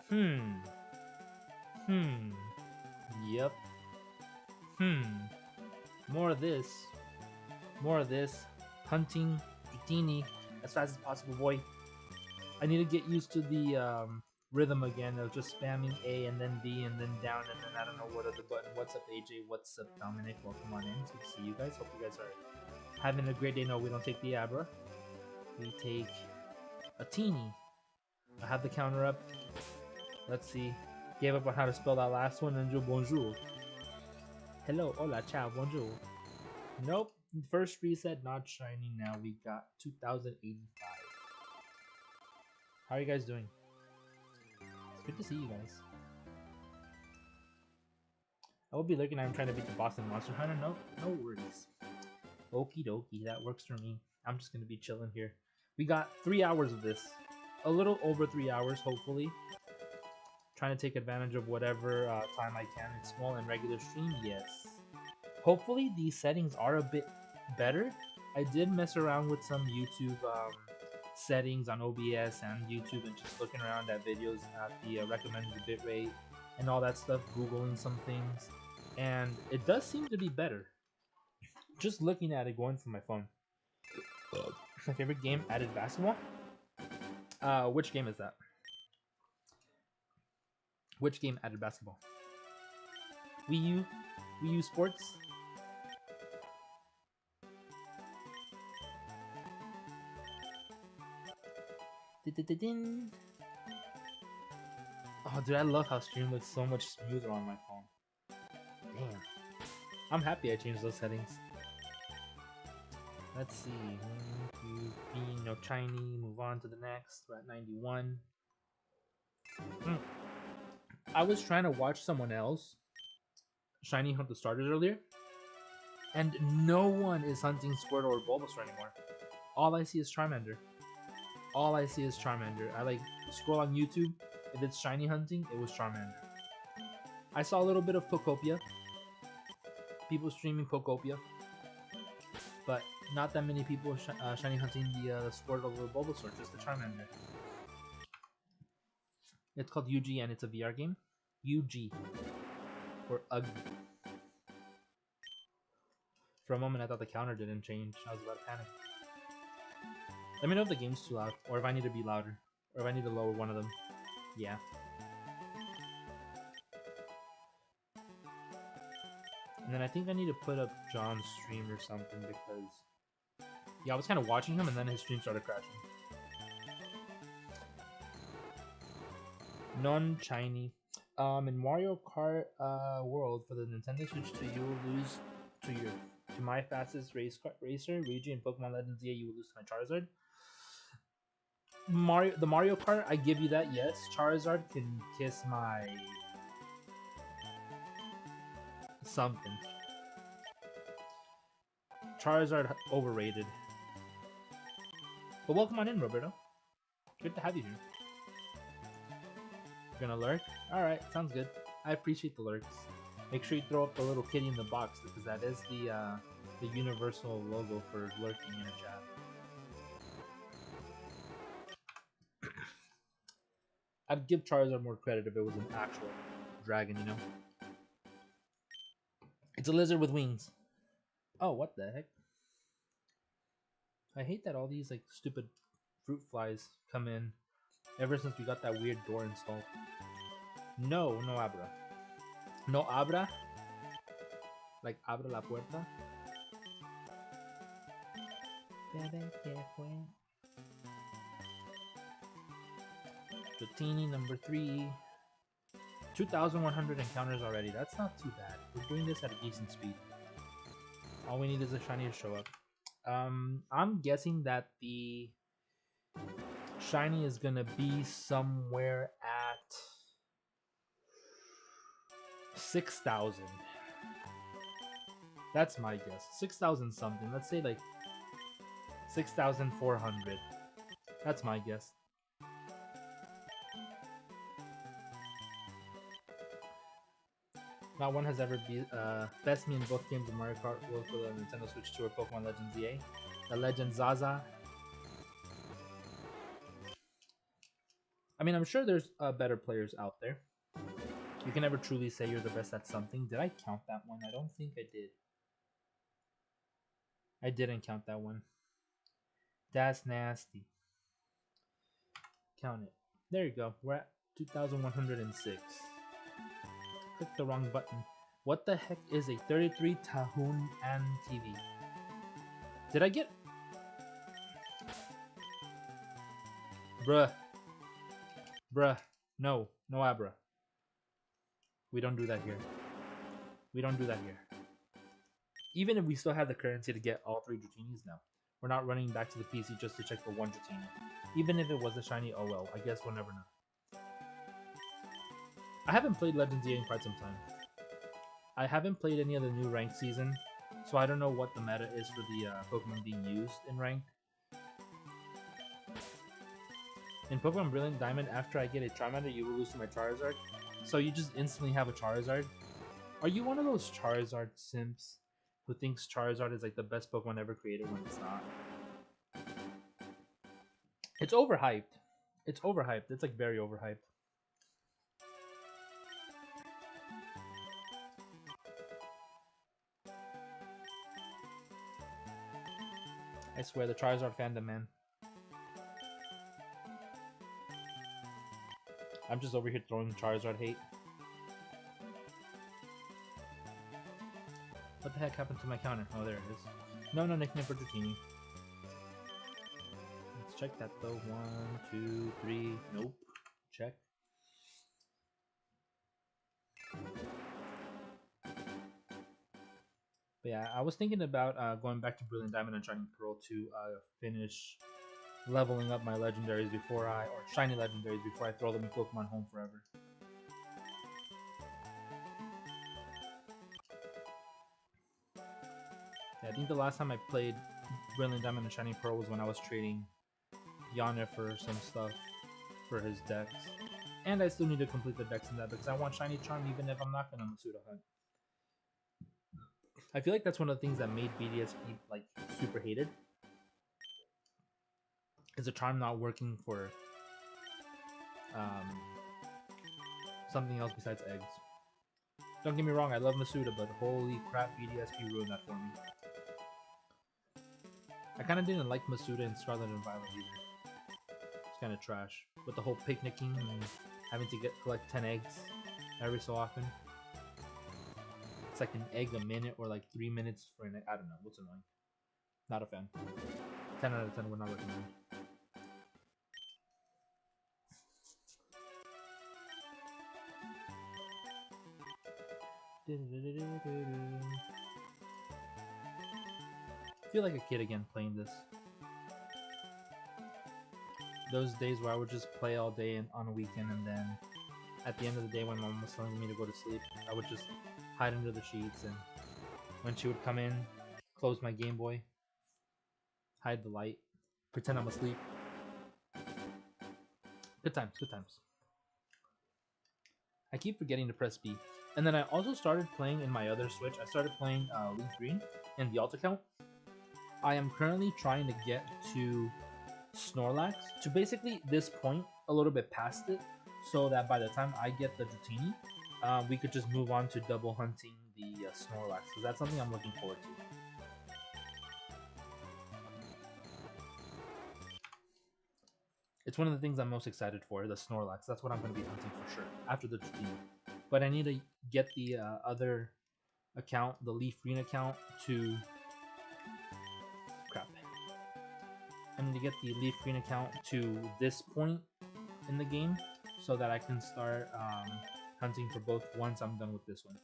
Hmm. Hmm. Yep. Hmm. More of this. More of this. Hunting Dratini as fast as possible, boy. I need to get used to the rhythm again of just spamming A and then B and then down and then I don't know what other button. What's up, AJ? What's up, Dominic? Welcome on in. It's good to see you guys. Hope you guys are having a great day. No, we don't take the Abra. We take a teeny. I have the counter up. Let's see. Gave up on how to spell that last one. And bonjour. Hello, hola, ciao, bonjour. Nope. First reset, not shiny. Now we got 2085. How are you guys doing? It's good to see you guys. I will be looking at him trying to beat the boss in Monster Hunter. No worries. Okie dokie, that works for me. I'm just gonna be chilling here. We got 3 hours of this. A little over 3 hours, hopefully. Trying to take advantage of whatever time I can in small and regular stream, yes. Hopefully these settings are a bit better. I did mess around with some YouTube settings on OBS and YouTube and just looking around at videos at the recommended bitrate and all that stuff, Googling some things, and it does seem to be better. Just looking at it going from my phone. My favorite game, added basketball? Which game is that? Which game added basketball? Wii U? Wii U Sports? Oh, dude, I love how stream looks so much smoother on my phone. Damn. I'm happy I changed those settings. Let's see. Being no shiny. Move on to the next. We're at 91. I was trying to watch someone else shiny hunt the starters earlier, and no one is hunting Squirtle or Bulbasaur anymore. All I see is Charmander. All I see is Charmander. I like scroll on YouTube. If it's shiny hunting, it was Charmander. I saw a little bit of Pokopia. People streaming Pokopia. But not that many people shiny hunting the Squirtle or Bulbasaur, just the Charmander. It's called UG and it's a VR game. UG. Or UG. For a moment I thought the counter didn't change. I was about to panic. Let me know if the game's too loud, or if I need to be louder, or if I need to lower one of them. Yeah. And then I think I need to put up John's stream or something because... yeah, I was kind of watching him and then his stream started crashing. Non-shiny. In Mario Kart World for the Nintendo Switch 2, you will lose to my fastest racer, Luigi, in Pokemon Legends ZA, you will lose to my Charizard. The Mario Kart, I give you that, yes. Charizard can kiss my... something. Charizard overrated. But welcome on in, Roberto. Good to have you here. You're gonna lurk? Alright, sounds good. I appreciate the lurks. Make sure you throw up the little kitty in the box because that is the universal logo for lurking in a chat. I'd give Charizard more credit if it was an actual dragon, you know? It's a lizard with wings. Oh, what the heck? I hate that all these like stupid fruit flies come in ever since we got that weird door installed. No, no abra. No abra? Like abra la puerta? Dratini number 3. 2,100 encounters already. That's not too bad. We're doing this at a decent speed. All we need is a shiny to show up. I'm guessing that the shiny is gonna be somewhere at 6,000. That's my guess. 6,000 something. Let's say like 6,400. That's my guess. Not one has ever best me in both games of Mario Kart World for the Nintendo Switch 2 or Pokemon Legends EA. The Legend Zaza. I mean, I'm sure there's better players out there. You can never truly say you're the best at something. Did I count that one? I don't think I did. I didn't count that one. That's nasty. Count it. There you go. We're at 2,106. Click the wrong button. What the heck is a 33 Tahun and TV? Did I get... Bruh. Bruh. No. No abra. We don't do that here. We don't do that here. Even if we still have the currency to get all 3 Dratinis now, we're not running back to the PC just to check for 1 Dratini. Even if it was a shiny, oh well, I guess we'll never know. I haven't played Legends EA in quite some time. I haven't played any of the new ranked season, so I don't know what the meta is for the Pokemon being used in ranked. In Pokemon Brilliant Diamond, after I get a Charmander, you will lose to my Charizard. So you just instantly have a Charizard. Are you one of those Charizard simps who thinks Charizard is like the best Pokemon ever created when it's not? It's overhyped. It's overhyped. It's like very overhyped. I swear, the Charizard fandom, man. I'm just over here throwing Charizard hate. What the heck happened to my counter? Oh, there it is. No nickname for Dratini. Let's check that though. 1, 2, 3. Nope. Check. But yeah, I was thinking about going back to Brilliant Diamond and Shining Pearl to finish leveling up my legendaries or shiny legendaries before I throw them in Pokemon Home forever. Yeah, I think the last time I played Brilliant Diamond and Shining Pearl was when I was trading Yana for some stuff for his decks. And I still need to complete the decks in that because I want Shiny Charm even if I'm not going to Masuda hunt. I feel like that's one of the things that made BDSP like super hated. Is the charm not working for something else besides eggs. Don't get me wrong, I love Masuda, but holy crap, BDSP ruined that for me. I kind of didn't like Masuda in Scarlet and Violet either. It's kind of trash. With the whole picnicking and having to collect 10 eggs every so often. It's like an egg a minute or like 3 minutes for an egg. I don't know, what's annoying. Not a fan. 10 out of 10 would not recommend. I feel like a kid again playing this. Those days where I would just play all day on a weekend, and then at the end of the day when mom was telling me to go to sleep, I would just hide under the sheets, and when she would come in, close my Game Boy, hide the light, pretend I'm asleep. Good times, good times. I keep forgetting to press B. And then I also started playing in my other Switch. I started playing Leaf Green in the alt account. I am currently trying to get to Snorlax, to basically this point, a little bit past it, so that by the time I get the Dratini, we could just move on to double hunting the Snorlax, because that's something I'm looking forward to. It's one of the things I'm most excited for, the Snorlax. That's what I'm going to be hunting for sure, after the Dratini. But I need to get the other account, the Leaf Green account, to... Crap. I need to get the Leaf Green account to this point in the game, so that I can start hunting for both once I'm done with this one.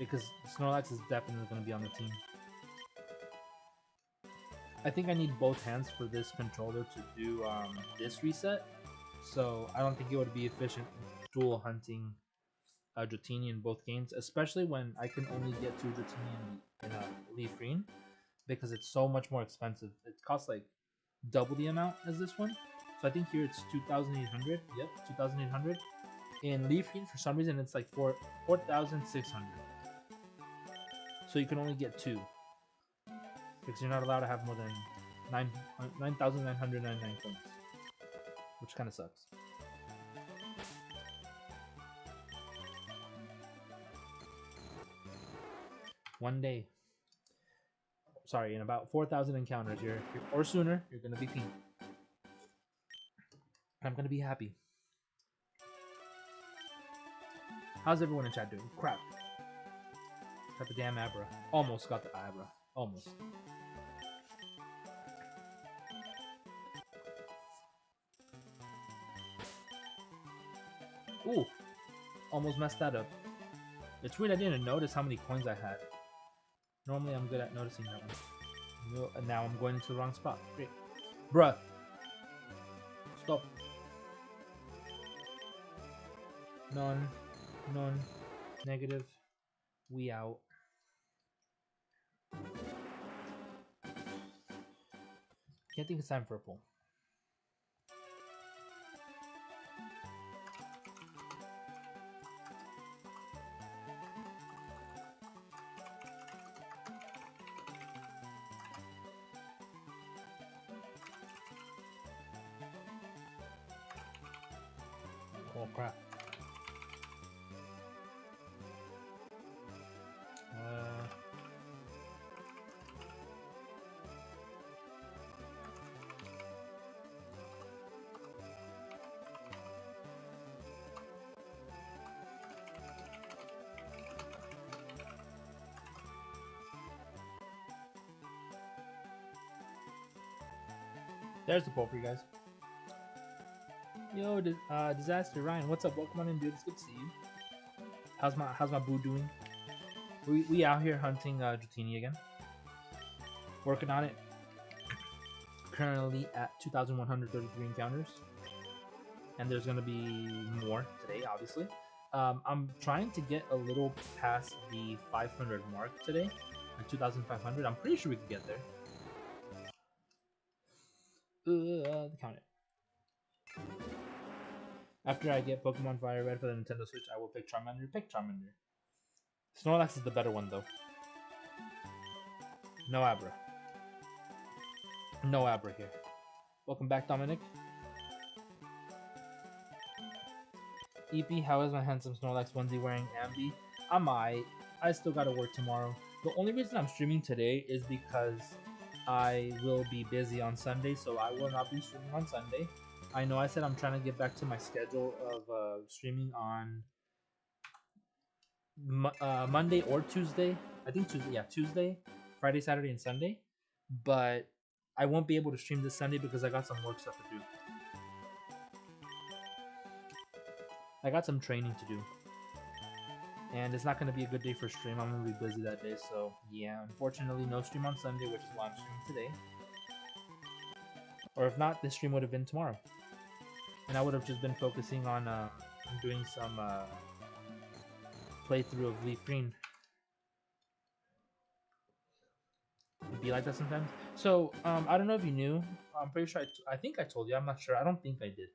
Because Snorlax is definitely going to be on the team. I think I need both hands for this controller to do this reset, so I don't think it would be efficient dual hunting Dratini in both games, especially when I can only get 2 Dratini in Leaf Green, because it's so much more expensive. It costs like double the amount as this one. So I think here it's 2,800. Yep, 2,800. In Leaf Green, for some reason, it's like 4,600. So you can only get 2. Because you're not allowed to have more than 9,999 coins. Which kind of sucks. One day. Sorry, in about 4,000 encounters, or sooner, you're gonna be P. I'm gonna be happy. How's everyone in chat doing? Crap. Got the damn Abra. Almost got the Abra. Almost. Ooh. Almost messed that up. It's weird I didn't notice how many coins I had. Normally I'm good at noticing that one. And now I'm going into the wrong spot. Great. Bruh. Stop. None. None. Negative. We out. Can't think it's time for a pull. Oh crap. There's the poll for you guys. Yo, Disaster Ryan, what's up? Welcome on in, dude. It's good to see you. How's my boo doing? We out here hunting Dratini again. Working on it. Currently at 2,133 encounters, and there's gonna be more today, obviously. I'm trying to get a little past the 500 mark today, like 2,500. I'm pretty sure we can get there. Count it. After I get Pokemon FireRed for the Nintendo Switch, I will pick Charmander. Pick Charmander. Snorlax is the better one, though. No Abra. No Abra here. Welcome back, Dominic. EP, how is my handsome Snorlax onesie wearing Ambi? I still gotta work tomorrow. The only reason I'm streaming today is because I will be busy on Sunday, so I will not be streaming on Sunday. I know I said I'm trying to get back to my schedule of streaming on Monday or Tuesday. I think Tuesday, yeah, Tuesday, Friday, Saturday, and Sunday. But I won't be able to stream this Sunday because I got some work stuff to do. I got some training to do. And it's not going to be a good day for stream. I'm going to be busy that day. So, yeah, unfortunately, no stream on Sunday, which is why I'm streaming today. Or if not, this stream would have been tomorrow. And I would have just been focusing on doing some playthrough of Leaf Green. It'd be like that sometimes. So, I don't know if you knew. I'm pretty sure I think I told you. I'm not sure. I don't think I did.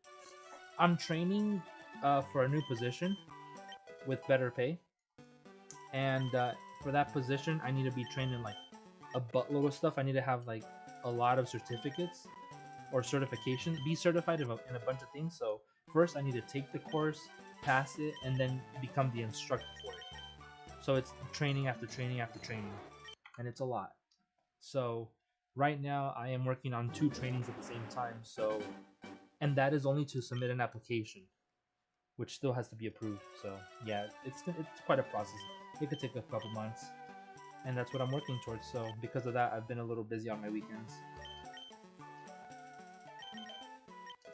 I'm training for a new position with better pay. And for that position, I need to be trained in like a buttload of stuff. I need to have like a lot of certificates or certifications, be certified in a bunch of things. So first I need to take the course, pass it, and then become the instructor for it. So it's training after training after training, and it's a lot. So right now I am working on 2 trainings at the same time. So, and that is only to submit an application, which still has to be approved. So yeah, it's quite a process. It could take a couple months, and that's what I'm working towards. So because of that, I've been a little busy on my weekends.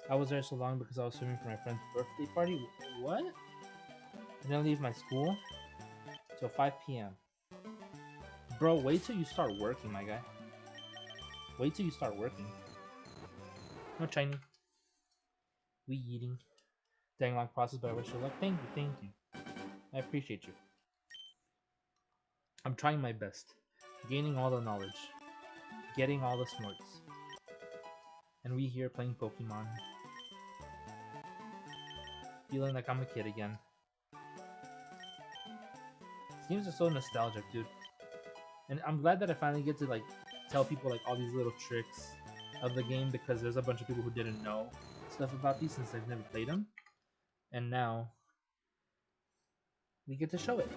I was there so long because I was swimming for my friend's birthday party. What? I didn't leave my school till 5 p.m. Bro, wait till you start working, my guy. Wait till you start working. No Chinese. We eating. Dang long process, but I wish you luck. Thank you. I appreciate you. I'm trying my best. Gaining all the knowledge. Getting all the smarts. And we here playing Pokemon. Feeling like I'm a kid again. These games are so nostalgic, dude. And I'm glad that I finally get to like tell people like all these little tricks of the game, because there's a bunch of people who didn't know stuff about these since they've never played them. And now we get to show it.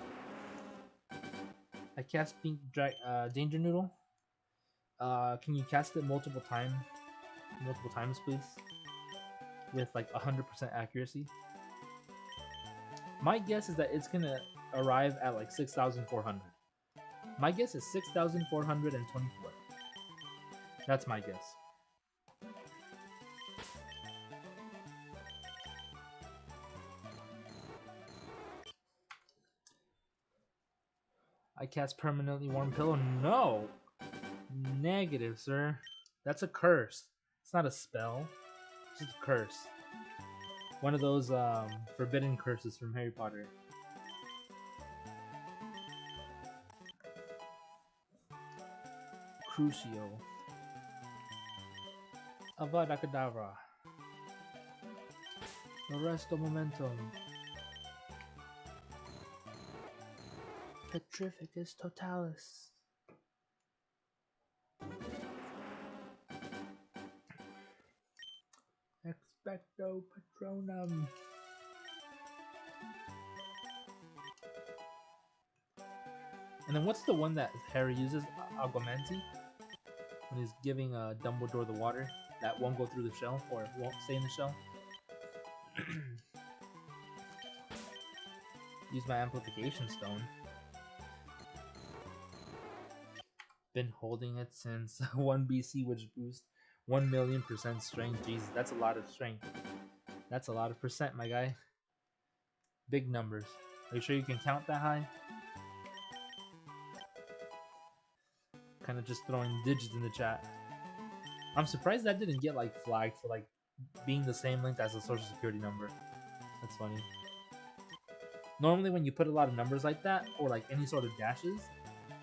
I cast Pink Danger Noodle. Can you cast it multiple times, please? With like 100% accuracy. My guess is that it's gonna arrive at like 6,400. My guess is 6,424. That's my guess. I cast Permanently Warm Pillow. No! Negative, sir. That's a curse. It's not a spell. It's just a curse. One of those forbidden curses from Harry Potter. Crucio. Avada Kedavra. Arresto Momentum. Petrificus Totalis. Expecto Patronum. And then what's the one that Harry uses? Aguamenti? When he's giving Dumbledore the water. That won't go through the shell, or won't stay in the shell. Use my Amplification Stone. Been holding it since 1 BC, which boosts 1,000,000% strength. Jesus, that's a lot of strength. That's a lot of percent, my guy. Big numbers. Are you sure you can count that high? Kind of just throwing digits in the chat. I'm surprised that didn't get like flagged for like being the same length as a social security number. That's funny. Normally when you put a lot of numbers like that, or like any sort of dashes,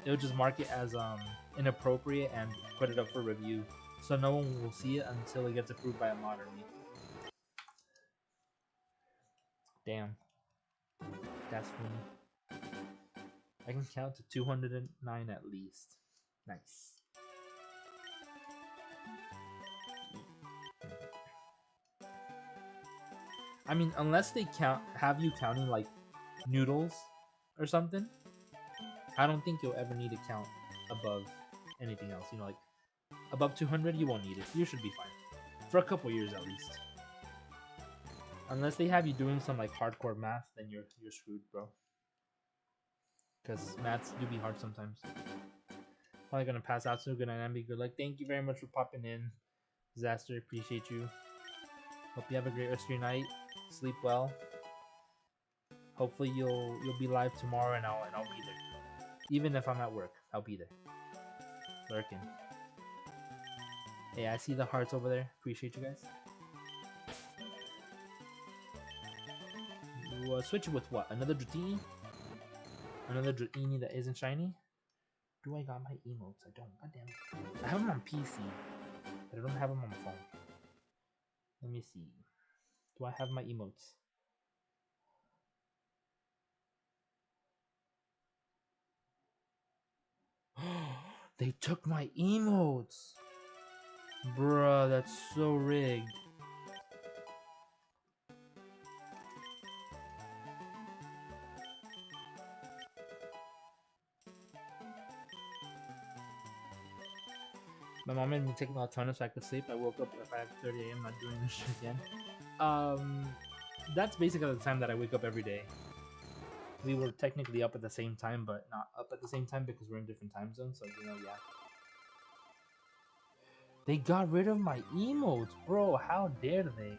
it would just mark it as inappropriate and put it up for review. So no one will see it until it gets approved by a modern me. Damn. That's funny. I can count to 209 at least. Nice. I mean, unless they have you counting like noodles or something, I don't think you'll ever need to count above anything else. You know, like above 200, you won't need it. You should be fine for a couple years at least. Unless they have you doing some like hardcore math, then you're screwed, bro. Because maths do be hard sometimes. Probably gonna pass out soon. Good night, and be good luck. Thank you very much for popping in, Disaster. Appreciate you. Hope you have a great rest of your night. Sleep well. Hopefully you'll be live tomorrow, and I'll be there. Even if I'm at work, I'll be there. Lurking. Hey, I see the hearts over there. Appreciate you guys. We'll switch it with what? Another Dratini? Another Dratini that isn't shiny? Do I got my emotes? I don't. God damn it. I have them on PC, but I don't have them on my phone. Let me see. Do I have my emotes? They took my emotes! Bruh, that's so rigged. My mom made me take melatonin so I could sleep. I woke up at 5:30 a.m. not doing this shit again. That's basically the time that I wake up every day. We were technically up at the same time, but not up at the same time because we're in different time zones. So you know, yeah. They got rid of my emotes, bro. How dare they?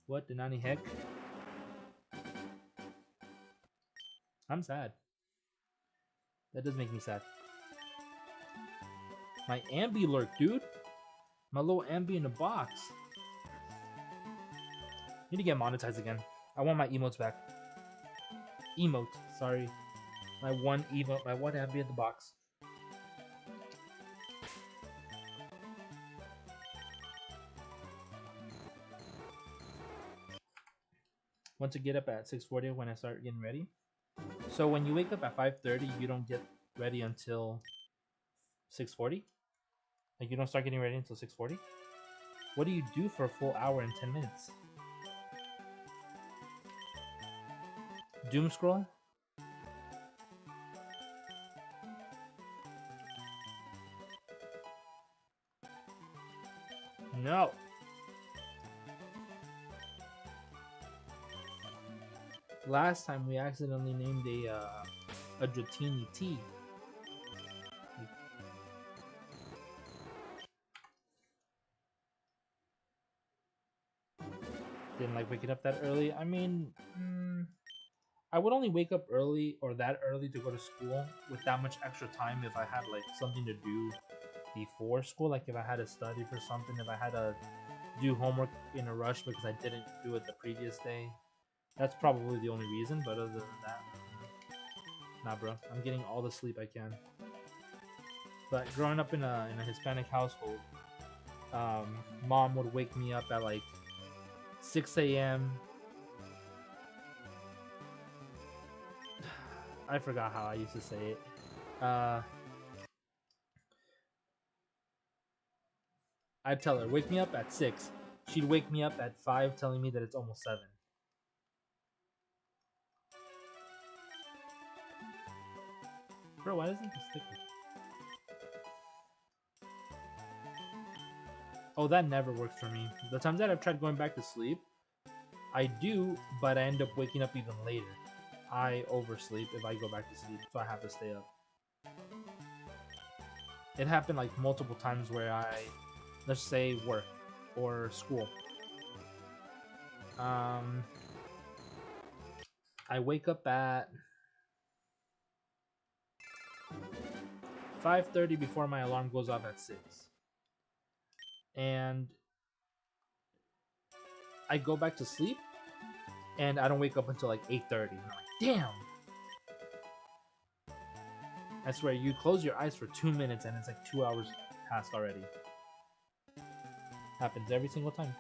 What the nanny heck? I'm sad. That does make me sad. My Ambi lurk, dude. My little Ambi in the box. Need to get monetized again. I want my emotes back. Emote, sorry. My one emote, my one Ambi in the box. Want to get up at 6:40 when I start getting ready. So when you wake up at 5:30, you don't get ready until 6:40? Like you don't start getting ready until 6:40? What do you do for a full hour and 10 minutes? Doom scroll? Last time we accidentally named a Dratini tea. Didn't like waking up that early. I mean, I would only wake up early or that early to go to school with that much extra time if I had like something to do before school. Like if I had to study for something, if I had to do homework in a rush because I didn't do it the previous day. That's probably the only reason, but other than that, nah, bro. I'm getting all the sleep I can. But growing up in a Hispanic household, mom would wake me up at like 6 a.m. I forgot how I used to say it. I'd tell her, wake me up at 6. She'd wake me up at 5, telling me that it's almost 7. Bro, why doesn't this stick? Oh, that never works for me. The times that I've tried going back to sleep, I do, but I end up waking up even later. I oversleep if I go back to sleep, so I have to stay up. It happened like multiple times where let's say work or school. I wake up at 5:30 before my alarm goes off at 6. And I go back to sleep and I don't wake up until like 8:30. I'm like, damn. I swear, you close your eyes for 2 minutes and it's like 2 hours passed already. Happens every single time.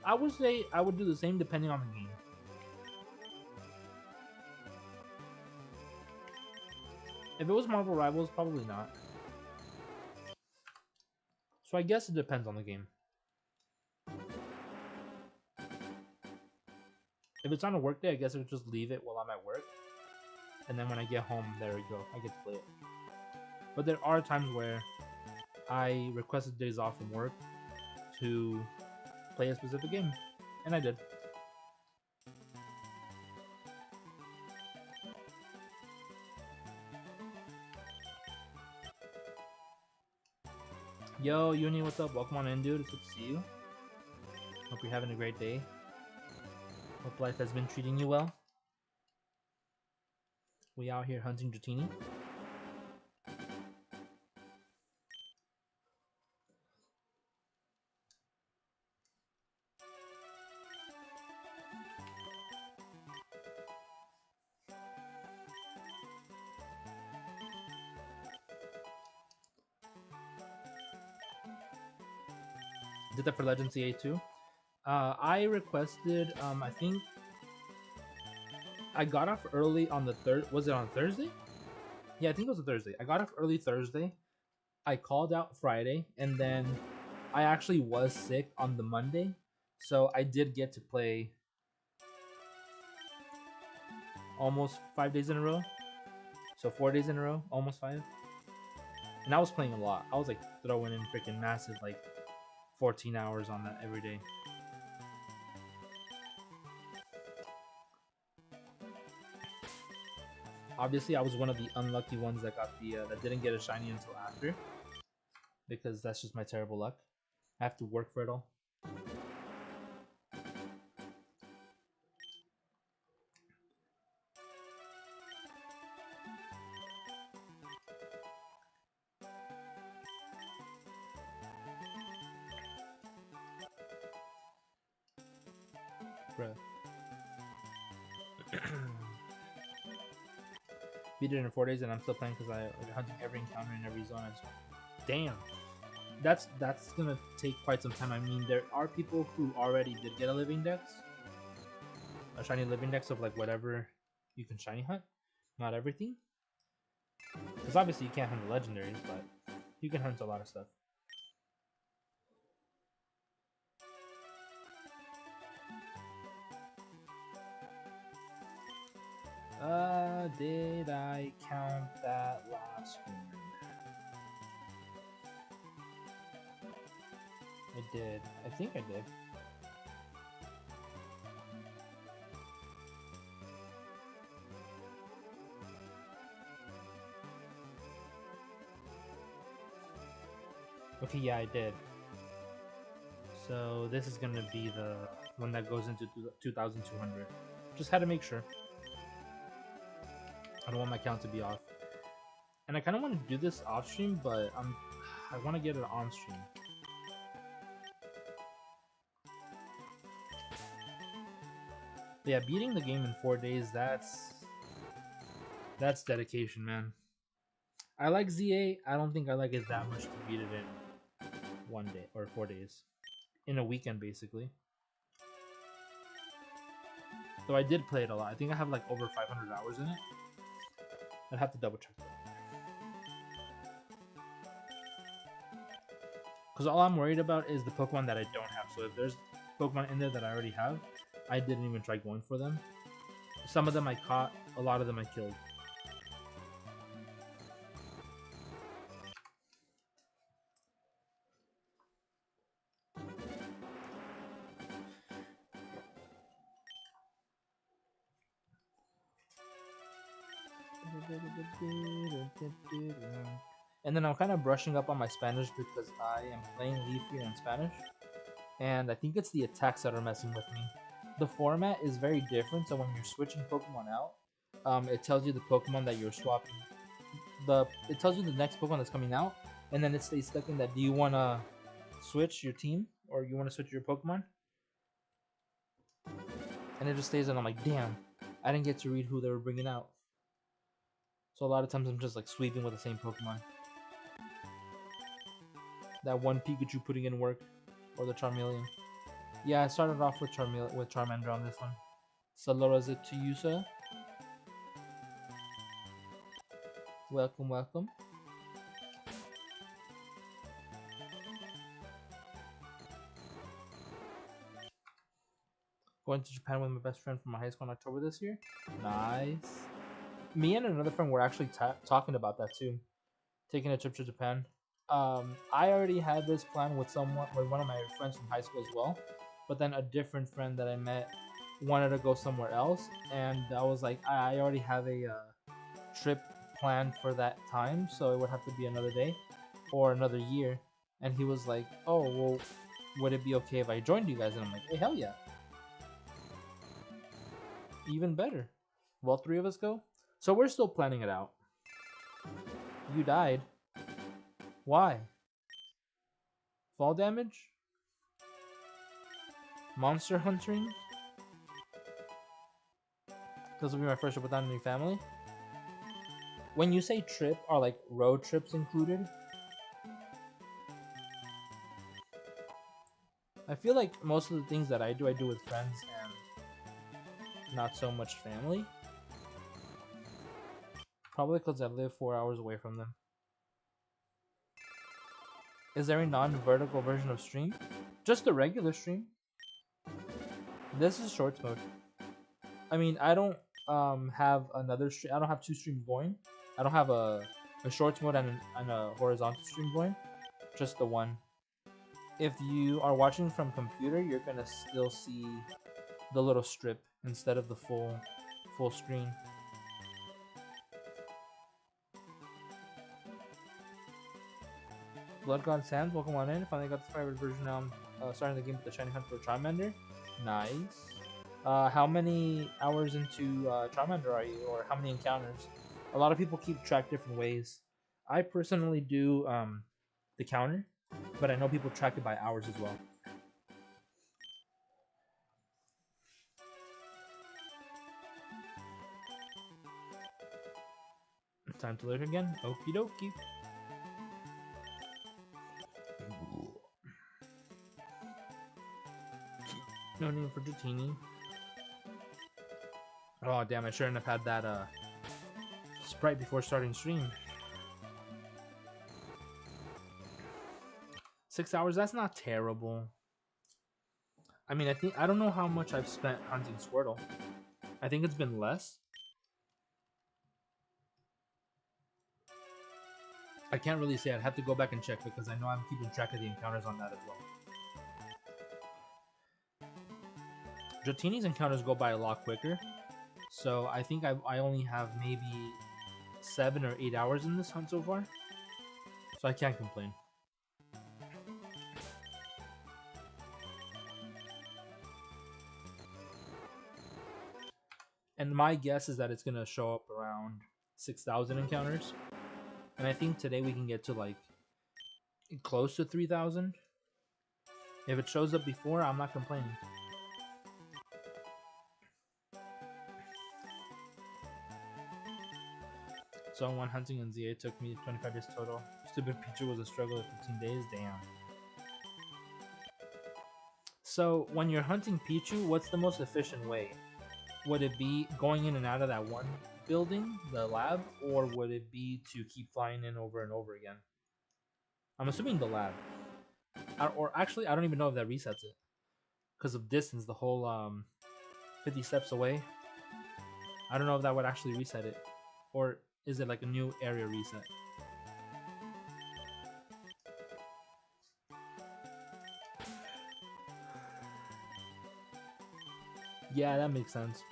I would say I would do the same depending on the game. If it was Marvel Rivals, probably not. So I guess it depends on the game. If it's on a work day, I guess I would just leave it while I'm at work. And then when I get home, there we go. I get to play it. But there are times where I requested days off from work to play a specific game. And I did. Yo, Uni, what's up? Welcome on in, dude. It's good to see you. Hope you're having a great day. Hope life has been treating you well. We out here hunting Dratini. Did that for Legend CA2. I requested, I think I got off early on the third. Was it on Thursday? Yeah, I think it was a Thursday. I got off early Thursday. I called out Friday, and then I actually was sick on the Monday, so I did get to play almost 5 days in a row. So 4 days in a row, almost 5. And I was playing a lot. I was like throwing in freaking massive, like 14 hours on that every day. Obviously, I was one of the unlucky ones that got that didn't get a shiny until after, because that's just my terrible luck. I have to work for it all. Bruh. Beat it in 4 days, and I'm still playing because I'm hunting every encounter in every zone. Damn, that's gonna take quite some time. I mean, there are people who already did get a living dex, a shiny living dex of like whatever you can shiny hunt, not everything. Because obviously you can't hunt the legendaries, but you can hunt a lot of stuff. Did I count that last one? did. I think I did. Okay, yeah, I did. So this is gonna be the one that goes into 2,200. Just had to make sure. I don't want my count to be off. And I kind of want to do this off stream, but I want to get it on stream. But yeah, beating the game in 4 days, that's dedication, man. I like ZA. I don't think I like it that much to beat it in 1 day or 4 days. In a weekend, basically. Though I did play it a lot. I think I have like over 500 hours in it. I'd have to double check that. Because all I'm worried about is the Pokemon that I don't have. So if there's Pokemon in there that I already have, I didn't even try going for them. Some of them I caught, a lot of them I killed. And then I'm kind of brushing up on my Spanish because I am playing Leaf here in Spanish. And I think it's the attacks that are messing with me. The format is very different, so when you're switching Pokemon out, it tells you the Pokemon that you're swapping. It tells you the next Pokemon that's coming out, and then it stays stuck in that. Do you want to switch your team, or you want to switch your Pokemon? And it just stays, and I'm like, damn, I didn't get to read who they were bringing out. So a lot of times I'm just like sweeping with the same Pokemon. That one Pikachu putting in work, or the Charmeleon. Yeah, I started off with Charmander on this one. Saludos to you, sir. Welcome, welcome. Going to Japan with my best friend from my high school in October this year. Nice. Me and another friend were actually talking about that too. Taking a trip to Japan. I already had this plan with one of my friends from high school as well. But then a different friend that I met wanted to go somewhere else, and I was like, I already have a trip planned for that time, so it would have to be another day or another year. And he was like, oh, well, would it be okay if I joined you guys? And I'm like, hey, hell yeah. Even better. Well, 3 of us go. So we're still planning it out. You died. Why? Fall damage? Monster hunting? This will be my first trip without any family. When you say trip, are like road trips included? I feel like most of the things that I do with friends and not so much family. Probably because I live 4 hours away from them. Is there a non-vertical version of stream? Just the regular stream. This is shorts mode. I mean, I don't have another stream. I don't have 2 streams going. I don't have a shorts mode and a horizontal stream going. Just the one. If you are watching from computer, you're gonna still see the little strip instead of the full screen. Blood God Sands, welcome on in. Finally got the FireRed version now. I'm starting the game with the Shiny Hunt for Charmander. Nice. How many hours into Charmander are you, or how many encounters? A lot of people keep track different ways. I personally do the counter, but I know people track it by hours as well. Time to learn again. Okie dokie. No need for Dratini. Oh damn! I shouldn't have had that Sprite before starting stream. 6 hours. That's not terrible. I mean, I don't know how much I've spent hunting Squirtle. I think it's been less. I can't really say. I'd have to go back and check because I know I'm keeping track of the encounters on that as well. Dratini's encounters go by a lot quicker. So I think I only have maybe 7 or 8 hours in this hunt so far. So I can't complain. And my guess is that it's going to show up around 6,000 encounters. And I think today we can get to like close to 3,000. If it shows up before, I'm not complaining. Zone 1 hunting in ZA took me 25 days total. Stupid Pichu was a struggle at 15 days. Damn. So when you're hunting Pichu, what's the most efficient way? Would it be going in and out of that one building, the lab, or would it be to keep flying in over and over again? I'm assuming the lab. Or actually, I don't even know if that resets it. Because of distance, the whole 50 steps away. I don't know if that would actually reset it. Or is it like a new area reset? Yeah, that makes sense.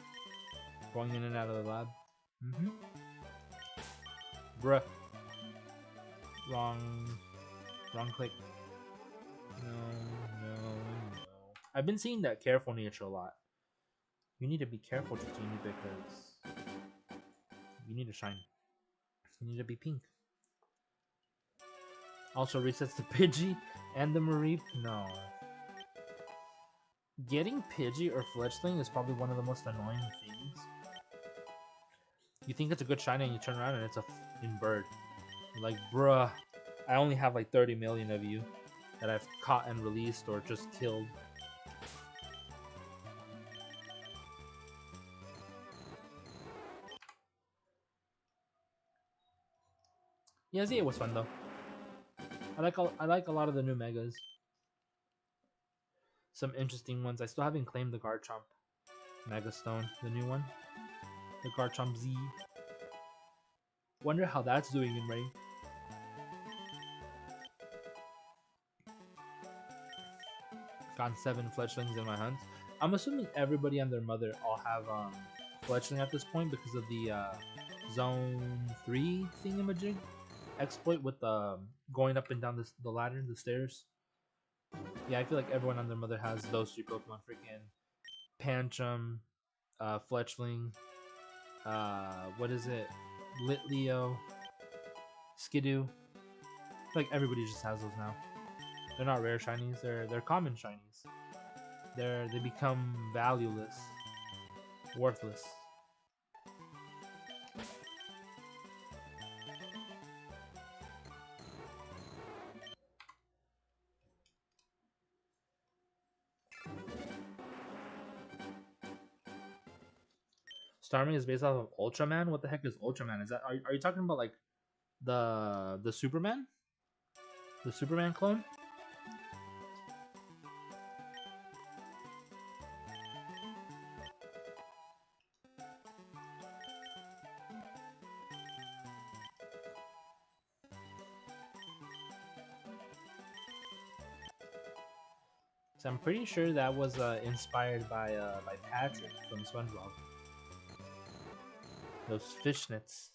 Going in and out of the lab. Bruh. Wrong click. No. I've been seeing that careful niche a lot. You need to be careful, Dratini, because you need to shine. You need to be pink. Also resets the Pidgey and the Mareep. No. Getting Pidgey or Fletchling is probably one of the most annoying things. You think it's a good shiny and you turn around and it's a f***ing bird. You're like, bruh, I only have like 30 million of you that I've caught and released or just killed. Yeah, Z8 was fun though. I like a lot of the new megas. Some interesting ones. I still haven't claimed the Garchomp Mega Stone, the new one. The Garchomp Z. Wonder how that's doing in rank. Gotten 7 fletchlings in my hunt. I'm assuming everybody and their mother all have fletchling at this point because of the Zone 3 thingamajig exploit with going up and down the ladder, the stairs. Yeah, I feel like everyone and their mother has those 3 Pokemon. Freaking Pancham, Fletchling, what is it? Litleo, Skidoo. I feel like everybody just has those now. They're not rare shinies, they're common shinies. They become valueless, worthless. Starmie is based off of Ultraman. What the heck is Ultraman? Is that are you talking about like the Superman? The Superman clone? So I'm pretty sure that was inspired by Patrick from SpongeBob. Those fishnets.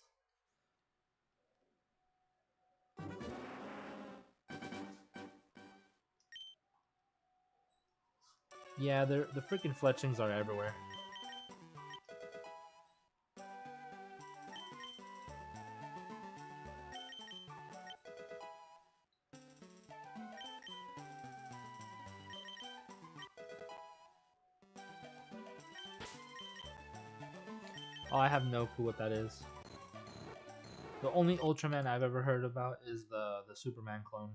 Yeah, the freaking fletchings are everywhere. Oh, I have no clue what that is. The only Ultraman I've ever heard about is the Superman clone,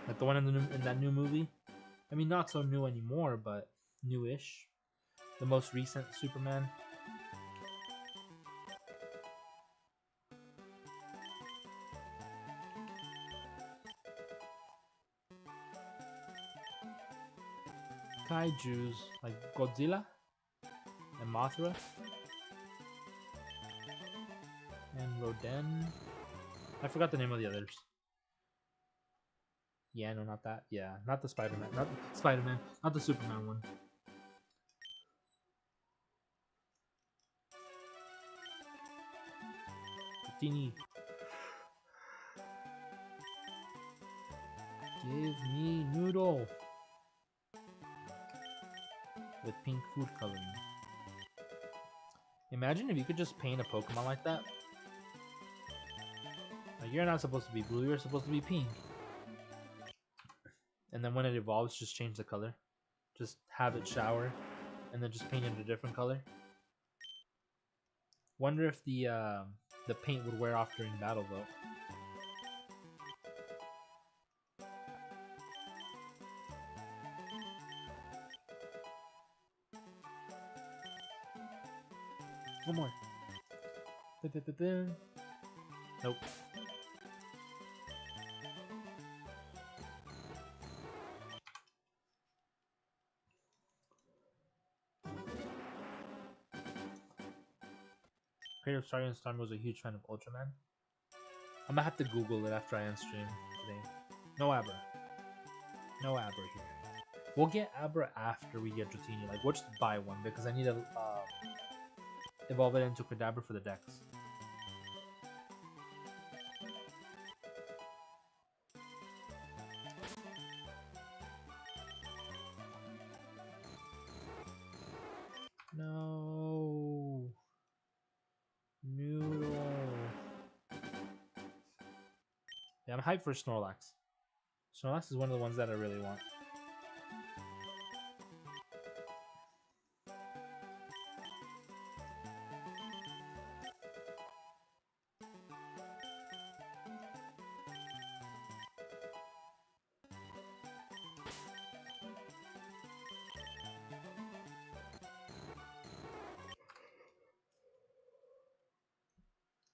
like the one in that new movie. I mean, not so new anymore, but newish. The most recent Superman. Kaijus like Godzilla and Mothra and Rodan. I forgot the name of the others. Yeah, no, not that. Yeah, not the Spider-Man. Not Spider-Man. Not the Superman one. Dratini. Give me noodle with pink food coloring. Imagine if you could just paint a Pokemon like that. Like, you're not supposed to be blue, you're supposed to be pink. And then when it evolves, just change the color. Just have it shower, and then just paint it a different color. Wonder if the paint would wear off during battle though. One more. Nope. Creator of Starry and Storm was a huge fan of Ultraman. I'm gonna have to Google it after I end stream today. No Abra. No Abra here. We'll get Abra after we get Dratini. Like, we'll just buy one because I need to evolve it into Kadabra for the decks. No. Noodle. Yeah, I'm hyped for Snorlax. Snorlax is one of the ones that I really want.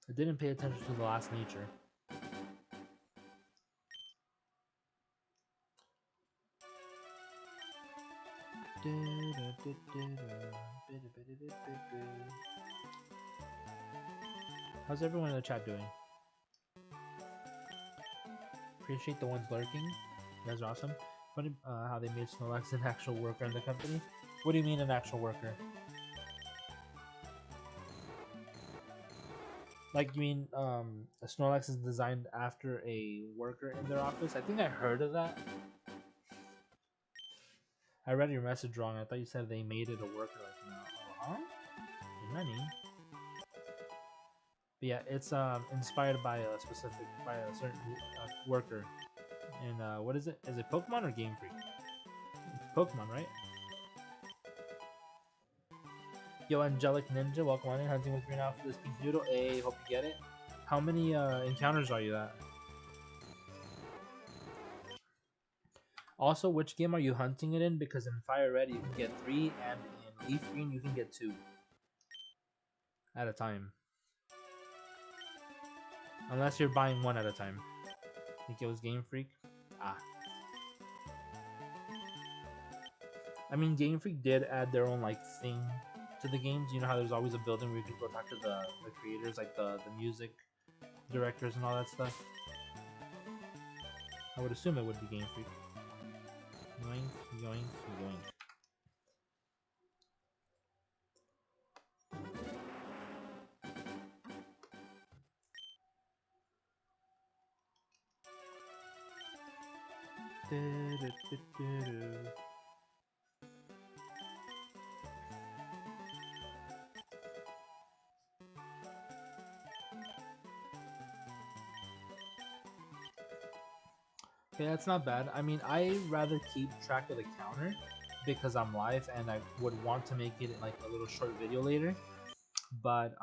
I didn't pay attention to the last nature. How's everyone in the chat doing? Appreciate the ones lurking. You guys are awesome. Funny how they made Snorlax an actual worker in the company. What do you mean an actual worker? Like, you mean Snorlax is designed after a worker in their office? I think I heard of that. I read your message wrong. I thought you said they made it a worker. Like, no. Huh? Money? But yeah, it's inspired by a certain worker. And what is it? Is it Pokemon or Game Freak? It's Pokemon, right? Yo, Angelic Ninja, welcome on in. Hunting with me now for this pink noodle. Hey, hope you get it. How many encounters are you at? Also, which game are you hunting it in? Because in FireRed you can get 3, and in Leaf Green you can get 2 at a time. Unless you're buying 1 at a time. I think it was Game Freak. Ah. I mean, Game Freak did add their own like thing to the games. You know how there's always a building where you can go talk to the creators, like the music directors and all that stuff. I would assume it would be Game Freak. Yoink, yoink, yoink. Okay, that's not bad. I mean, I rather keep track of the counter because I'm live and I would want to make it like a little short video later. But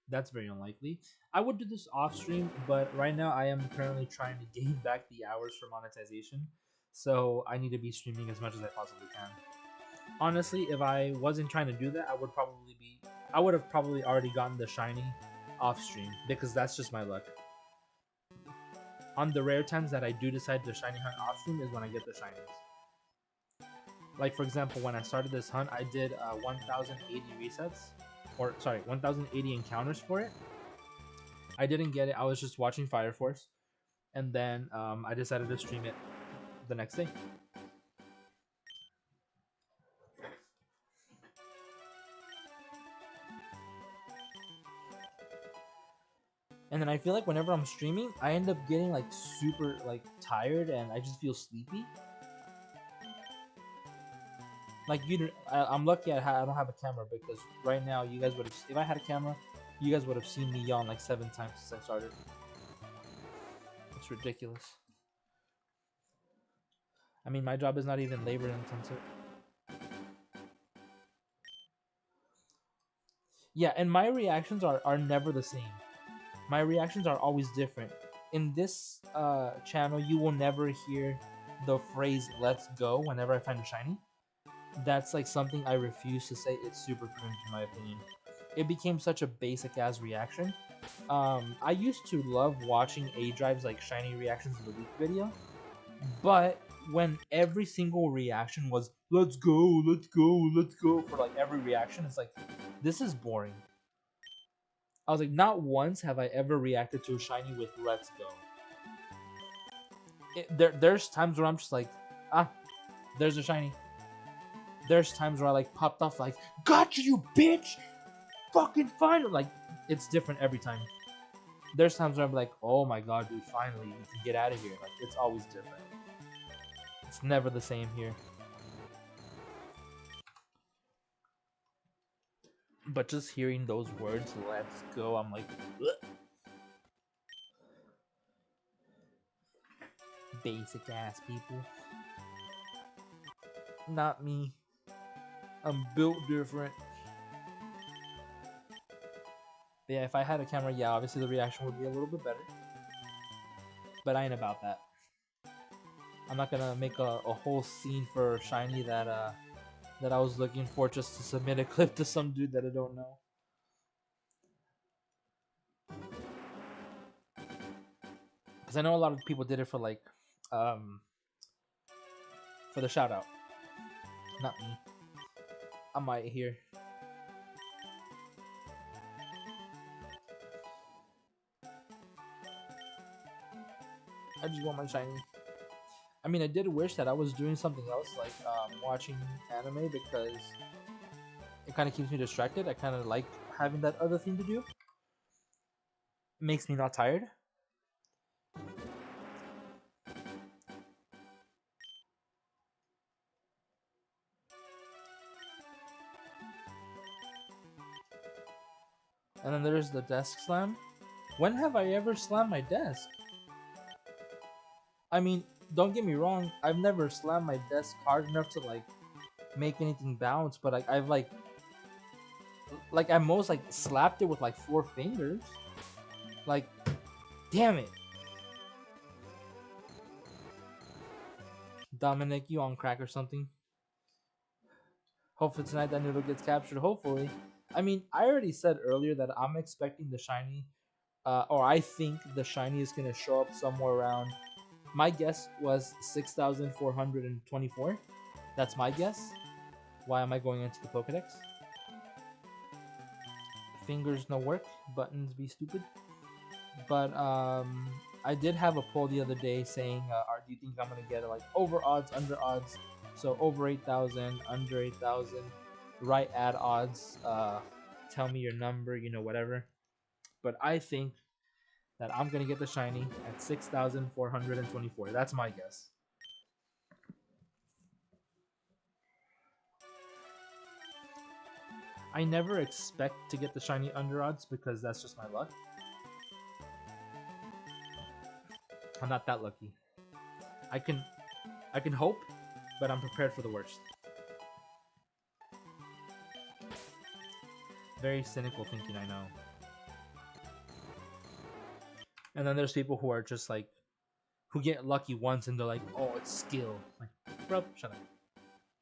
that's very unlikely. I would do this off stream, but right now I am currently trying to gain back the hours for monetization. So I need to be streaming as much as I possibly can. Honestly, if I wasn't trying to do that, I would have probably already gotten the shiny off stream because that's just my luck. On the rare times that I do decide to shiny hunt off stream is when I get the shinies. Like, for example, when I started this hunt, I did 1080 resets, or sorry, 1080 encounters for it. I didn't get it. I was just watching Fire Force, and then I decided to stream it the next day. And then I feel like whenever I'm streaming, I end up getting like super like tired and I just feel sleepy. Like I'm lucky I don't have a camera because right now you guys would have, if I had a camera, you guys would have seen me yawn like 7 times since I started. It's ridiculous. I mean, my job is not even labor intensive. Yeah, and my reactions are never the same. My reactions are always different. In this channel, you will never hear the phrase "let's go" whenever I find a shiny. That's like something I refuse to say. It's super cringe in my opinion. It became such a basic ass reaction. I used to love watching A Drive's like shiny reactions of the week video, but when every single reaction was "let's go, let's go, let's go" for like every reaction, it's like this is boring. I was like, not once have I ever reacted to a shiny with "let's go." There's times where I'm just like, ah, there's a shiny. There's times where I like popped off like, gotcha, you bitch, fucking fine. Like, it's different every time. There's times where I'm like, oh my god, dude, finally, you can get out of here. Like, it's always different. It's never the same here. But just hearing those words, "let's go," I'm like, ugh. Basic ass people. Not me. I'm built different. But yeah, if I had a camera, yeah, obviously the reaction would be a little bit better. But I ain't about that. I'm not gonna make a whole scene for shiny that I was looking for just to submit a clip to some dude that I don't know. Because I know a lot of people did it for like, for the shout out. Not me. I might here. I just want my shiny. I mean, I did wish that I was doing something else, like watching anime, because it kind of keeps me distracted. I kind of like having that other thing to do. It makes me not tired. And then there's the desk slam. When have I ever slammed my desk? I mean, don't get me wrong, I've never slammed my desk hard enough to like make anything bounce, but I've like at most like slapped it with like 4 fingers. Like, damn it. Dominic, you on crack or something? Hopefully tonight that noodle gets captured, hopefully. I mean, I already said earlier that I'm expecting the shiny, or I think the shiny is going to show up somewhere around, my guess was 6,424. That's my guess. Why am I going into the Pokedex? Fingers no work, buttons be stupid. But I did have a poll the other day saying, do you think I'm gonna get like over odds, under odds? So over 8,000, under 8,000, right at odds. Tell me your number, you know, whatever. But I think that I'm gonna get the shiny at 6,424. That's my guess. I never expect to get the shiny under odds because that's just my luck. I'm not that lucky. I can hope, but I'm prepared for the worst. Very cynical thinking, I know. And then there's people who are just like, who get lucky once and they're like, oh, it's skill. Like, bro, shut up.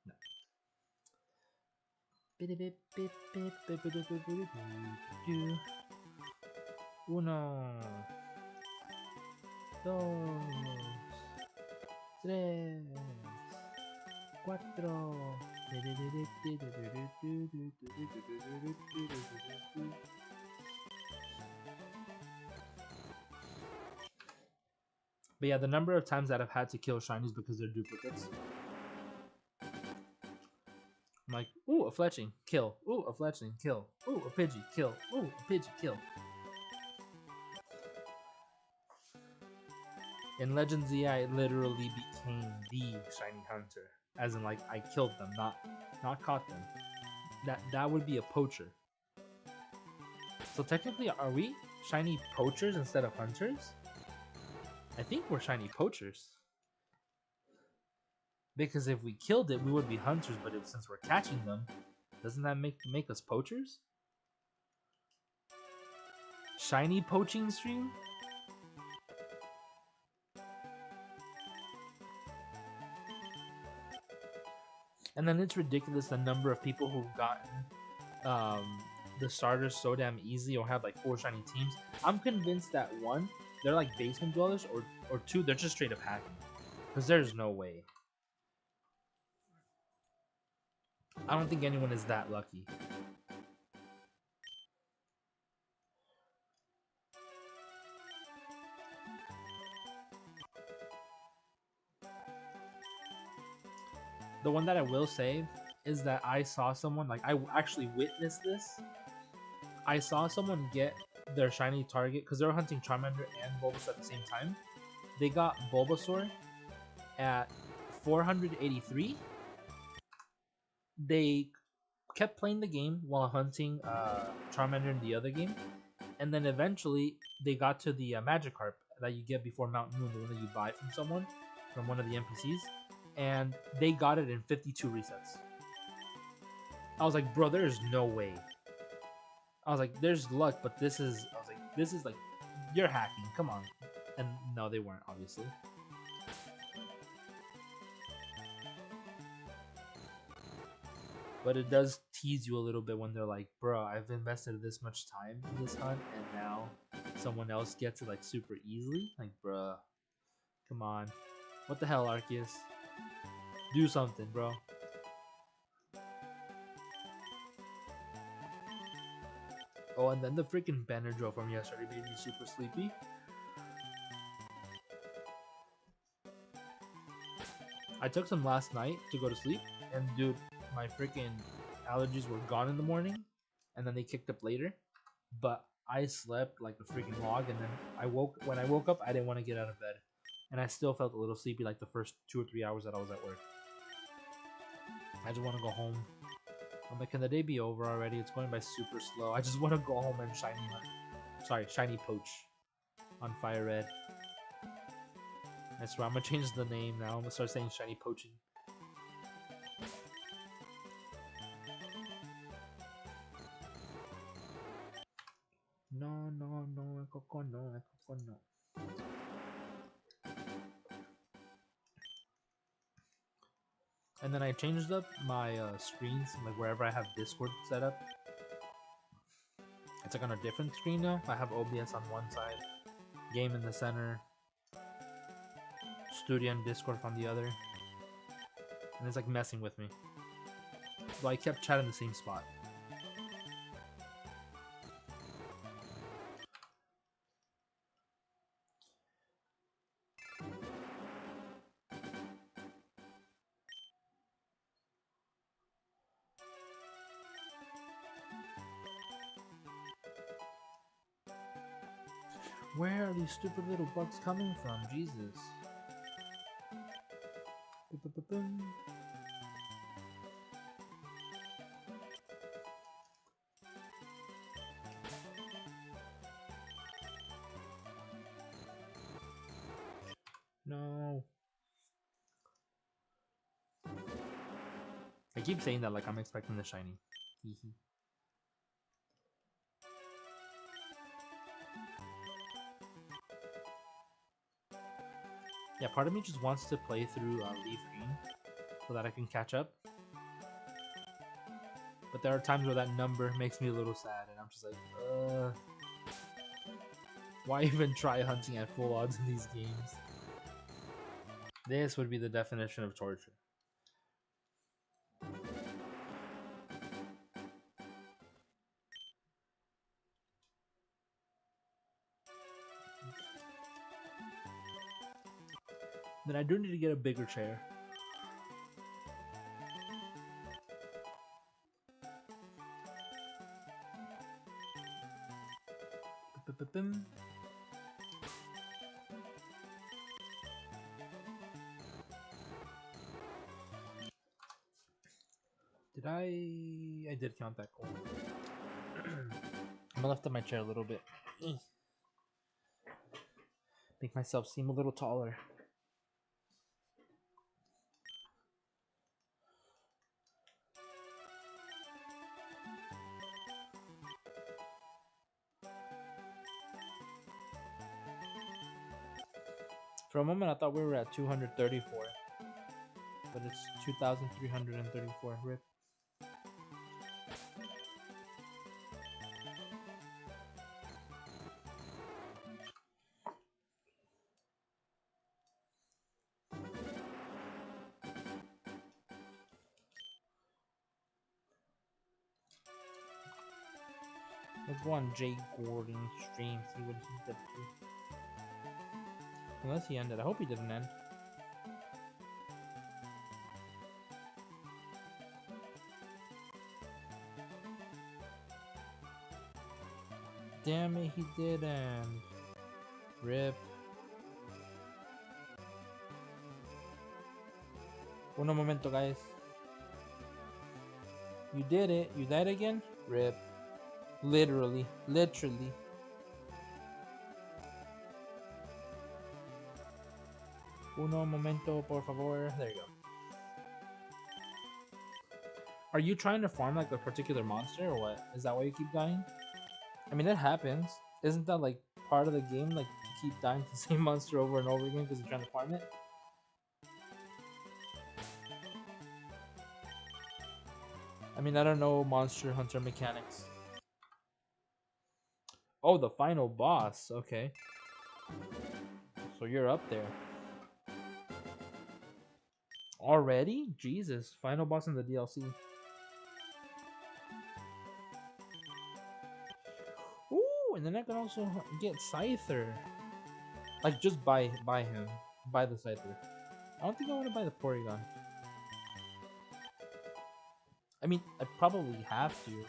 No. Uno, dos, tres, cuatro. But yeah, the number of times that I've had to kill shinies because they're duplicates. I'm like, ooh, a fletching, kill. Ooh, a fletching, kill. Ooh, a Pidgey, kill. Ooh, a Pidgey, kill. In Legends Z, I literally became the shiny hunter, as in like I killed them, not caught them. That would be a poacher. So technically, are we shiny poachers instead of hunters? I think we're shiny poachers. Because if we killed it, we would be hunters, but since we're catching them, doesn't that make us poachers? Shiny poaching stream? And then it's ridiculous the number of people who've gotten the starters so damn easy or have like 4 shiny teams. I'm convinced that 1, they're like basement dwellers, or 2, they're just straight up hacking. Because there's no way. I don't think anyone is that lucky. The one that I will say is that I saw someone, like I actually witnessed this. I saw someone get their shiny target because they were hunting Charmander and Bulbasaur at the same time. They got Bulbasaur at 483. They kept playing the game while hunting Charmander in the other game, and then eventually they got to the Magikarp that you get before Mount Moon, the one that you buy from someone, from one of the NPCs, and they got it in 52 resets. I was like, bro, there's no way. I was like, there's luck, but this is, I was like, this is like, you're hacking, come on. And no, they weren't, obviously. But it does tease you a little bit when they're like, bro, I've invested this much time in this hunt, and now someone else gets it like super easily. Like, bro, come on. What the hell, Arceus? Do something, bro. Oh, and then the freaking Benadryl from yesterday made me super sleepy. I took some last night to go to sleep, and dude, my freaking allergies were gone in the morning, and then they kicked up later. But I slept like a freaking log, and then when I woke up, I didn't want to get out of bed, and I still felt a little sleepy like the first 2 or 3 hours that I was at work. I just want to go home. I'm like, can the day be over already? It's going by super slow. I just want to go home and shiny poach on FireRed. I swear, I'm gonna change the name now. I'm gonna start saying shiny poaching. No, no, no, Coco, no, Coco, no. And then I changed up my screens, like wherever I have Discord set up. It's like on a different screen now. I have OBS on one side, game in the center, studio and Discord on the other. And it's like messing with me. So I kept chat in the same spot. Where are these stupid little bugs coming from? Jesus. No. I keep saying that like I'm expecting the shiny. Yeah, part of me just wants to play through Leaf Green so that I can catch up. But there are times where that number makes me a little sad, and I'm just like, why even try hunting at full odds in these games? This would be the definition of torture. Then I do need to get a bigger chair. Did I did count that goal. I'm gonna lift up my chair a little bit. Make myself seem a little taller. For a moment, I thought we were at 234, but it's 2,334. RIP. Let's go on Jay Gordon's stream, see what he's up to. Unless he ended. I hope he didn't end. Damn it, he didn't. RIP. Uno momento, guys. You did it. You died again? RIP. Literally. Literally. Uno momento, por favor. There you go. Are you trying to farm like a particular monster or what? Is that why you keep dying? I mean, it happens. Isn't that like part of the game? Like to keep dying to the same monster over and over again because you're trying to farm it? I mean, I don't know Monster Hunter mechanics. Oh, the final boss. Okay. So you're up there. Already? Jesus. Final boss in the DLC. Ooh, and then I can also get Scyther. Like, just buy him. Buy the Scyther. I don't think I want to buy the Porygon. I mean, I probably have to.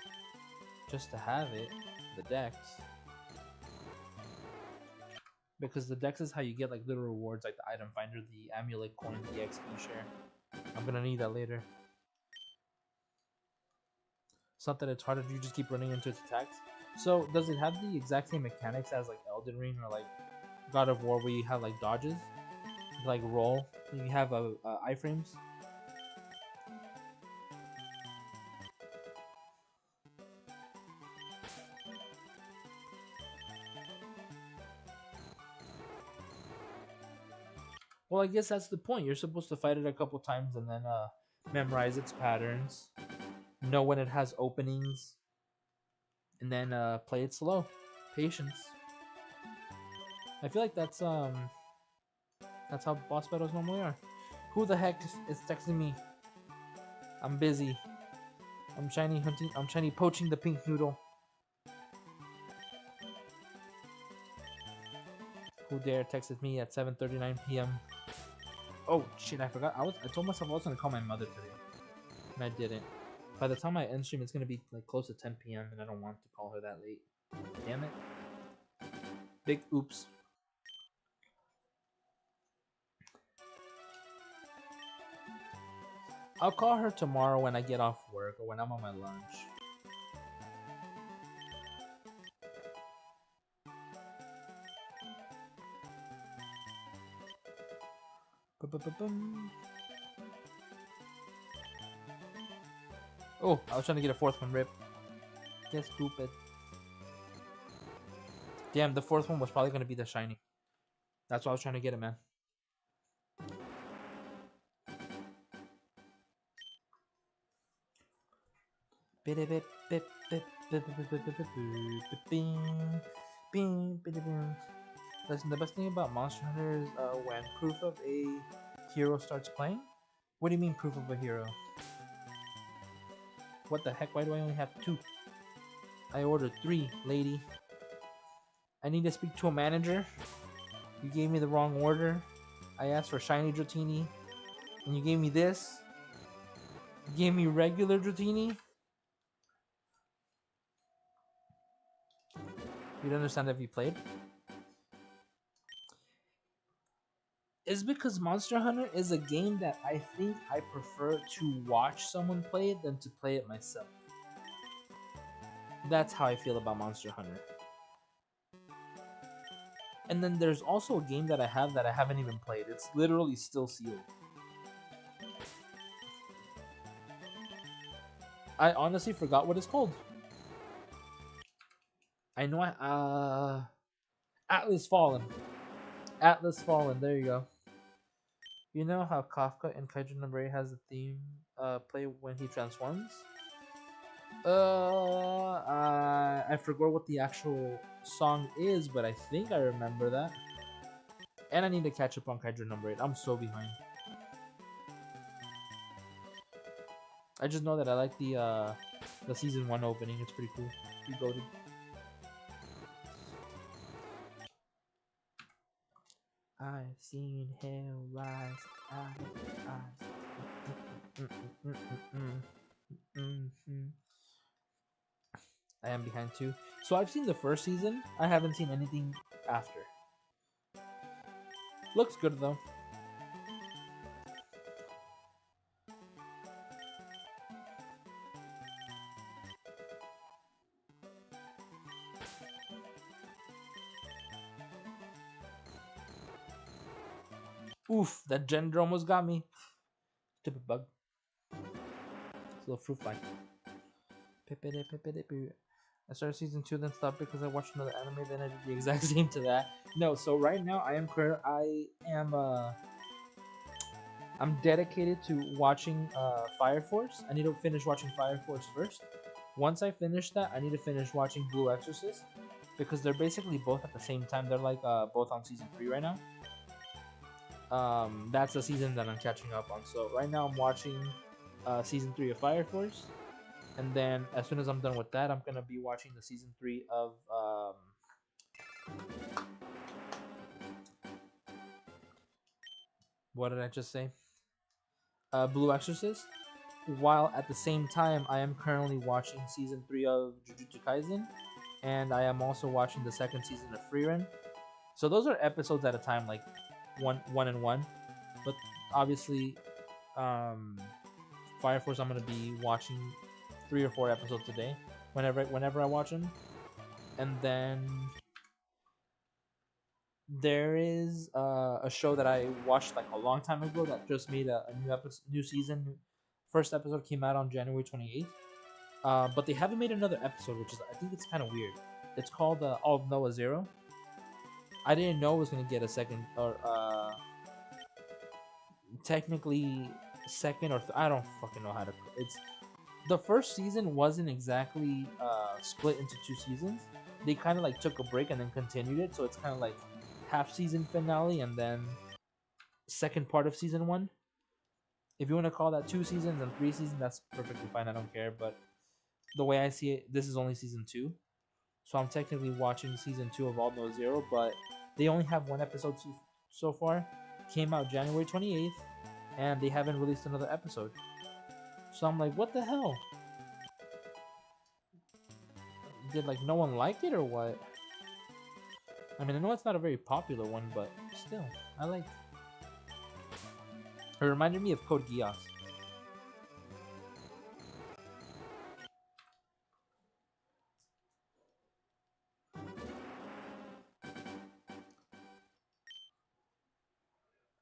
Just to have it. The Dex. Because the Dex is how you get like little rewards like the item finder, the amulet coin, the XP share. I'm gonna need that later. It's not that it's harder, you just keep running into its attacks. So does it have the exact same mechanics as like Elden Ring or like God of War where you have like dodges? Like roll, you have iframes? Well, I guess that's the point. You're supposed to fight it a couple times and then memorize its patterns, know when it has openings, and then play it slow. Patience. I feel like that's how boss battles normally are. Who the heck is texting me? I'm busy. I'm shiny hunting. I'm shiny poaching the pink noodle. Who dare texted me at 7:39 p.m. Oh shit! I forgot. I told myself I was gonna call my mother today, and I didn't. By the time I end stream, it's gonna be like close to 10 p.m. and I don't want to call her that late. Damn it! Big oops. I'll call her tomorrow when I get off work or when I'm on my lunch. Oh, I was trying to get a fourth one, RIP. Get stupid. Damn, the fourth one was probably gonna be the shiny. That's why I was trying to get it, man. Listen, the best thing about Monster Hunter is when proof of a hero starts playing. What do you mean proof of a hero? What the heck? Why do I only have 2? I ordered 3, lady. I need to speak to a manager. You gave me the wrong order. I asked for shiny Dratini, and you gave me this. You gave me regular Dratini. You don't understand if you played. is because Monster Hunter is a game that I think I prefer to watch someone play it than to play it myself. That's how I feel about Monster Hunter. And then there's also a game that I have that I haven't even played. It's literally still sealed. I honestly forgot what it's called. I know Atlas Fallen. Atlas Fallen, there you go. You know how Kafka in Kaiju Number 8 has a theme play when he transforms? I forgot what the actual song is, but I think I remember that. And I need to catch up on Kaiju Number 8. I'm so behind. I just know that I like the season 1 opening. It's pretty cool. You go to. I've seen hell rise. I am behind too. So I've seen the first season. I haven't seen anything after. Looks good though. Oof, that Gender almost got me. Stupid bug. It's a little fruit fly. I started season 2, then stopped because I watched another anime. Then I did the exact same to that. No, so right now I'm dedicated to watching Fire Force. I need to finish watching Fire Force first. Once I finish that, I need to finish watching Blue Exorcist because they're basically both at the same time. They're like both on season 3 right now. That's the season that I'm catching up on. So right now I'm watching season 3 of Fire Force, and then as soon as I'm done with that, I'm gonna be watching the season 3 of what did I just say? Blue Exorcist. While at the same time, I am currently watching season 3 of Jujutsu Kaisen, and I am also watching the second season of FireRed. So those are episodes at a time, like one and one. But obviously, Fire Force, I'm gonna be watching 3 or 4 episodes a day, whenever I watch them, and then there is a show that I watched like a long time ago that just made a new season. First episode came out on January 28th, but they haven't made another episode, which is I think it's kind of weird. It's called All of Noah Zero. I didn't know it was gonna get a second or technically second or I don't fucking know how to. It's the first season wasn't exactly split into 2 seasons. They kind of like took a break and then continued it, so it's kind of like half season finale and then second part of season 1. If you want to call that 2 seasons and 3 seasons, that's perfectly fine. I don't care. But the way I see it, this is only season 2, so I'm technically watching season 2 of All No Zero. But they only have 1 episode so far. Came out January 28th, and they haven't released another episode. So I'm like, what the hell? Did like no one like it or what? I mean, I know it's not a very popular one, but still, I like. It reminded me of Code Geass.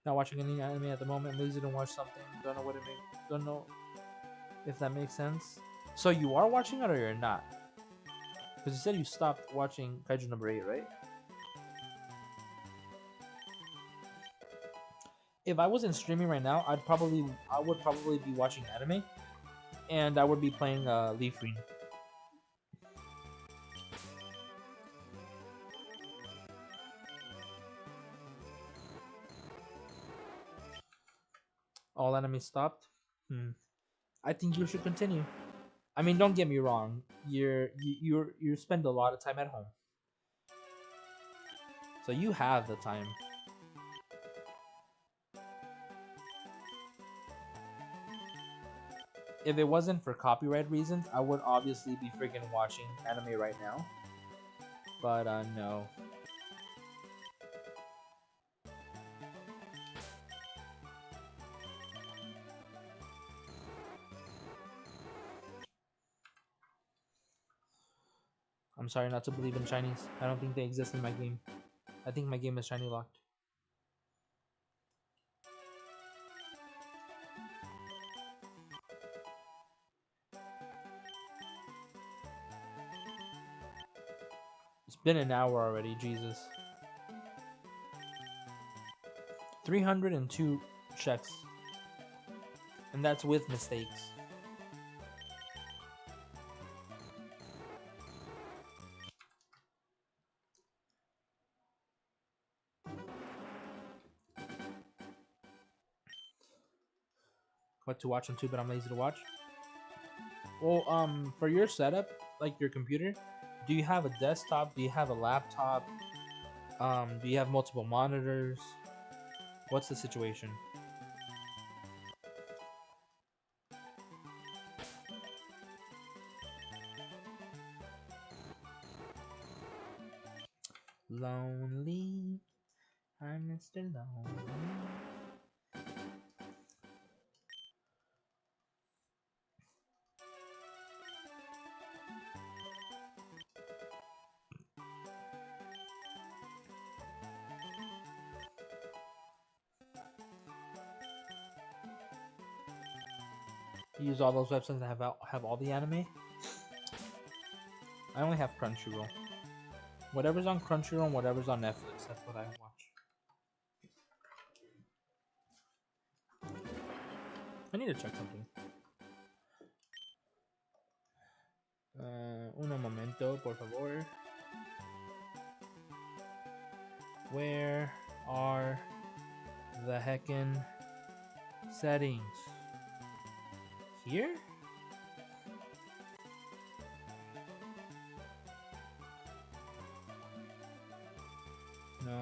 Not watching any anime at the moment. Lazy to watch something. Don't know what it makes. Don't know if that makes sense. So you are watching it or you're not? Because you said you stopped watching Kaiju number 8, right? If I wasn't streaming right now, I would probably be watching anime, and I would be playing Leaf Green. All anime stopped. I think you should continue. I mean, don't get me wrong. You spend a lot of time at home, so you have the time. If it wasn't for copyright reasons, I would obviously be freaking watching anime right now. But no. I'm sorry not to believe in shinies. I don't think they exist in my game. I think my game is shiny locked. It's been an hour already, Jesus. 302 checks. And that's with mistakes. What to watch on too, but I'm lazy to watch. Well, for your setup, like your computer, do you have a desktop? Do you have a laptop? Do you have multiple monitors? What's the situation? Lonely, I'm Mr. Lonely. You use all those websites that have all the anime? I only have Crunchyroll. Whatever's on Crunchyroll and whatever's on Netflix, that's what I watch. I need to check something. Uno momento, por favor. Where are the heckin' settings? Here? No.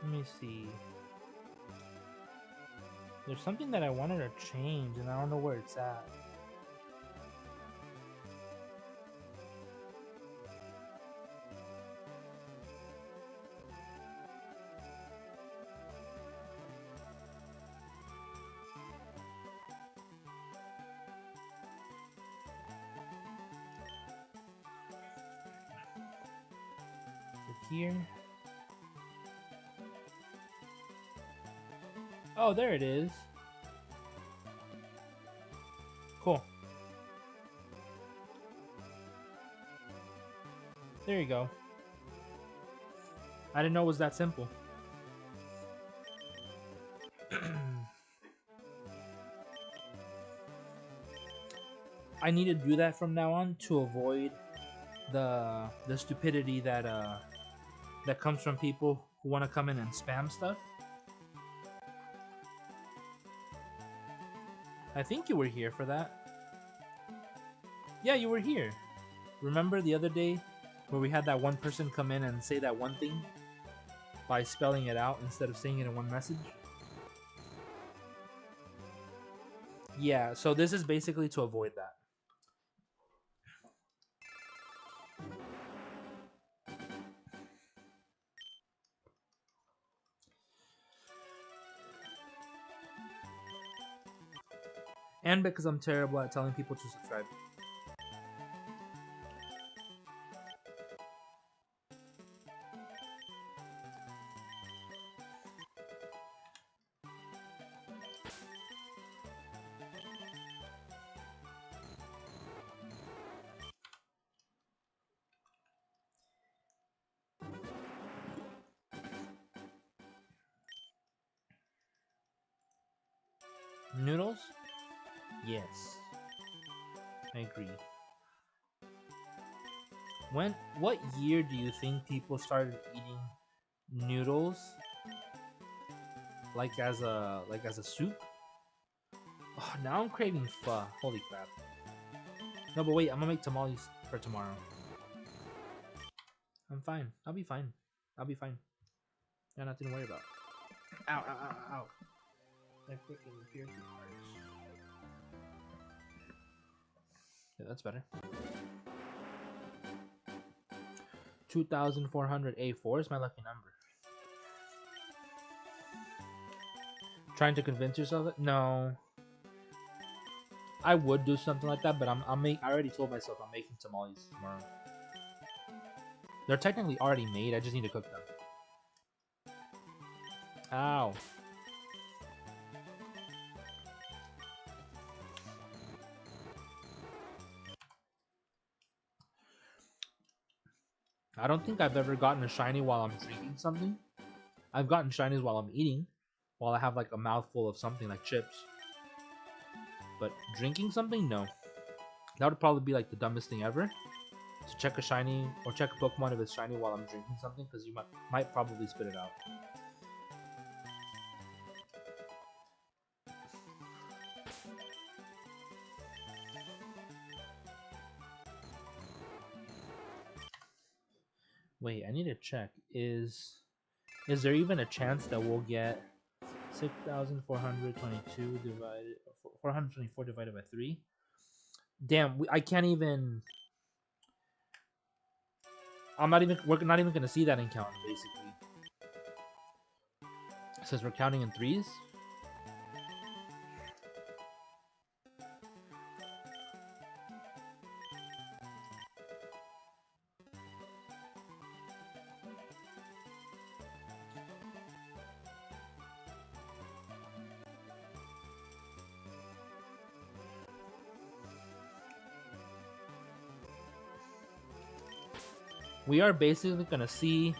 Let me see. There's something that I wanted to change and I don't know where it's at. Here. Oh, there it is. Cool. There you go. I didn't know it was that simple. I need to do that from now on to avoid the stupidity that that comes from people who want to come in and spam stuff. I think you were here for that. Yeah, you were here. Remember the other day where we had that one person come in and say that one thing by spelling it out instead of saying it in one message? Yeah, so this is basically to avoid that. And because I'm terrible at telling people to subscribe. Noodles? Yes. I agree. What year do you think people started eating noodles like as a soup? Oh, now I'm craving pho. Holy crap. No, but wait, I'm gonna make tamales for tomorrow. I'm fine. I'll be fine. I'll be fine. Yeah, nothing to worry about. Ow, ow, ow, ow, ow. My freaking piercing hurts. Yeah, that's better. 2,400 A4 is my lucky number. Trying to convince yourself that? No. I would do something like that, but I already told myself I'm making tamales tomorrow. They're technically already made, I just need to cook them. Ow. I don't think I've ever gotten a shiny while I'm drinking something. I've gotten shinies while I'm eating, while I have like a mouthful of something like chips. But drinking something, no. That would probably be like the dumbest thing ever. So check a shiny or check a Pokemon if it's shiny while I'm drinking something, because you might probably spit it out. Wait, I need to check. Is there even a chance that we'll get 6,422 divided 424 divided by 3? Damn, I can't even. We're not even gonna see that in count, basically. It says we're counting in threes. We are basically gonna see.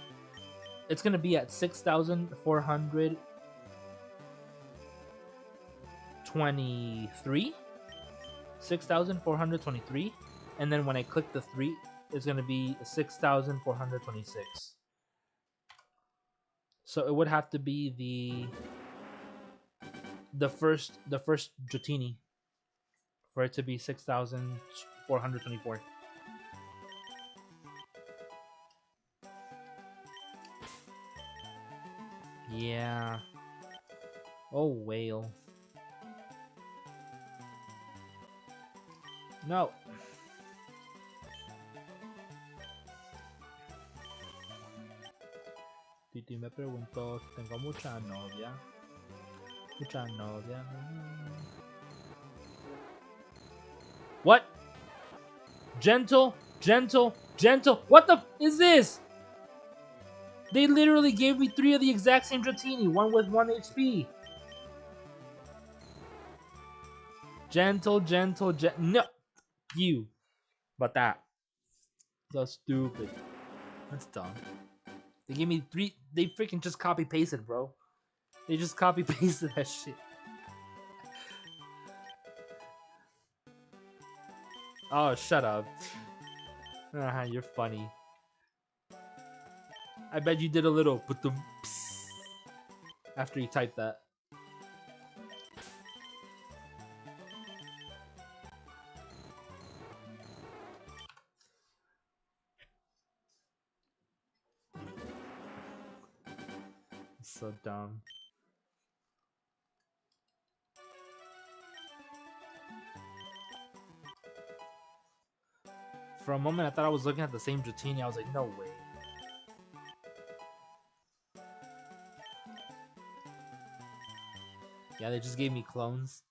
It's gonna be at 6,423. 6,423, and then when I click the 3, it's gonna be 6,426. So it would have to be the first Dratini for it to be 6,424. Yeah. Oh, whale. No. Titi me preguntó si tengo mucha novia. Mucha novia. What? Gentle, gentle, gentle. What the is this? They literally gave me 3 of the exact same Dratini, one with 1 HP. Gentle, gentle, no. You. But that. That's stupid. That's dumb. They gave me 3. They freaking just copy pasted, bro. They just copy pasted that shit. Oh, shut up. You're funny. I bet you did a little after you typed that. So dumb. For a moment, I thought I was looking at the same Dratini. I was like, no way. Yeah, they just gave me clones.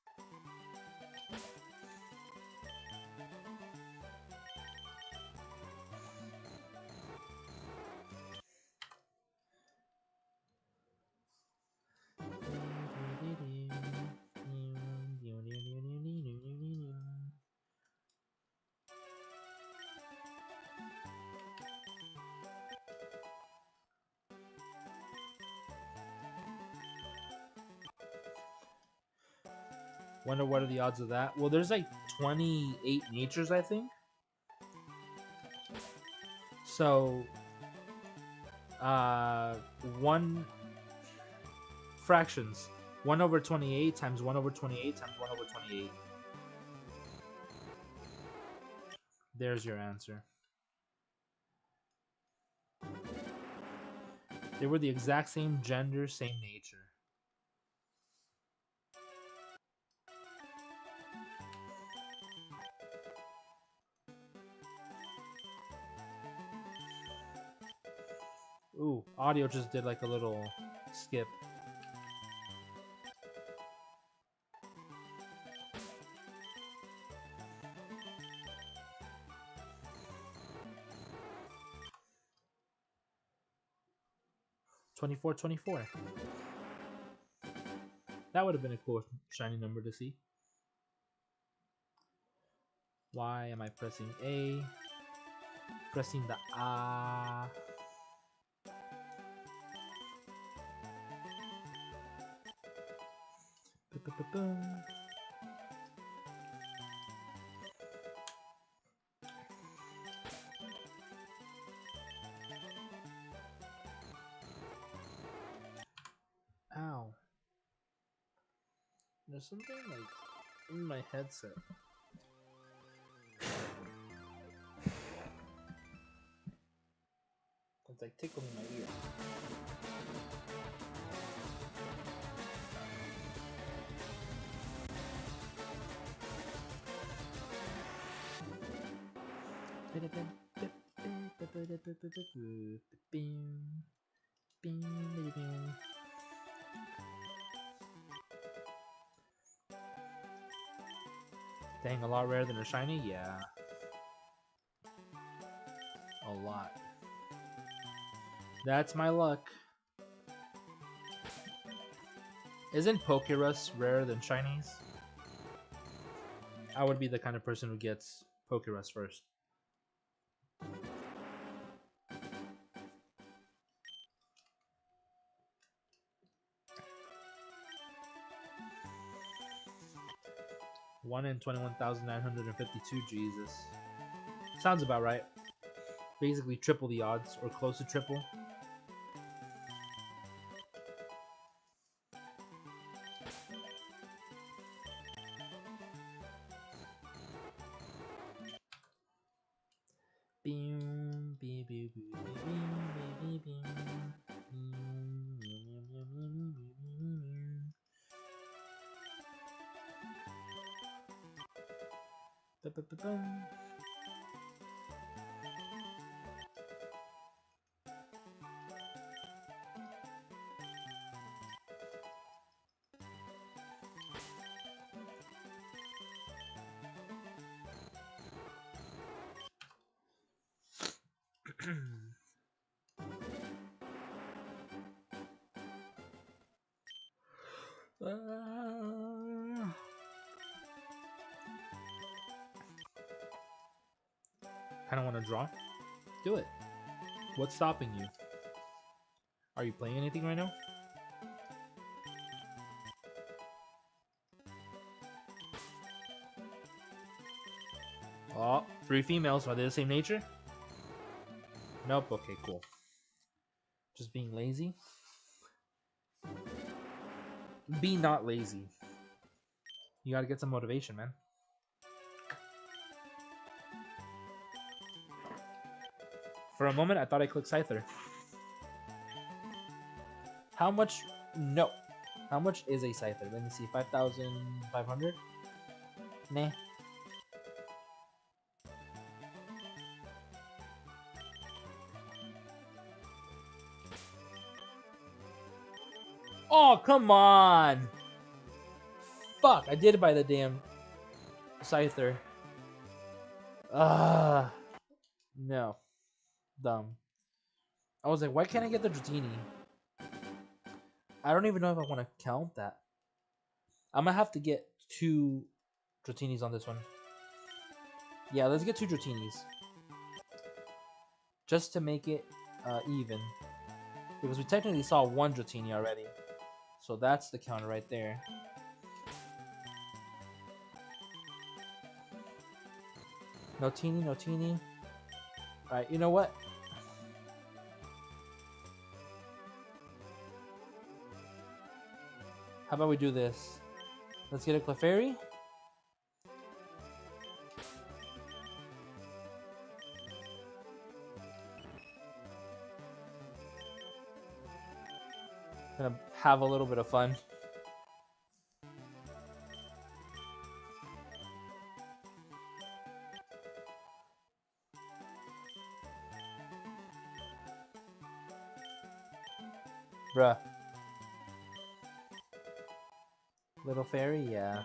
Wonder what are the odds of that? Well, there's like 28 natures, I think. So, 1 fractions. 1 over 28 times 1 over 28 times 1 over 28. There's your answer. They were the exact same gender, same nature. Ooh, audio just did like a little skip. $24.24. That would have been a cool shiny number to see. Why am I pressing A? Pressing the A. Boom. Ow. There's something like in my headset. It's like tickling my ear. Dang, a lot rarer than a shiny? Yeah. A lot. That's my luck. Isn't Pokerus rarer than shinies? I would be the kind of person who gets Pokerus first. One in 21,952. Jesus. Sounds about right. Basically triple the odds, or close to triple. Kinda wanna draw? Do it. What's stopping you? Are you playing anything right now? Oh, 3 females. Are they the same nature? Nope. Okay, cool. Just being lazy? Be not lazy. You gotta get some motivation, man. For a moment, I thought I clicked Scyther. How much? No. How much is a Scyther? Let me see. 5,500? Nah. Oh, come on! Fuck, I did buy the damn Scyther. No. Dumb. I was like, why can't I get the Dratini? I don't even know if I want to count that. I'm gonna have to get 2 Dratinis on this one. Yeah, let's get 2 Dratinis. Just to make it even. Because we technically saw 1 Dratini already. So that's the counter right there. No teeny, no teeny. Alright, you know what? How about we do this? Let's get a Clefairy. Gonna have a little bit of fun. Bruh. Little fairy, yeah.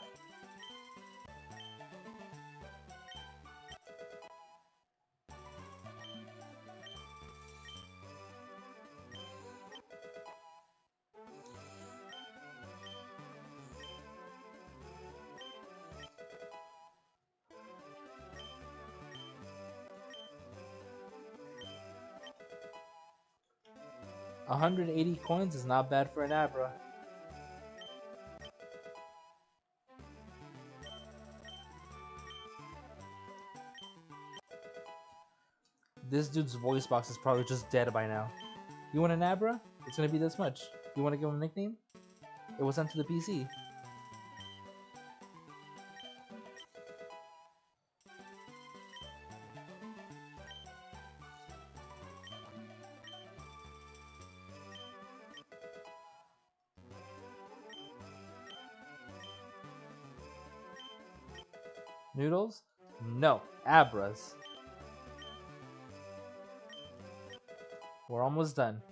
$180 coins is not bad for an Abra. This dude's voice box is probably just dead by now. You want an Abra? It's gonna be this much. You want to give him a nickname? It was sent to the PC. Noodles? No. Abras. We're almost done.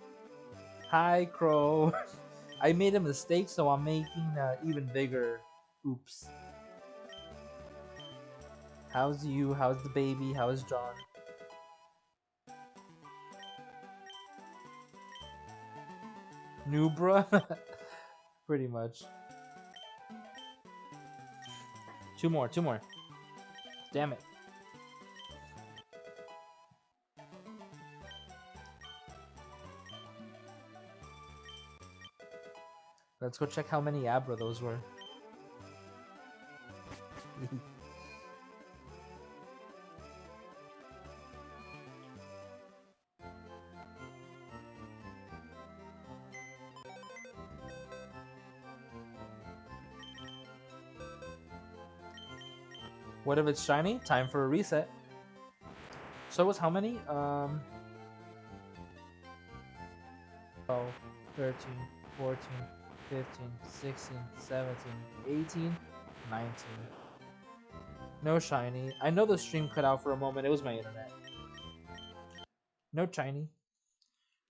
Hi, Crow. I made a mistake, so I'm making even bigger oops. How's you? How's the baby? How's John? Nubra? Pretty much. Two more. Damn it. Let's go check how many Abra those were. What if it's shiny? Time for a reset. So it was how many? 12, 13, 14, 15, 16, 17, 18, 19. No shiny. I know the stream cut out for a moment. It was my internet. No shiny.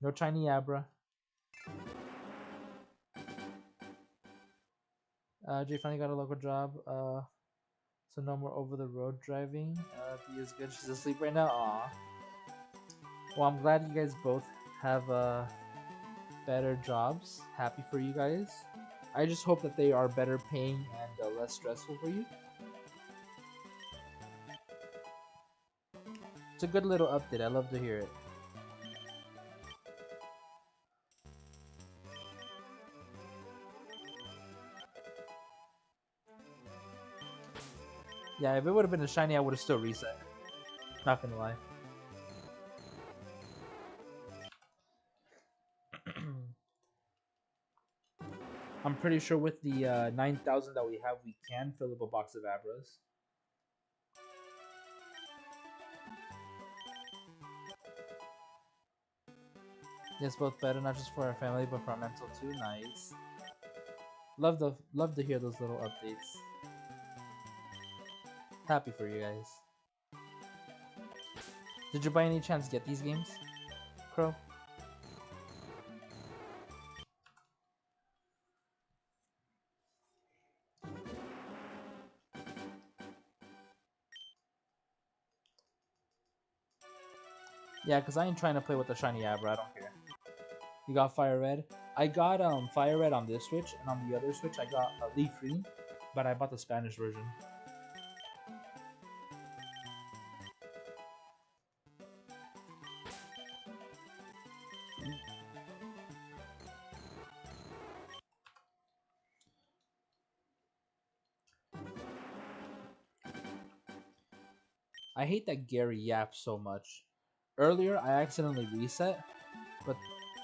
No shiny Abra. Jay finally got a local job. So no more over the road driving. Be as good. She's asleep right now. Aw. Well, I'm glad you guys both have better jobs. Happy for you guys. I just hope that they are better paying and less stressful for you. It's a good little update. I love to hear it. Yeah, if it would have been a shiny, I would have still reset. Not gonna lie. I'm pretty sure with the 9,000 that we have, we can fill up a box of Abras. Yes, both better, not just for our family, but for our mental too. Nice. Love to hear those little updates. Happy for you guys. Did you by any chance get these games, Crow? Yeah, because I ain't trying to play with the shiny Abra, I don't care. You got FireRed? I got FireRed on this Switch, and on the other Switch I got Leaf Green, but I bought the Spanish version. I hate that Gary yaps so much. Earlier, I accidentally reset, but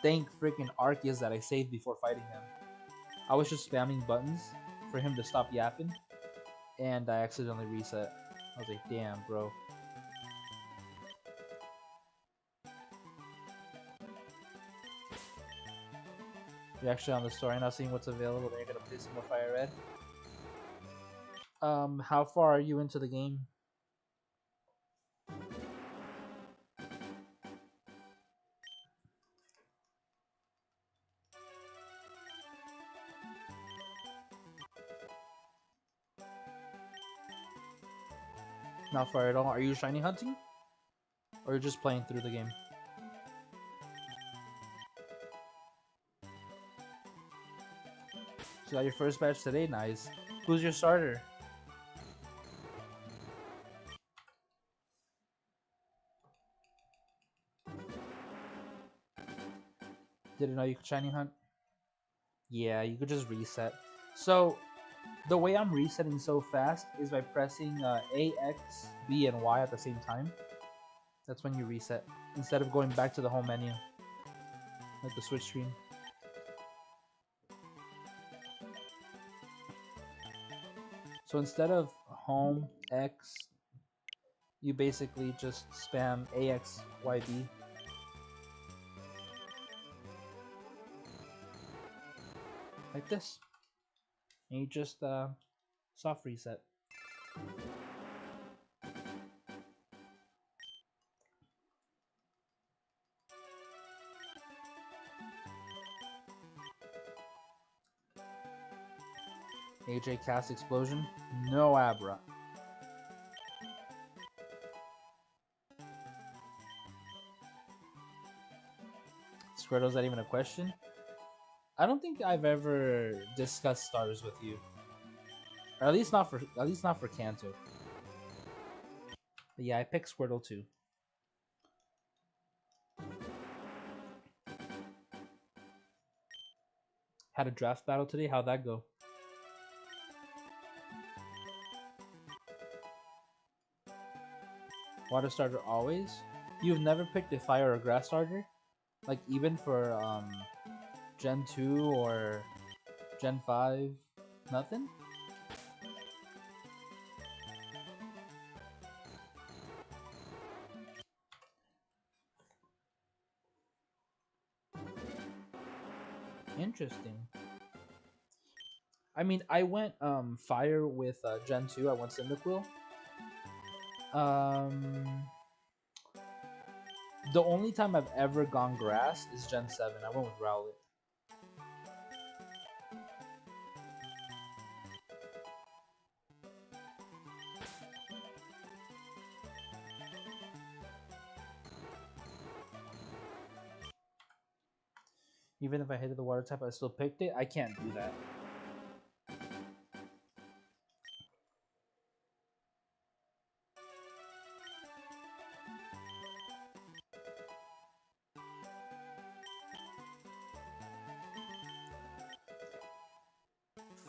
thank freaking Arceus that I saved before fighting him. I was just spamming buttons for him to stop yapping, and I accidentally reset. I was like, damn, bro. You're actually on the store right now seeing what's available, then you're gonna play some more FireRed. How far are you into the game? Not far at all. Are you shiny hunting? Or you're just playing through the game? So you got your first batch today, nice. Who's your starter? Didn't know you could shiny hunt? Yeah, you could just reset. So, the way I'm resetting so fast is by pressing A, X, B, and Y at the same time. That's when you reset. Instead of going back to the home menu. Like the switch screen. So instead of home, X, you basically just spam A, X, Y, B. Like this. And you just soft reset. AJ cast explosion. No Abra. Squirtle's not even a question? I don't think I've ever discussed starters with you. Or at least not for Kanto. But yeah, I picked Squirtle too. Had a draft battle today. How'd that go? Water starter always? You've never picked a fire or grass starter? Like even for Gen 2 or Gen 5? Nothing? Interesting. I mean, I went fire with Gen 2. I went Cyndaquil. The only time I've ever gone grass is Gen 7. I went with Rowlet. Even if I hated the water type, I still picked it. I can't do that.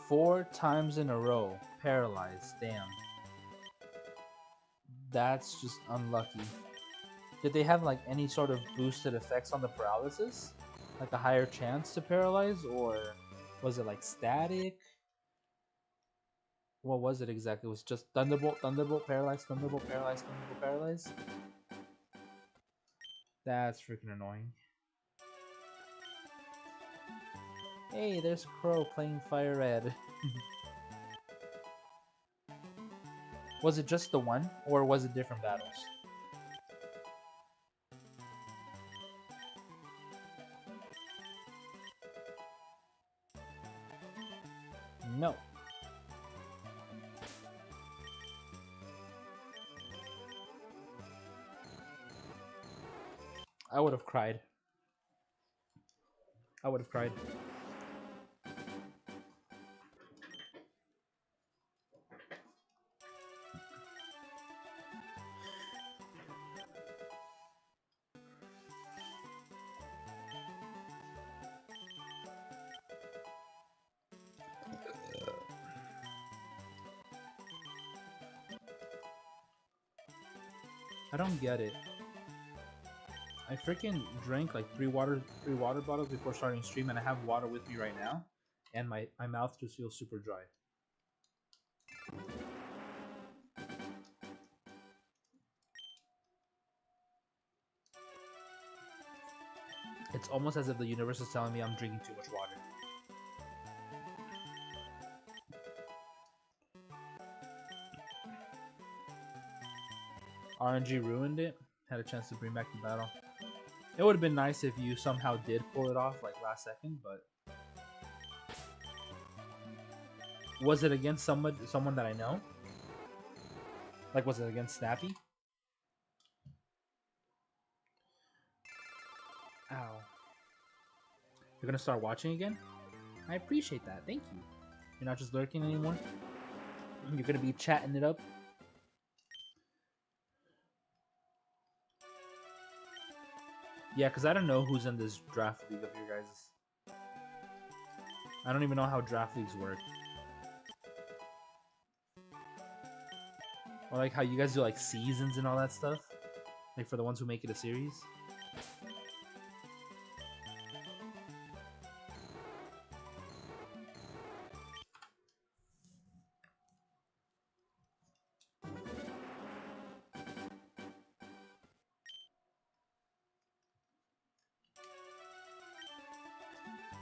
Four times in a row. Paralyzed. Damn. That's just unlucky. Did they have like any sort of boosted effects on the paralysis? Like a higher chance to paralyze? Or was it like static? What was it exactly? It was just Thunderbolt, Thunderbolt, Paralyze, Thunderbolt, Paralyze, Thunderbolt, Paralyze? That's freaking annoying. Hey, there's Crow playing FireRed. Was it just the one, or was it different battles? No. I would have cried. I would have cried. I don't get it. I freaking drank like three water bottles before starting stream, and I have water with me right now. and my mouth just feels super dry. It's almost as if the universe is telling me I'm drinking too much water. RNG ruined it. Had a chance to bring back the battle. It would have been nice if you somehow did pull it off like last second, but was it against someone that I know? Like, was it against Snappy? Ow. You're gonna start watching again? I appreciate that. Thank you. You're not just lurking anymore? You're gonna be chatting it up? Yeah, because I don't know who's in this draft league of your guys'. I don't even know how draft leagues work. Or like how you guys do like seasons and all that stuff? Like for the ones who make it a series?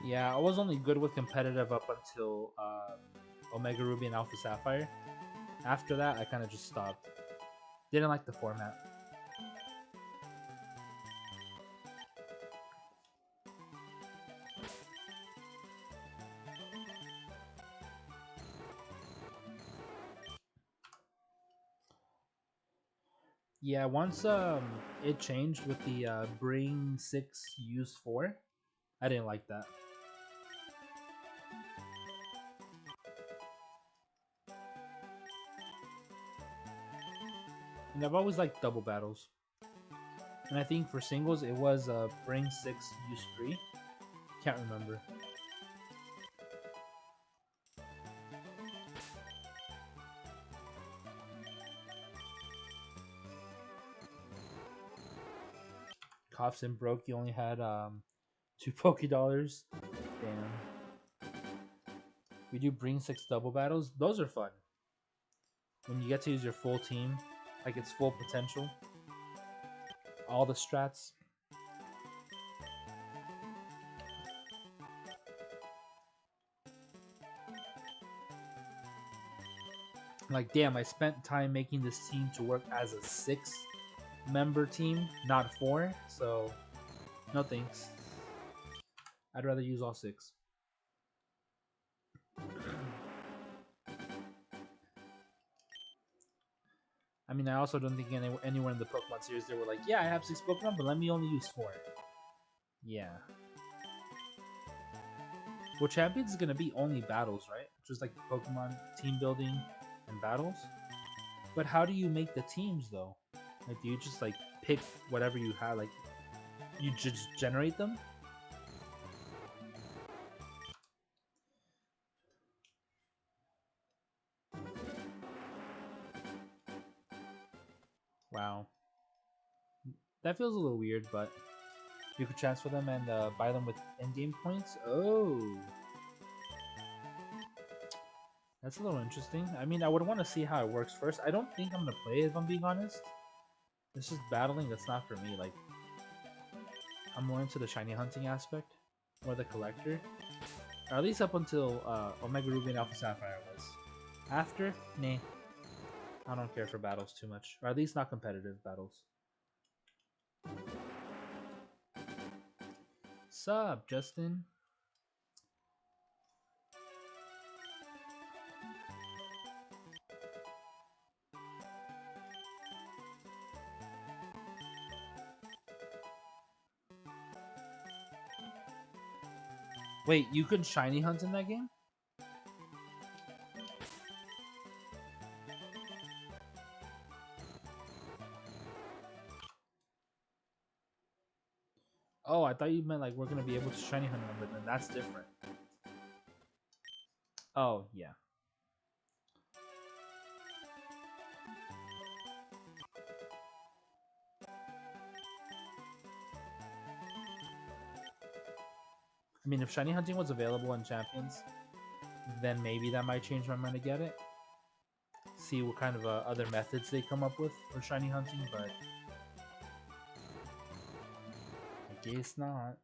Yeah, I was only good with competitive up until Omega Ruby and Alpha Sapphire. After that, I kind of just stopped. Didn't like the format. Yeah, once it changed with the bring 6, use 4, I didn't like that. And I've always liked double battles. And I think for singles it was bring 6, use 3. Can't remember. Coughs and broke, you only had 2 Poké Dollars. Damn. We do bring 6 double battles. Those are fun. When you get to use your full team, like its full potential. All the strats. Like, damn, I spent time making this team to work as a 6-member team, not 4, so no thanks. I'd rather use all 6. I mean, I also don't think anyone in the Pokemon series they were like, yeah, I have 6 Pokemon, but let me only use 4. Yeah. Well, Champions is going to be only battles, right? Just like Pokemon team building and battles. But how do you make the teams, though? Like, do you just, like, pick whatever you have? Like, you just generate them? Wow. That feels a little weird, but you could transfer them and buy them with in-game points? Oh. That's a little interesting. I mean, I would want to see how it works first. I don't think I'm going to play it, if I'm being honest. It's just battling that's not for me. Like, I'm more into the shiny hunting aspect, or the collector. Or at least up until Omega Ruby and Alpha Sapphire was. After, nah. I don't care for battles too much. Or at least not competitive battles. Sup, Justin? Wait, you could shiny hunt in that game? Oh, I thought you meant like we're gonna be able to shiny hunt them, but then that's different. Oh, yeah. I mean, if shiny hunting was available in Champions, then maybe that might change my mind to get it. See what kind of other methods they come up with for shiny hunting, but I guess not.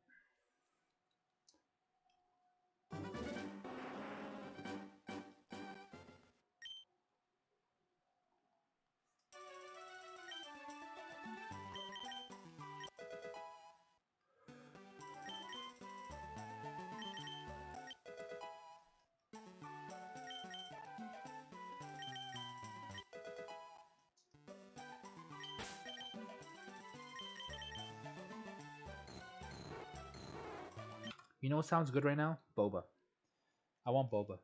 You know what sounds good right now? Boba. I want boba.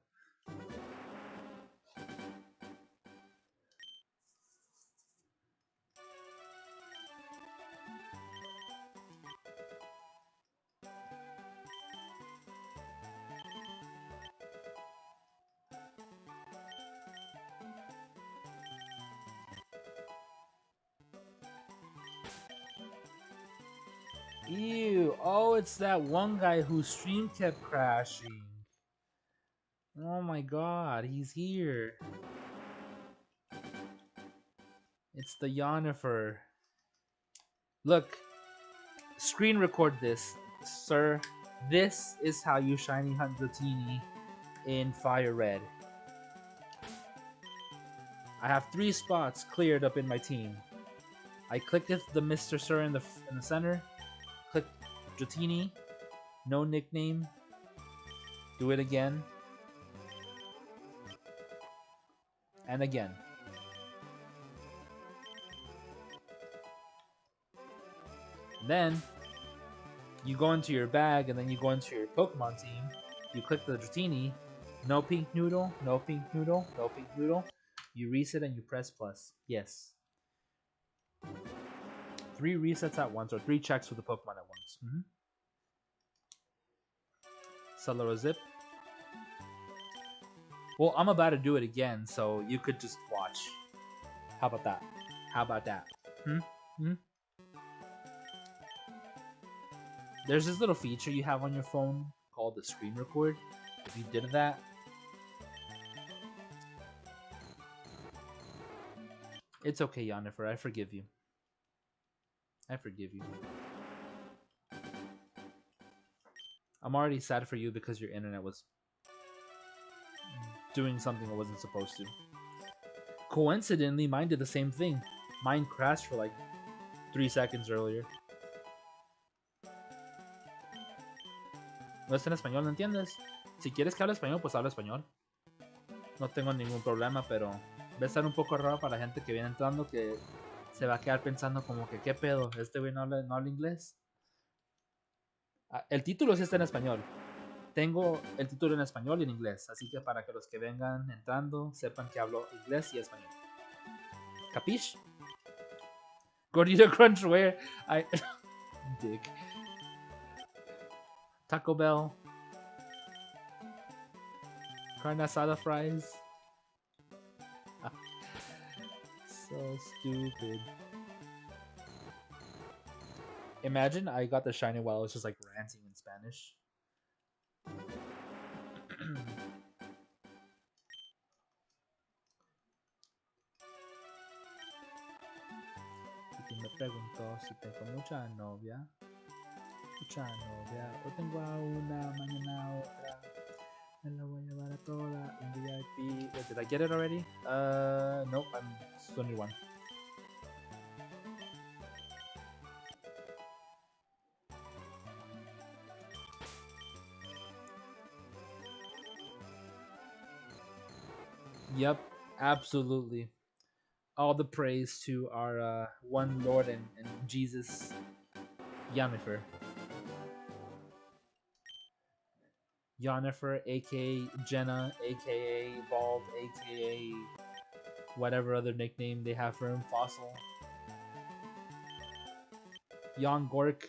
Ew. Oh, it's that one guy whose stream kept crashing. Oh my god, he's here. It's the Yonifer. Look, screen record this, sir. This is how you shiny hunt Dratini in FireRed. I have 3 spots cleared up in my team. I clicketh the Mr. Sir in the center. Click Dratini. No nickname. Do it again. And again. Then you go into your bag and then you go into your Pokemon team. You click the Dratini. No pink noodle. No pink noodle. No pink noodle. You reset and you press plus. Yes. 3 resets at once, or 3 checks with the Pokemon at once. Zip. Well, I'm about to do it again, so you could just watch. How about that? How about that? There's this little feature you have on your phone called the screen record. If you did that, it's okay, Yennefer. I forgive you. I forgive you. I'm already sad for you because your internet was doing something it wasn't supposed to. Coincidentally, mine did the same thing. Mine crashed for like 3 seconds earlier. No es en español, ¿no entiendes? Si quieres que hable español, pues habla español. No tengo ningún problema, pero va a estar un poco raro para la gente que viene entrando, que se va a quedar pensando como que ¿qué pedo? ¿Este güey no habla inglés? El título sí está en español. Tengo el título en español y en inglés, así que para que los que vengan entrando sepan que hablo inglés y español. ¿Capish? Gordita Crunch where I dick. Taco Bell. Carne asada fries. So stupid. Imagine I got the shiny while I was just like ranting in Spanish. Y me preguntó si tengo mucha novia. Mucha novia. O tengo a una, mañana a otra. Me la voy a llevar a toda en VIP. Wait, did I get it already? Nope, I'm still new one. Yep, absolutely. All the praise to our one Lord and Jesus, Yennefer. Yennefer, aka Jenna, aka Bald, aka whatever other nickname they have for him, Fossil. Jan Gork.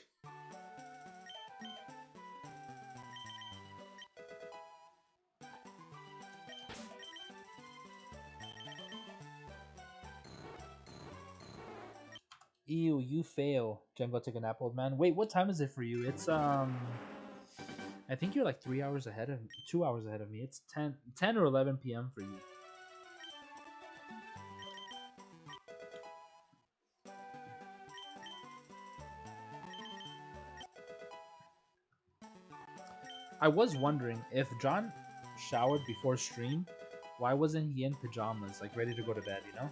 Ew, you fail. Django took an apple, man. Wait, what time is it for you? It's I think you're like 3 hours ahead of 2 hours ahead of me. It's 10 or 11 p.m. for you. I was wondering if John showered before stream, why wasn't he in pajamas, like ready to go to bed, you know?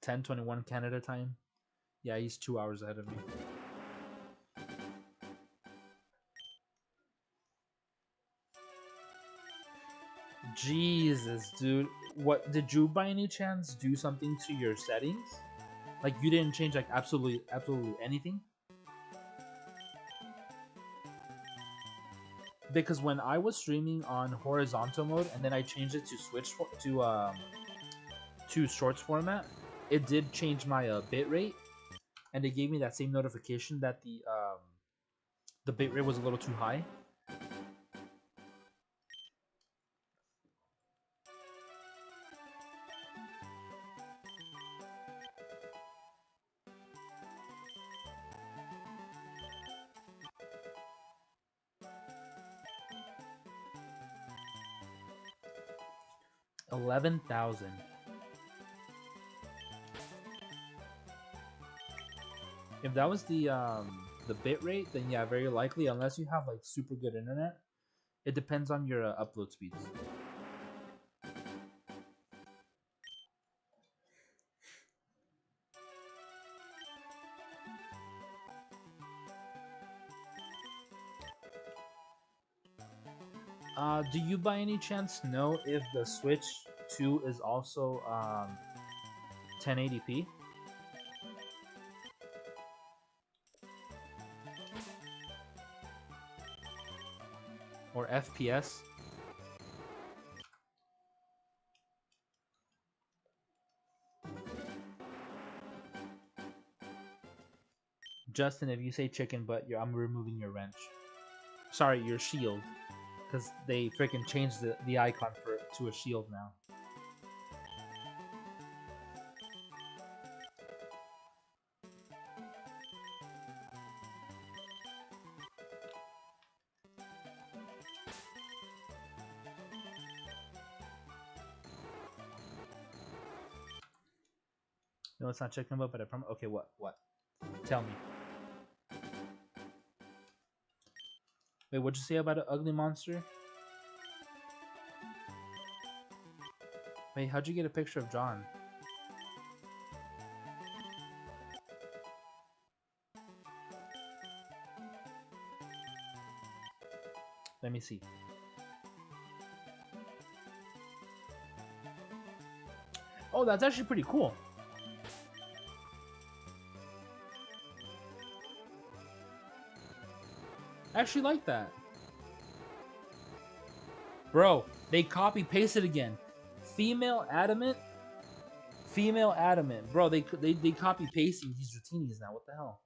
(10:21) Canada time. Yeah, he's 2 hours ahead of me. Jesus, dude. What did you by any chance do something to your settings? Like you didn't change like absolutely anything? Because when I was streaming on horizontal mode and then I changed it to to shorts format, it did change my bitrate, and it gave me that same notification that the bitrate was a little too high. $11,000. If that was the bitrate, then yeah, very likely. Unless you have like super good internet, it depends on your upload speeds. Do you by any chance know if the Switch 2 is also 1080p? Or FPS? Justin, if you say chicken butt, I'm removing your wrench. Sorry, your shield. Because they freaking changed the icon to a shield now. No, it's not chicken butt, but I promise. Okay, what? What? Tell me. Wait, what'd you say about an ugly monster? Wait, how'd you get a picture of John? Let me see. Oh, that's actually pretty cool. I actually like that. Bro, they copy pasted again. Female adamant. Female adamant. Bro, they copy pasting these Dratinis now. What the hell?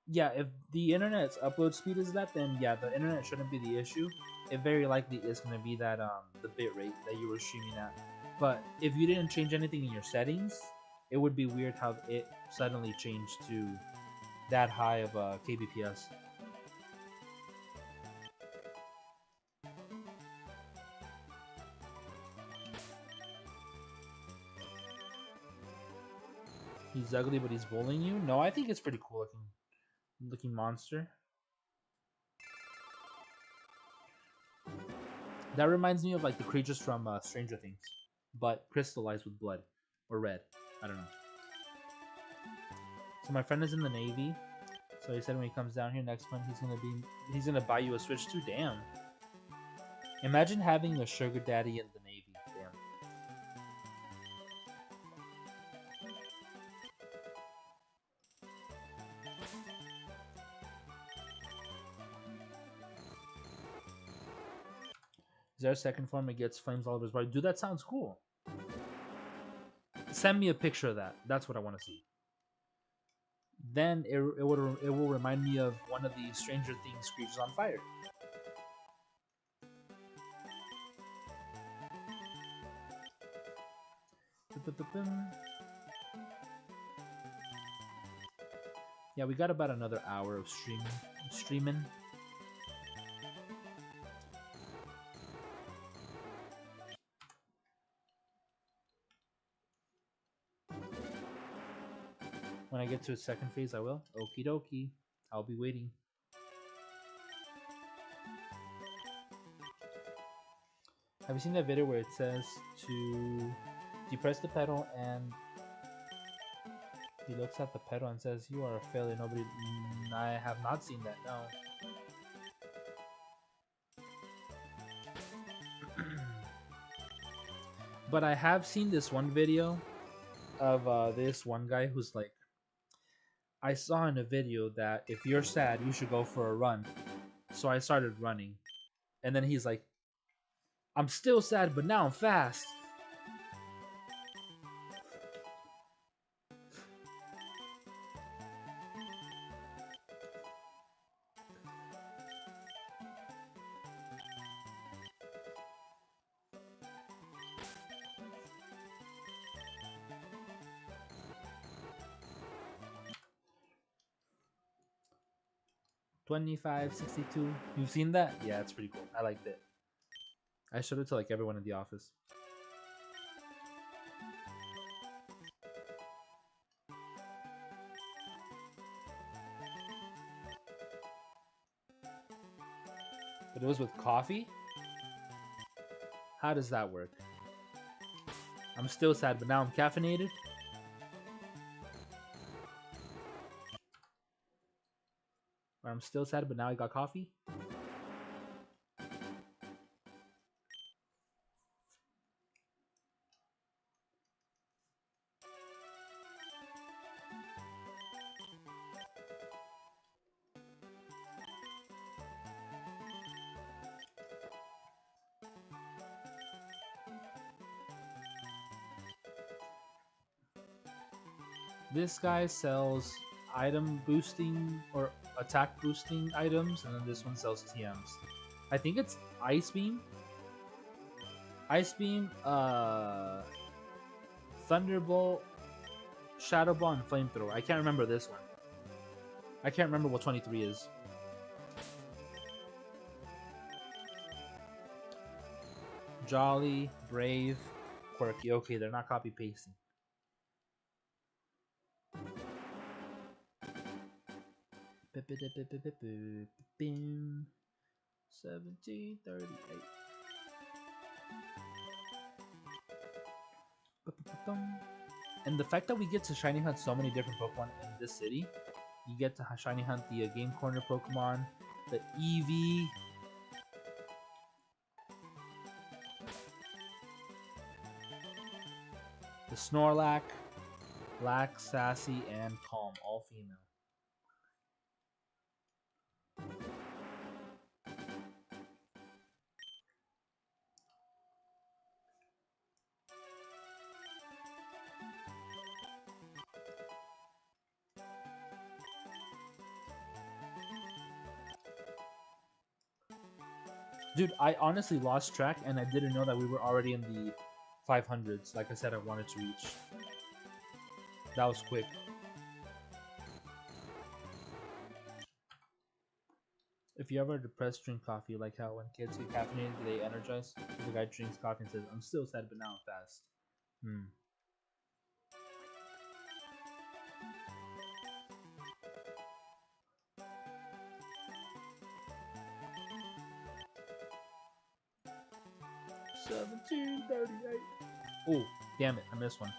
Yeah, if the internet's upload speed is that, then yeah, the internet shouldn't be the issue. It very likely is going to be that the bitrate that you were streaming at. But if you didn't change anything in your settings, it would be weird how it suddenly changed to that high of kbps. He's ugly, but he's bullying you. No, I think it's pretty cool looking monster. That reminds me of like the creatures from Stranger Things, but crystallized with blood or red. I don't know. So my friend is in the Navy, so he said when he comes down here next month, he's gonna buy you a Switch too. Damn. Imagine having a sugar daddy in the Navy. Damn. Is there a second form it gets flames all over his body? Dude, that sounds cool. Send me a picture of that. That's what I want to see. Then it will remind me of one of the Stranger Things creatures on fire. Yeah, we got about another hour of streaming. When I get to a second phase, I will. Okie dokie. I'll be waiting. Have you seen that video where it says to depress the pedal and he looks at the pedal and says, "You are a failure." Nobody. I have not seen that. No. But I have seen this one video of this one guy who's like, I saw in a video that if you're sad, you should go for a run. So I started running. And then he's like, I'm still sad, but now I'm fast. 2562. You've seen that? Yeah, it's pretty cool. I liked it. I showed it to like everyone in the office. But it was with coffee? How does that work? I'm still sad, but now I'm caffeinated? Or I'm still sad, but now I got coffee? This guy sells item boosting or attack boosting items, and then this one sells TMs. I think it's Ice Beam. Ice Beam, Thunderbolt, Shadow Ball, and Flamethrower. I can't remember this one. I can't remember what 23 is. Jolly, Brave, Quirky. Okay, they're not copy pasting. Boom. 1738. And the fact that we get to shiny hunt so many different Pokemon in this city, you get to shiny hunt the Game Corner Pokemon, the Eevee, the Snorlax, Lax, Sassy, and Calm, all female. Dude, I honestly lost track and I didn't know that we were already in the 500s. Like I said, I wanted to reach. That was quick. If you ever depressed, drink coffee. Like how when kids get caffeinated, they energize. The guy drinks coffee and says, I'm still sad, but now I'm fast. 1738. Oh, damn it. I missed one.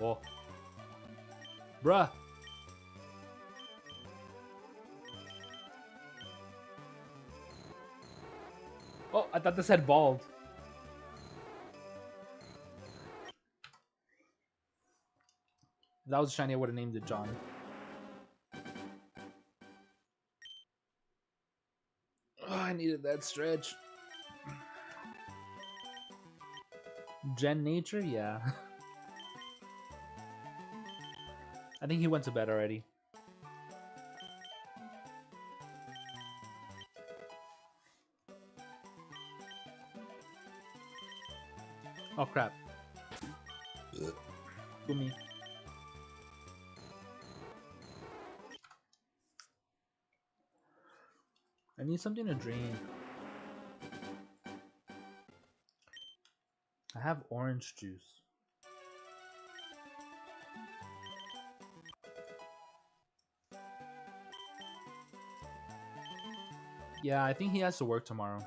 Oh. Bruh. Oh, I thought this said bald. If that was shiny, I would have named it John. Oh, I needed that stretch. Gen Nature? Yeah. I think he went to bed already. Oh crap. Gumi. I need something to drink. I have orange juice. Yeah, I think he has to work tomorrow.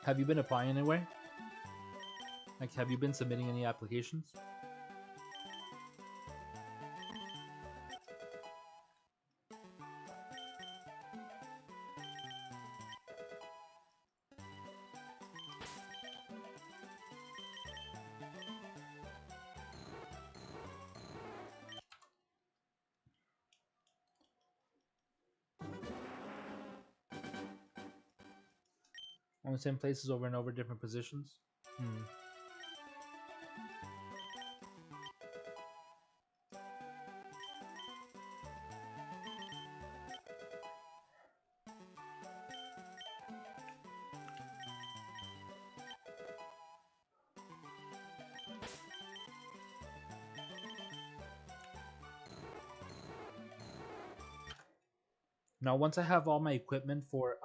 Have you been applying anywhere? Like, have you been submitting any applications? On the same places over and over, different positions? Hmm. Now, once I have all my equipment for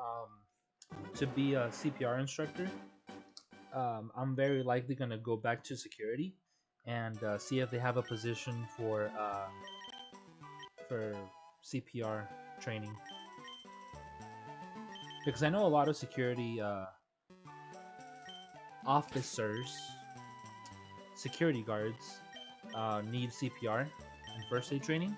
to be a CPR instructor, I'm very likely gonna go back to security and see if they have a position for CPR training. Because I know a lot of security officers, security guards, need CPR and first aid training.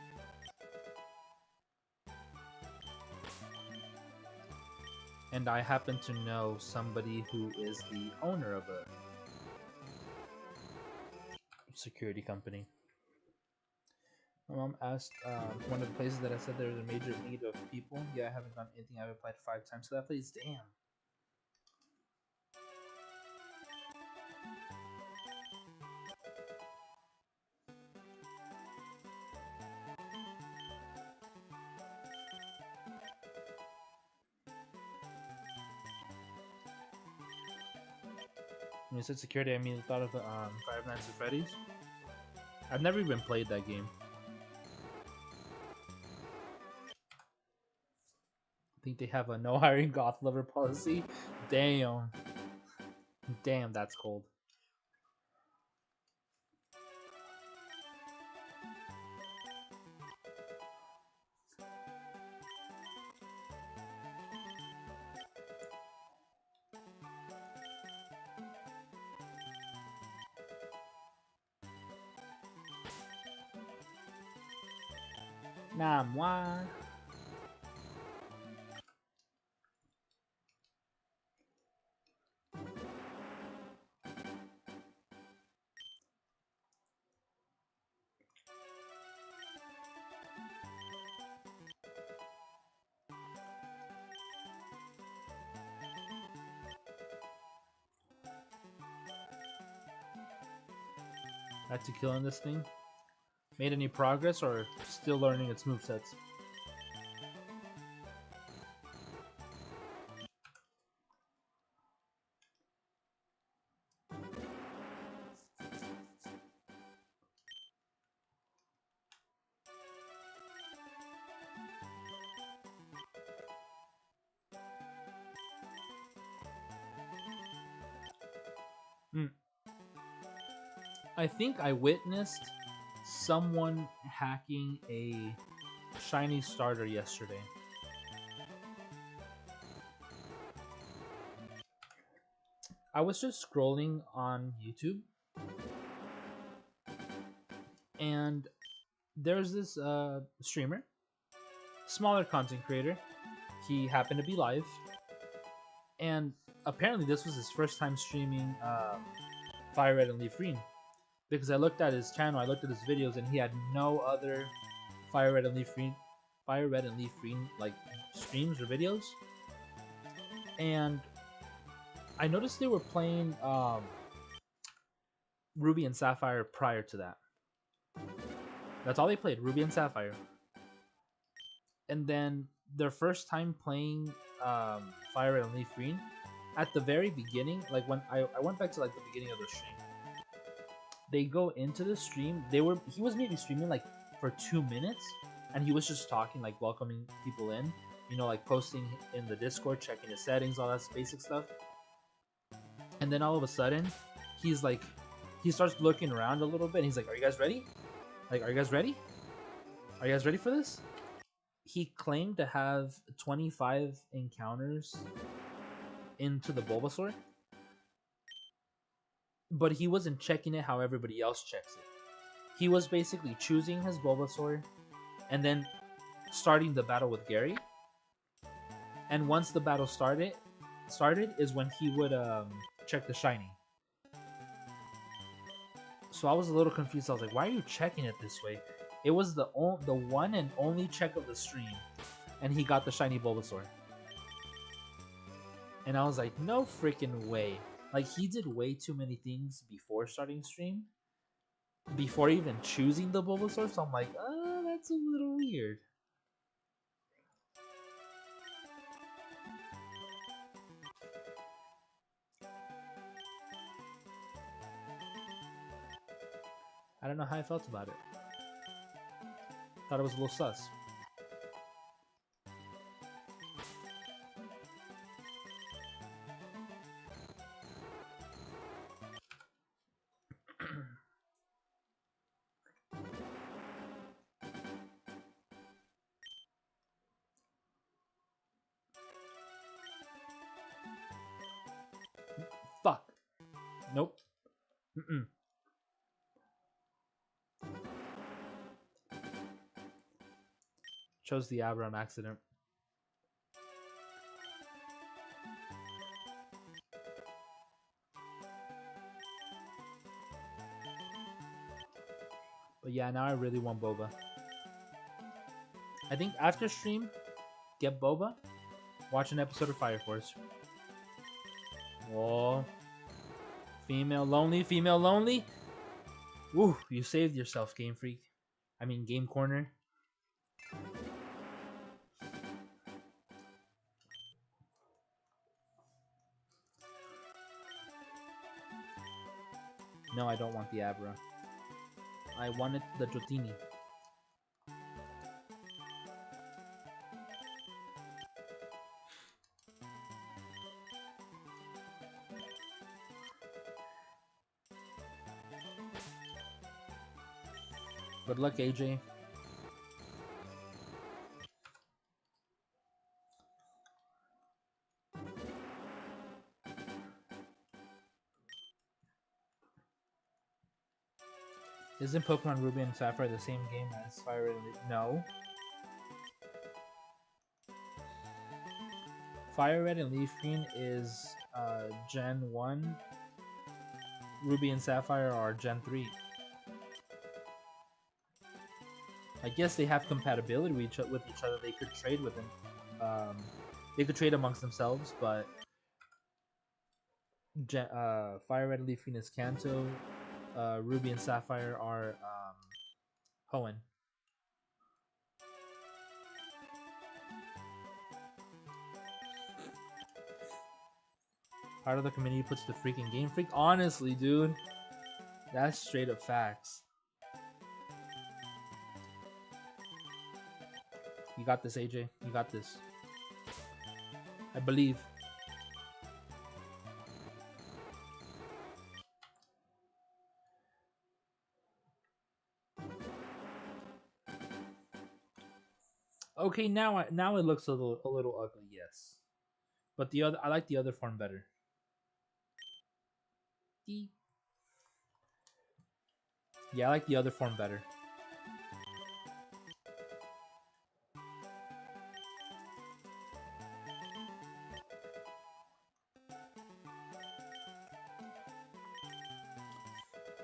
And I happen to know somebody who is the owner of a security company. My mom asked one of the places that I said there's a major need of people. Yeah, I haven't done anything. I've applied 5 times to that place. Damn. When you said security, I mean, thought of the Five Nights at Freddy's. I've never even played that game. I think they have a no hiring goth lover policy. Damn. Damn, that's cold. Nah, moi. Had to kill in this thing. Made any progress or still learning its movesets? I think I witnessed someone hacking a shiny starter yesterday. I was just scrolling on YouTube and there's this streamer, smaller content creator. He happened to be live, and apparently this was his first time streaming FireRed and Leaf Green. Because I looked at his channel, I looked at his videos, and he had no other FireRed and Leaf Green FireRed and Leaf Green like streams or videos, and I noticed they were playing Ruby and Sapphire prior to that. That's all they played, Ruby and Sapphire. And then their first time playing FireRed and Leaf Green, at the very beginning, like when I went back to like the beginning of the stream, they go into the stream. He was maybe streaming like for 2 minutes, and he was just talking, like welcoming people in, like posting in the Discord, checking his settings, all that basic stuff. And then all of a sudden, he's like, he starts looking around a little bit. And he's like, "Are you guys ready? Like, are you guys ready? Are you guys ready for this?" He claimed to have 25 encounters into the Bulbasaur, but he wasn't checking it how everybody else checks it. He was basically choosing his Bulbasaur and then starting the battle with Gary. And once the battle started is when he would check the shiny. So I was a little confused. I was like, "Why are you checking it this way?" It was the one and only check of the stream, and he got the shiny Bulbasaur. And I was like, "No freaking way!" Like, he did way too many things before starting stream, before even choosing the Bulbasaur. So I'm like, that's a little weird. I don't know how I felt about it. Thought it was a little sus. Fuck. Nope. Mm-mm. Chose the Abra on accident. But yeah, now I really want Boba. I think after stream, get Boba, watch an episode of Fire Force. Oh, female lonely. Woo, you saved yourself, Game Freak. I mean, Game Corner. No, I don't want the Abra. I wanted the Dratini. Good luck, AJ. Isn't Pokemon Ruby and Sapphire the same game as FireRed? No. FireRed and Leaf Green is Gen 1. Ruby and Sapphire are Gen 3. I guess they have compatibility with each other. They could trade with them. They could trade amongst themselves, but FireRed and Leaf Green is Kanto. Ruby and Sapphire are Hoenn. Part of the community puts the freaking Game Freak. Honestly, dude, that's straight up facts. You got this, AJ. You got this. I believe. Okay, now it looks a little ugly, yes. But I like the other form better. Yeah, I like the other form better.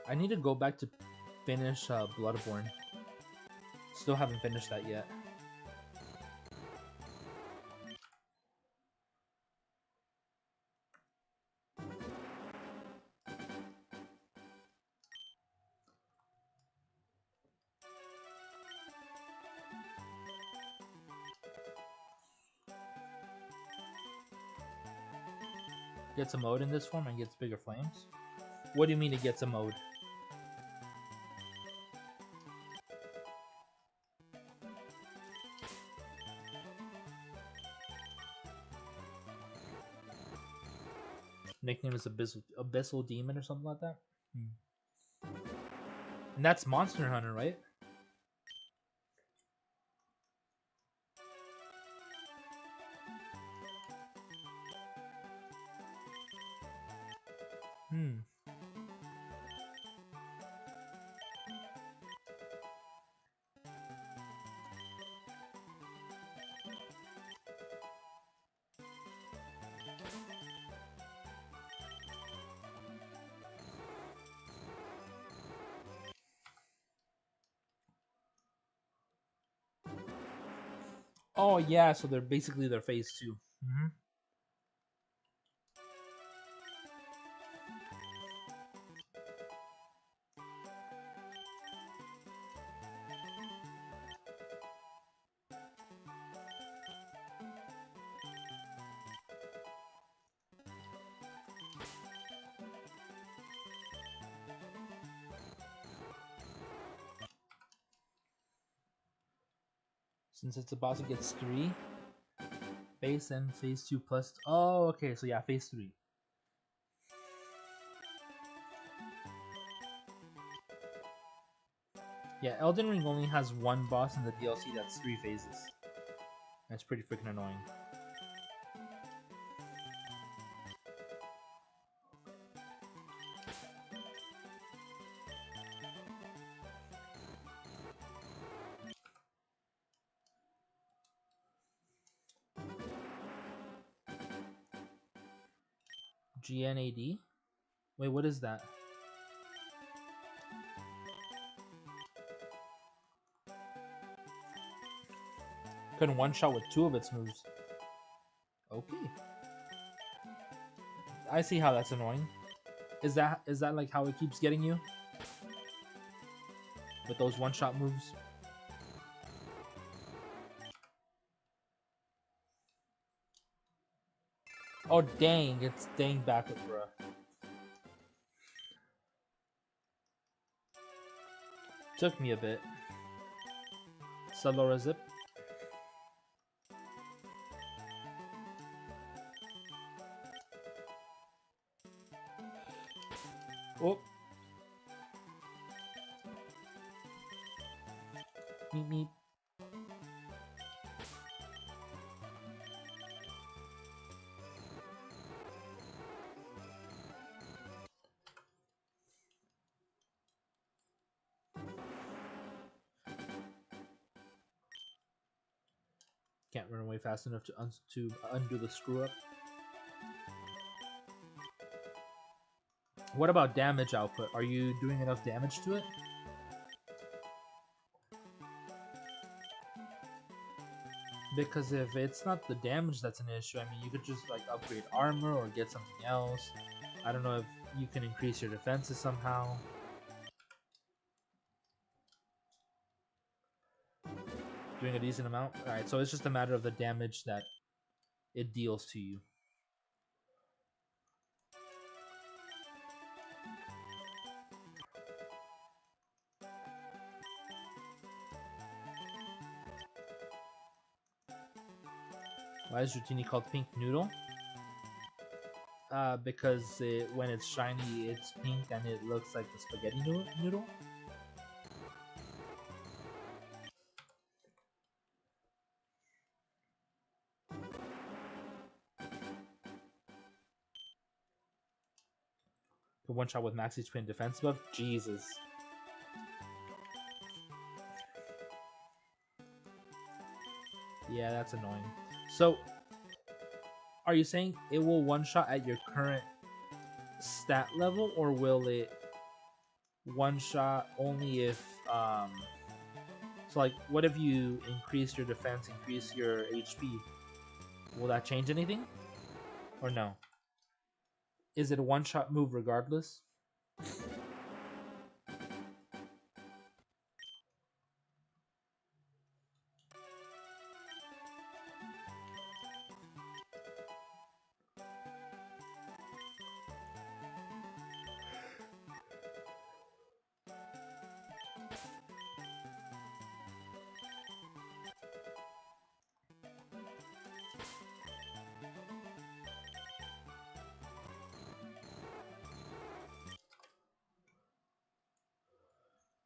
I need to go back to finish Bloodborne. Still haven't finished that yet. Gets a mode in this form and gets bigger flames? What do you mean it gets a mode? Nickname is Abyssal Demon or something like that? And that's Monster Hunter, right? Oh yeah, so they're basically their phase 2. Since it's about to get 3 base and phase 2 plus. Oh, okay, so yeah, phase 3. Yeah, Elden Ring only has one boss in the DLC that's 3 phases. That's pretty freaking annoying. GNAD? Wait, what is that? Couldn't one shot with 2 of its moves. Okay. I see how that's annoying. Is that like how it keeps getting you? With those one shot moves? Oh dang, it's dang backward, bruh. Took me a bit. Salora Zip. Oh. Meep meep. Can't run away fast enough to undo the screw up. What about damage output? Are you doing enough damage to it? Because if it's not the damage that's an issue, I mean, you could just like upgrade armor or get something else. I don't know if you can increase your defenses somehow. Doing a decent amount? Alright, so it's just a matter of the damage that it deals to you. Why is Dratini called Pink Noodle? Because when it's shiny, it's pink and it looks like a spaghetti noodle. The one shot with max HP and defense buff? Jesus. Yeah, that's annoying. So, are you saying it will one shot at your current stat level, or will it one shot only if so like what if you increase your defense, increase your HP? Will that change anything? Or no? Is it a one shot move regardless?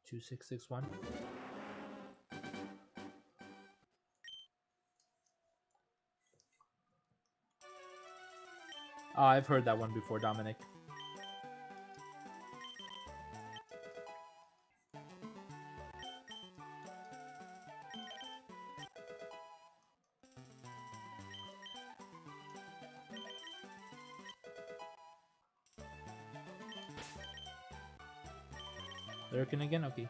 2661. Oh, I've heard that one before, Dominic. Lurking again? Okay.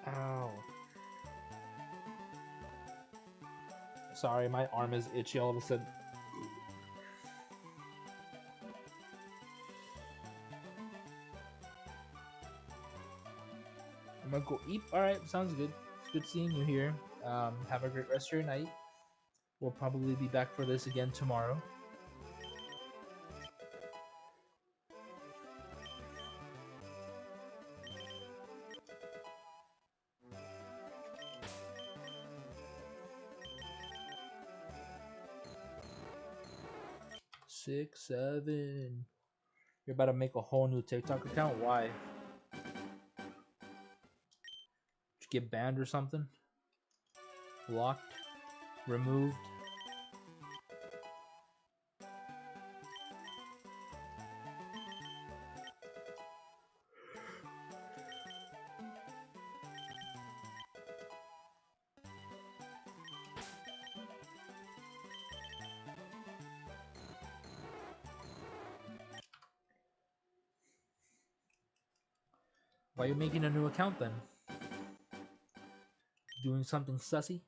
Ow. Sorry, my arm is itchy all of a sudden. I'm gonna go eat. Alright, sounds good. It's good seeing you here. Have a great rest of your night. We'll probably be back for this again tomorrow. Six, seven. You're about to make a whole new TikTok account? Why? Did you get banned or something? Blocked? Removed? Why are you making a new account then? Doing something sussy?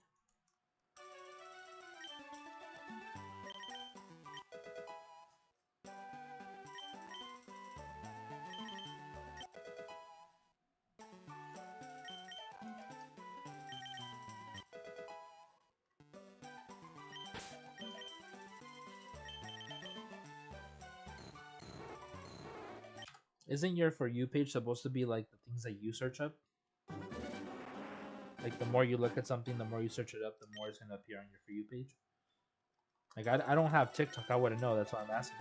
Isn't your For You page supposed to be like the things that you search up? Like the more you look at something, the more you search it up, the more it's gonna appear on your For You page. Like I don't have TikTok, I wouldn't know. That's why I'm asking.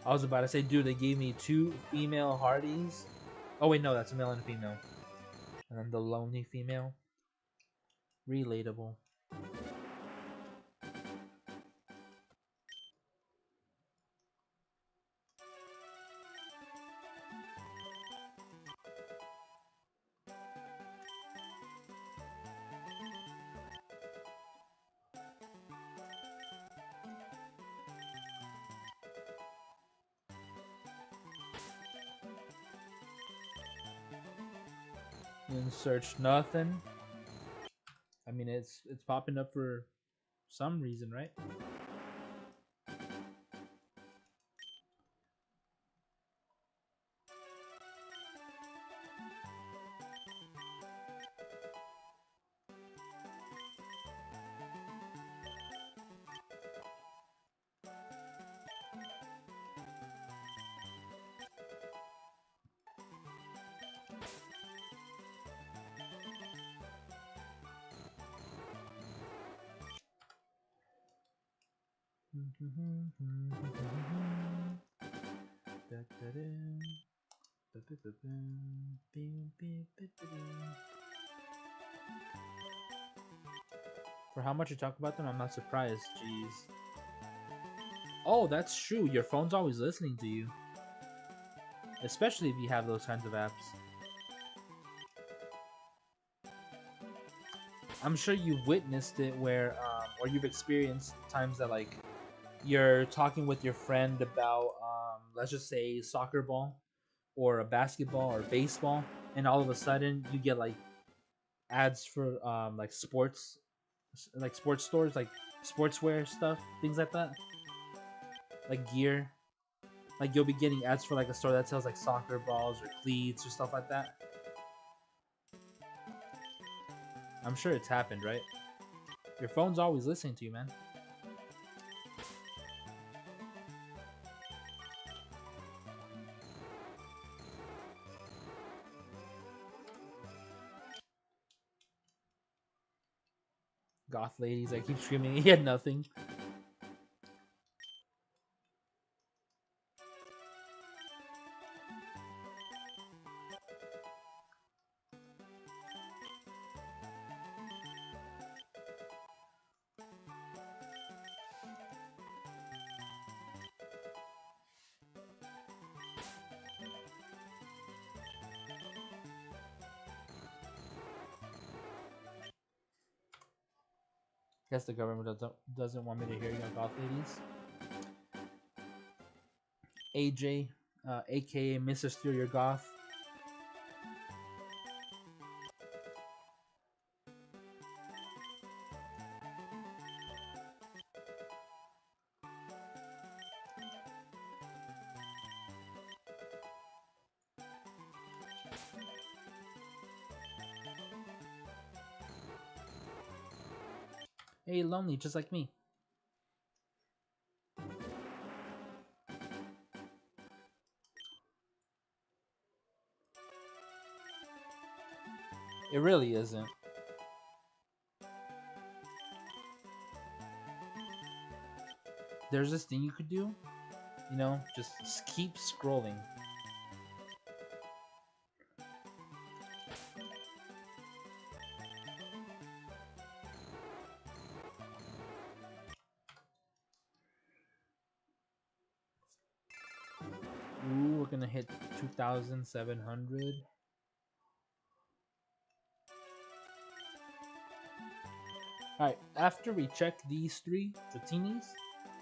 I was about to say, dude, they gave me 2 female Hardys. Oh wait, no, that's a male and a female. And then the lonely female. Relatable. You didn't search nothing. I mean, it's popping up for some reason, right? For how much you talk about them, I'm not surprised. Jeez. Oh, that's true. Your phone's always listening to you. Especially if you have those kinds of apps. I'm sure you've witnessed it where, or you've experienced times that, like, you're talking with your friend about, let's just say, soccer ball, or a basketball, or baseball, and all of a sudden you get, like, ads for, like, sports stores, like, sportswear stuff, things like that. Like gear. Like you'll be getting ads for like a store that sells like soccer balls or cleats or stuff like that. I'm sure it's happened, right? Your phone's always listening to you, man. Goth ladies, I keep screaming. He had nothing. Guess the government doesn't want me to hear you, goth ladies. AJ, aka Mr. Steer Your Goth. Hey, lonely, just like me. It really isn't. There's this thing you could do, you know, just keep scrolling. Ooh, we're gonna hit 2,700. Alright, after we check these three Dratinis,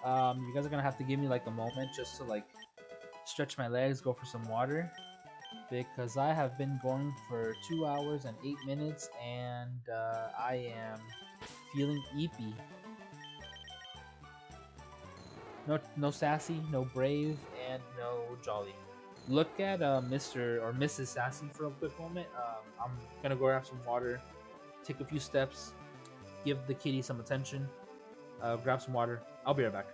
you guys are gonna have to give me like a moment just to like stretch my legs, go for some water, because I have been going for 2 hours and 8 minutes, and I am feeling eepy. No sassy, no brave, and no jolly. Look at Mr. or Mrs. Sassy for a quick moment. I'm gonna go grab some water, take a few steps, give the kitty some attention, grab some water. I'll be right back.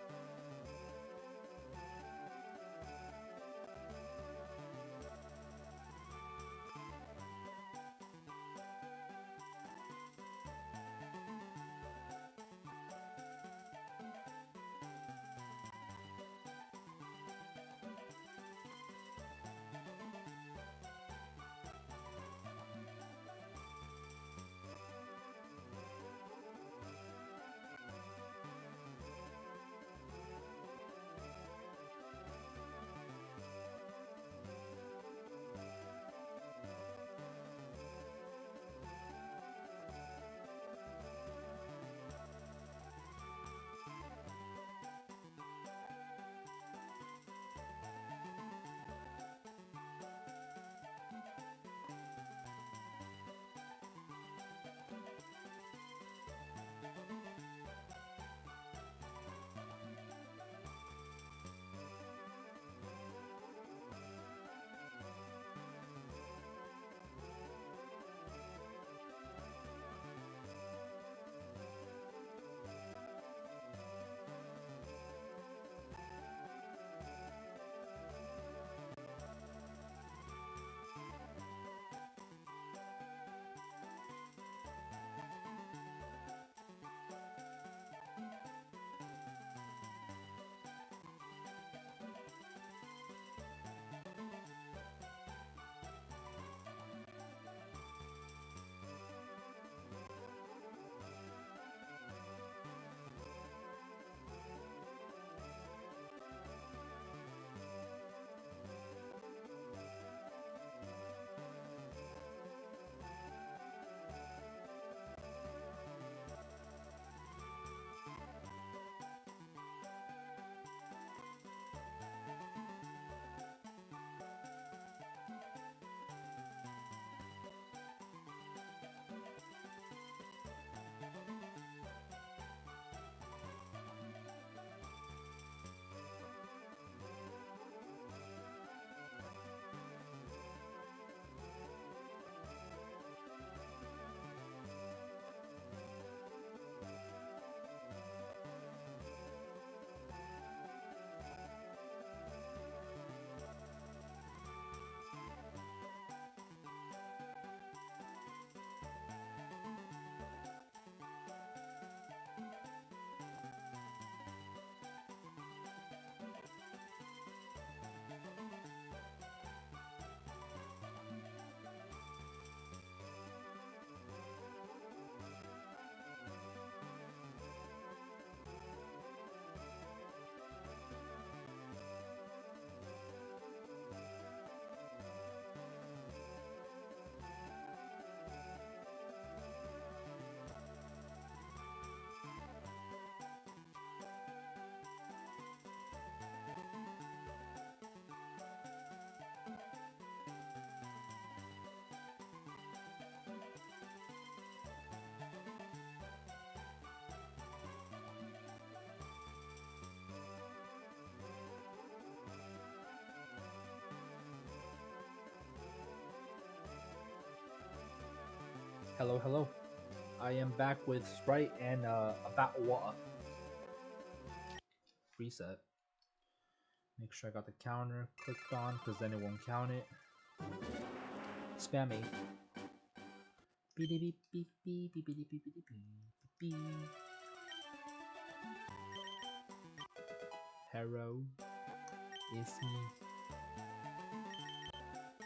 Hello, hello. I am back with Sprite and a battle water. Reset. Make sure I got the counter clicked on because then it won't count it. Spam me. Hello, it's me.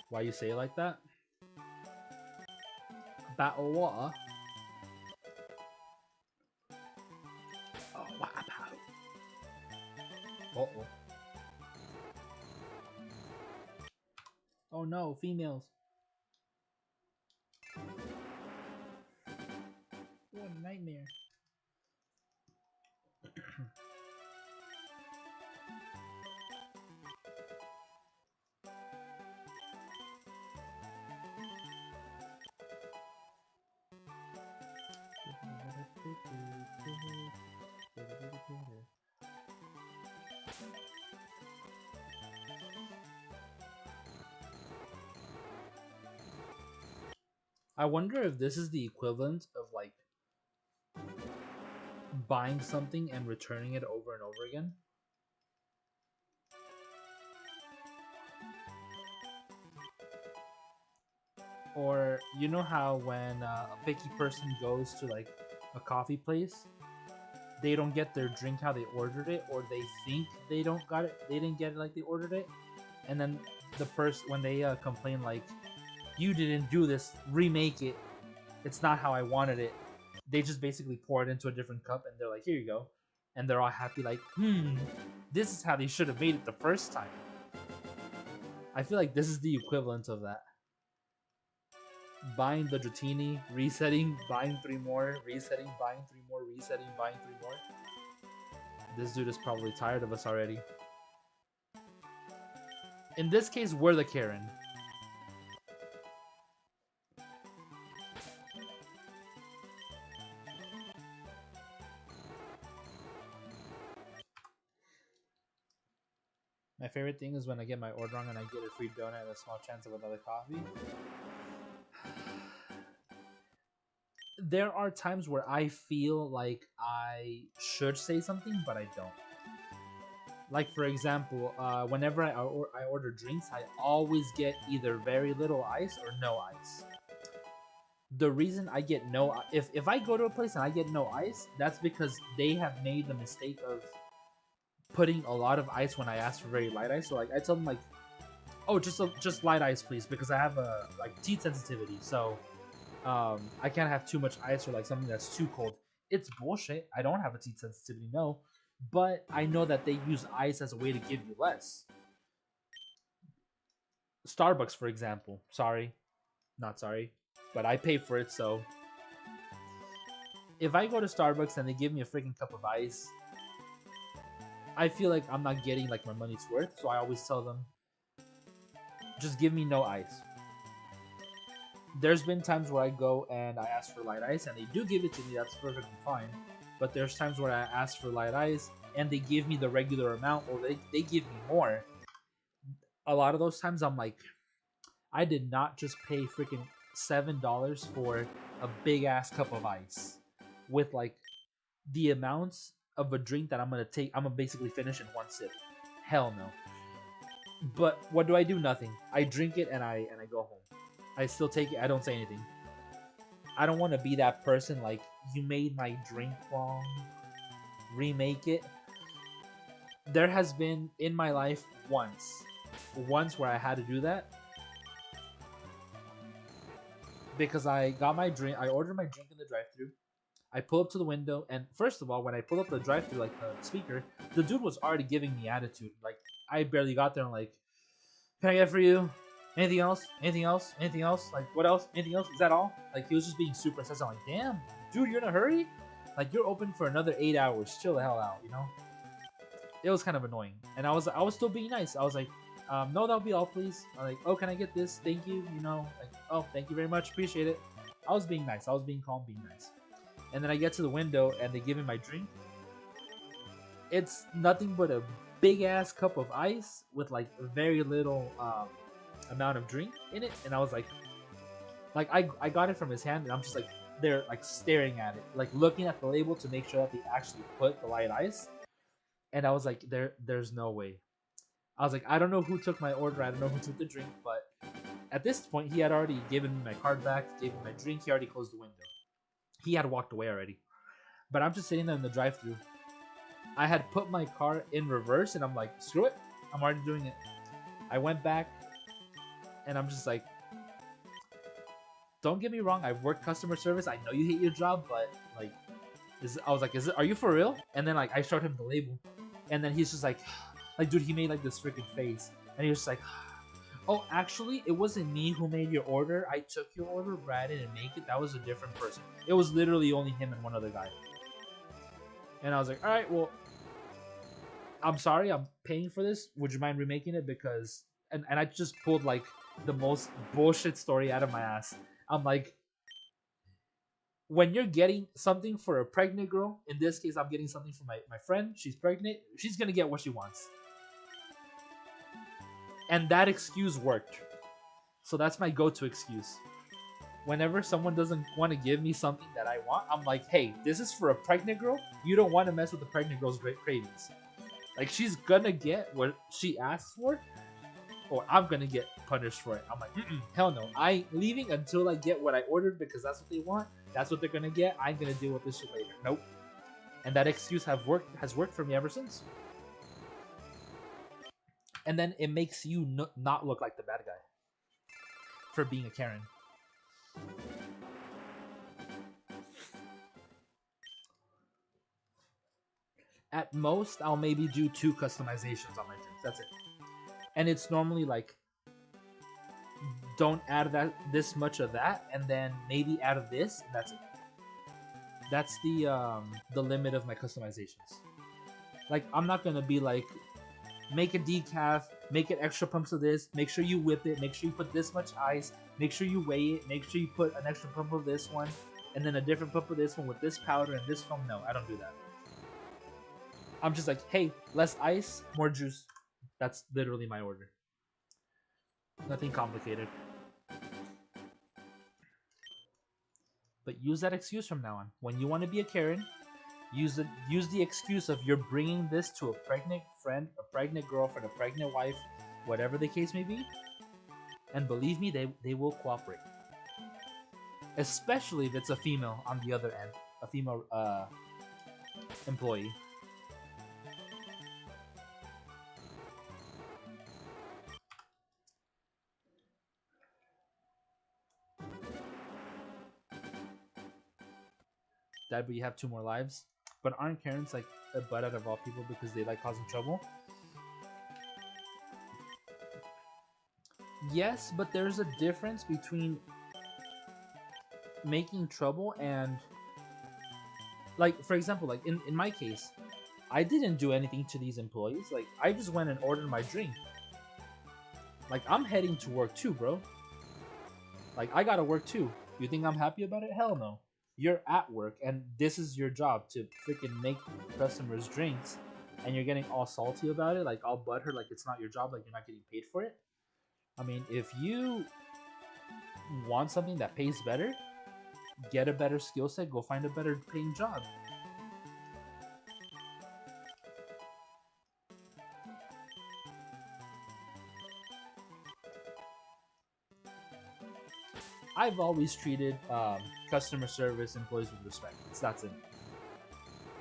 Why you say it like that? Battle water. Oh, wow. Uh-oh. Oh no, females. What a nightmare. I wonder if this is the equivalent of like buying something and returning it over and over again. Or you know how when a picky person goes to like a coffee place, they don't get their drink how they ordered it, or they think they didn't get it like they ordered it, and then the person when they complain like, "You didn't do this, remake it. It's not how I wanted it." They just basically pour it into a different cup, and they're like, "Here you go," and they're all happy like, this is how they should have made it the first time." I feel like this is the equivalent of that. Buying the Dratini, resetting, buying 3 more, resetting, buying 3 more, resetting, buying 3 more. This dude is probably tired of us already. In this case, we're the Karen. My favorite thing is when I get my order wrong and I get a free donut and a small chance of another coffee. There are times where I feel like I should say something, but I don't. Like for example, whenever I order drinks, I always get either very little ice or no ice. The reason I get no, if I go to a place and I get no ice, that's because they have made the mistake of putting a lot of ice when I ask for very light ice. So like I tell them like, oh, just light ice please, because I have a like teeth sensitivity, so I can't have too much ice or like something that's too cold. It's bullshit. I don't have a teeth sensitivity, no, but I know that they use ice as a way to give you less. Starbucks, for example. Sorry, not sorry, but I pay for it, so if I go to Starbucks and they give me a freaking cup of ice, I feel like I'm not getting like my money's worth. So I always tell them, just give me no ice. There's been times where I go and I ask for light ice and they do give it to me. That's perfectly fine. But there's times where I ask for light ice and they give me the regular amount, or they give me more. A lot of those times I'm like, I did not just pay freaking $7 for a big ass cup of ice with like the amounts of a drink that I'm gonna basically finish in one sip. Hell no. But what do? Nothing. I drink it and I go home. I still take it. I don't say anything. I don't want to be that person like, you made my drink wrong, remake it. There has been in my life once where I had to do that because I got my drink. I ordered my drink in the drive-thru. I pull up to the window, and first of all, when I pull up the drive-thru, like the speaker, the dude was already giving me attitude. Like I barely got there, and like, can I get for you? Anything else? Anything else? Anything else? Like, what else? Anything else? Is that all? Like, he was just being super obsessed. I'm like, damn, dude, you're in a hurry? Like, you're open for another 8 hours. Chill the hell out, you know? It was kind of annoying. And I was still being nice. I was like, no, that'll be all, please. I'm like, oh, can I get this? Thank you. You know, like, oh, thank you very much. Appreciate it. I was being nice. I was being calm, being nice. And then I get to the window and they give me my drink. It's nothing but a big ass cup of ice with like very little amount of drink in it, and I was like, Like I got it from his hand, and I'm just like there, like staring at it, like looking at the label to make sure that they actually put the light ice. And I was like, there's no way. I was like, I don't know who took my order, I don't know who took the drink, but at this point, he had already given me my card back, gave me my drink, he already closed the window. He had walked away already. But I'm just sitting there in the drive-thru. I had put my car in reverse, and I'm like, screw it, I'm already doing it. I went back, and I'm just like, don't get me wrong, I've worked customer service. I know you hate your job, but like, I was like, are you for real? And then like I showed him the label, and then he's just like, dude, he made like this freaking face, and he was just like, oh, actually, it wasn't me who made your order. I took your order, but I didn't make it. That was a different person. It was literally only him and one other guy. And I was like, all right, well, I'm sorry, I'm paying for this. Would you mind remaking it? Because and I just pulled like the most bullshit story out of my ass. I'm like, when you're getting something for a pregnant girl, in this case, I'm getting something for my friend. She's pregnant. She's gonna get what she wants. And that excuse worked. So that's my go-to excuse. Whenever someone doesn't want to give me something that I want, I'm like, hey, this is for a pregnant girl. You don't want to mess with the pregnant girl's great cravings. Like, she's gonna get what she asks for, or I'm gonna get punished for it. I'm like, hell no. I ain't leaving until I get what I ordered, because that's what they want. That's what they're gonna get. I ain't gonna deal with this shit later. Nope. And that excuse has worked for me ever since. And then it makes you not look like the bad guy for being a Karen. At most, I'll maybe do 2 customizations on my drinks. That's it. And it's normally like, don't add this much of that, and then maybe add this. And that's it. That's the limit of my customizations. Like, I'm not gonna be like, make a decaf, make it extra pumps of this, make sure you whip it, make sure you put this much ice, make sure you weigh it, make sure you put an extra pump of this one, and then a different pump of this one with this powder and this foam. No, I don't do that. I'm just like, hey, less ice, more juice. That's literally my order. Nothing complicated. But use that excuse from now on. When you want to be a Karen, use the excuse of you're bringing this to a pregnant friend, a pregnant girlfriend, a pregnant wife, whatever the case may be. And believe me, they will cooperate. Especially if it's a female on the other end, a female employee. Dad, but you have 2 more lives. But aren't Karens like a butt out of all people because they like causing trouble? Yes, but there's a difference between making trouble and, like, for example, like in my case, I didn't do anything to these employees. Like, I just went and ordered my drink. Like, I'm heading to work too, bro. Like, I gotta work too. You think I'm happy about it? Hell no. You're at work, and this is your job, to freaking make customers drinks, and you're getting all salty about it, like all butthurt, like it's not your job, like you're not getting paid for it. I mean, if you want something that pays better, get a better skill set, go find a better paying job. I've always treated customer service employees with respect. That's it.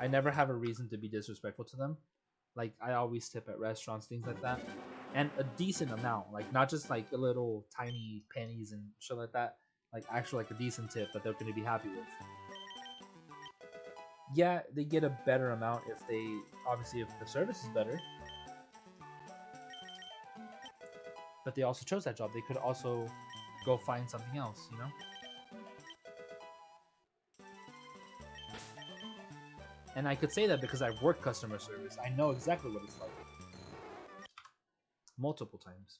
I never have a reason to be disrespectful to them. Like, I always tip at restaurants, things like that, and a decent amount. Like, not just like a little tiny pennies and shit like that. Like, actually, like a decent tip that they're going to be happy with. Yeah, they get a better amount if if the service is better. But they also chose that job. They could also go find something else, you know? And I could say that because I've worked customer service. I know exactly what it's like. Multiple times.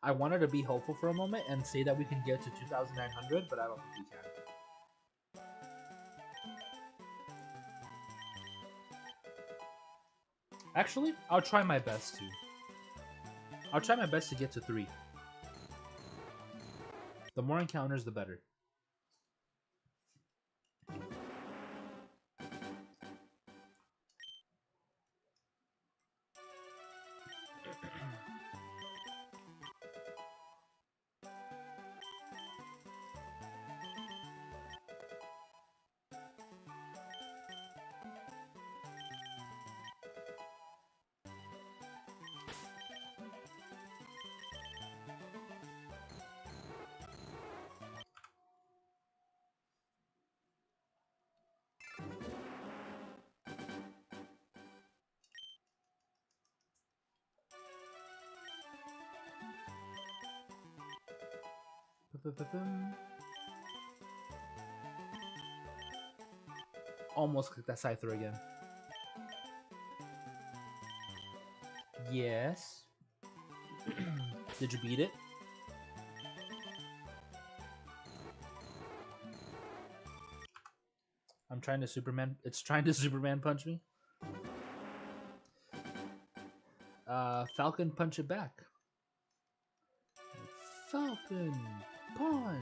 I wanted to be hopeful for a moment and say that we can get to 2,900, but I don't think we can. Actually, I'll try my best to. I'll try my best to get to 3. The more encounters, the better. Almost click that Scyther again. Yes. Did you beat it? I'm trying to Superman. It's trying to Superman punch me. Falcon punch it back. Falcon punch.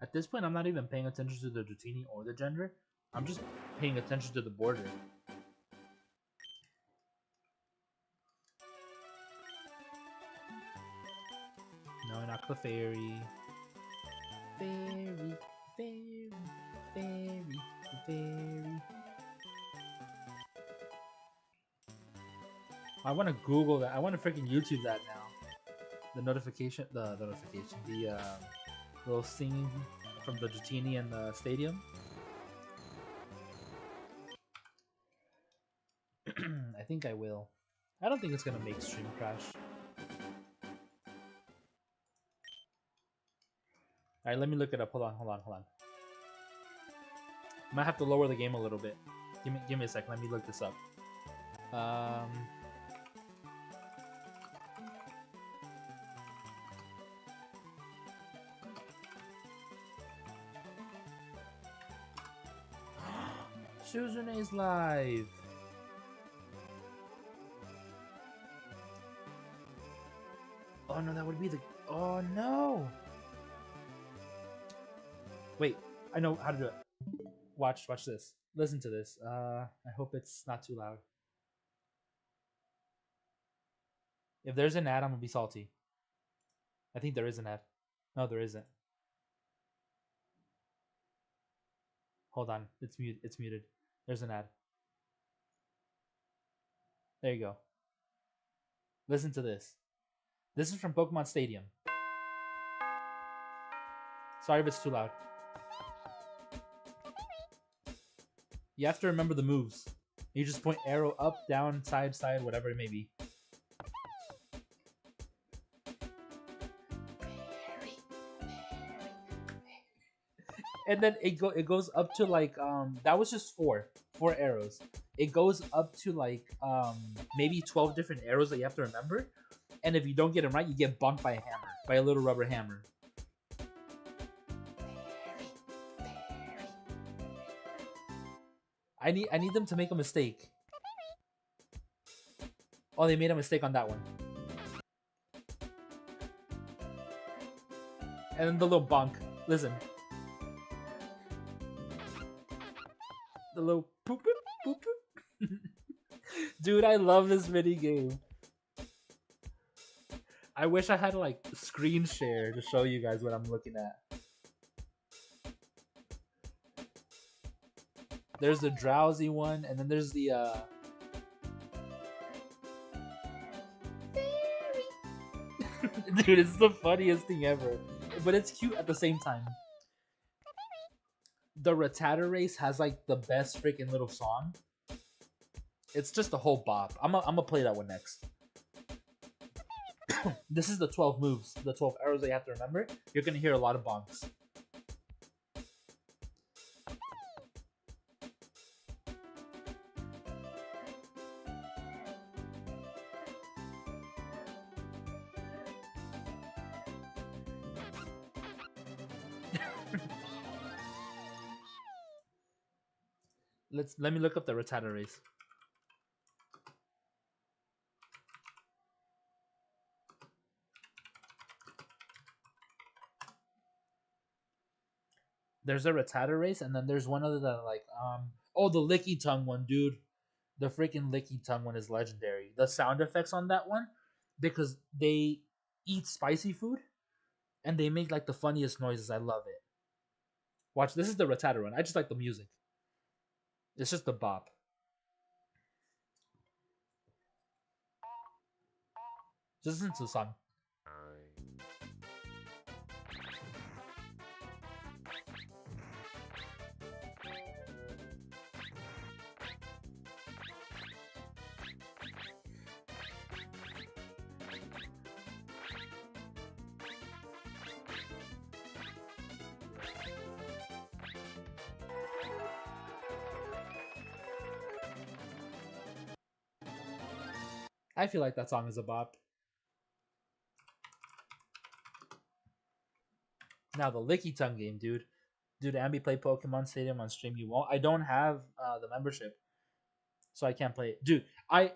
At this point, I'm not even paying attention to the Dratini or the gender. I'm just paying attention to the border. No, not the fairy. Fairy, fairy, fairy, fairy. I want to Google that. I want to freaking YouTube that now. The notification, the little singing from the Dratini in the stadium. I think I will. I don't think it's gonna make stream crash. Alright, let me look it up. Hold on. Might have to lower the game a little bit. Give me a sec. Let me look this up. Suzune's live. Oh no, that would be the. Oh no. Wait, I know how to do it. Watch this. Listen to this. I hope it's not too loud. If there's an ad, I'm gonna be salty. I think there is an ad. No, there isn't. Hold on, it's muted. It's muted. There's an ad. There you go. Listen to this. This is from Pokemon Stadium. Sorry if it's too loud. You have to remember the moves. You just point arrow up, down, side, whatever it may be. And then it goes up to like that was just four arrows. It goes up to like maybe 12 different arrows that you have to remember. And if you don't get them right, you get bumped by a hammer, by a little rubber hammer. I need them to make a mistake. Oh, they made a mistake on that one. And then the little bonk. Listen. The little poop poop poop. Dude, I love this mini game. I wish I had like screen share to show you guys what I'm looking at. There's the drowsy one, and then there's the dude, it's the funniest thing ever. But it's cute at the same time. The Rattata race has like the best freaking little song. It's just a whole bop. I'm gonna play that one next. This is the 12 moves, the 12 arrows that you have to remember. You're gonna hear a lot of bonks. Let me look up the Rattata race. There's a Rattata race, and then there's one other that oh, the Licky Tongue one, dude. The freaking Licky Tongue one is legendary. The sound effects on that one, because they eat spicy food, and they make like the funniest noises. I love it. Watch, this is the Rattata one. I just like the music. It's just a bop. Just listen to the song. I feel like that song is a bop. Now the Licky Tongue game, dude. Dude, Ambi play Pokemon Stadium on stream. You won't. I don't have the membership, so I can't play it. Dude, I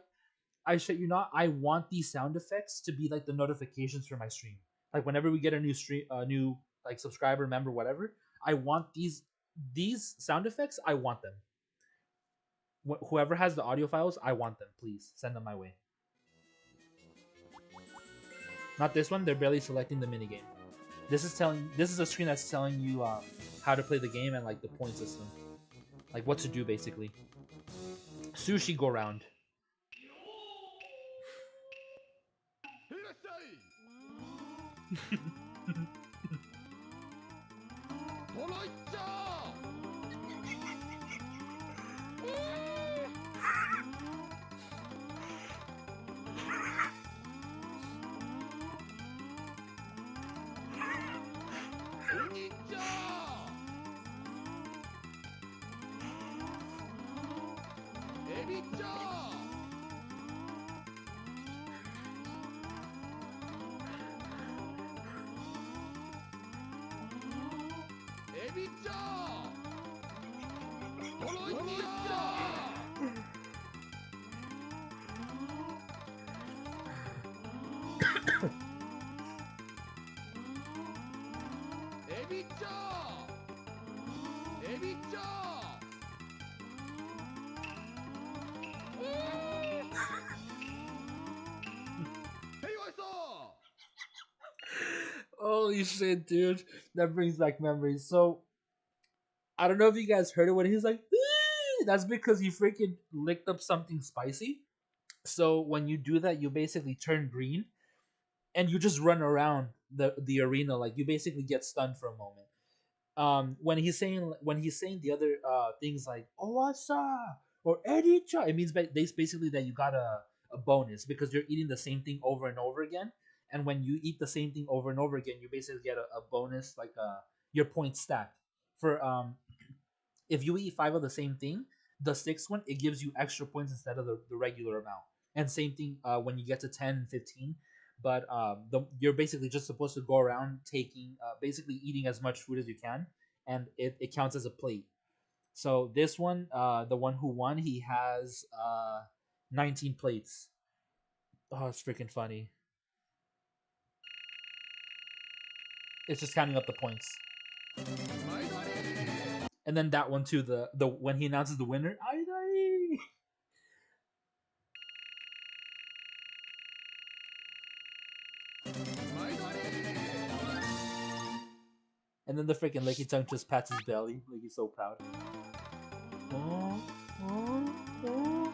shit you not. I want these sound effects to be like the notifications for my stream. Like whenever we get a new stream, a new like subscriber, member, whatever. I want these sound effects. I want them. Whoever has the audio files, I want them. Please send them my way. Not this one. They're barely selecting the minigame. This is a screen that's telling you how to play the game and like the point system, like what to do basically. Sushi go round. Holy shit, dude. That brings back memories. So, I don't know if you guys heard it when he's like, "Eee!" That's because he freaking licked up something spicy. So, when you do that, you basically turn green and you just run around the arena. Like, you basically get stunned for a moment. When he's saying the other things like "Owasa" or "Edicha," it means basically that you got a bonus because you're eating the same thing over and over again. And when you eat the same thing over and over again, you basically get a bonus, like your point stack. For if you eat 5 of the same thing, the sixth one it gives you extra points instead of the regular amount. And same thing when you get to 10 and 15. But you're basically just supposed to go around taking basically eating as much food as you can, and it counts as a plate. So this one, the one who won, he has 19 plates. Oh, it's freaking funny. It's just counting up the points. And then that one too, the when he announces the winner, Aidai! And then the freaking Licky Tongue just pats his belly like he's so proud. Oh, oh, oh.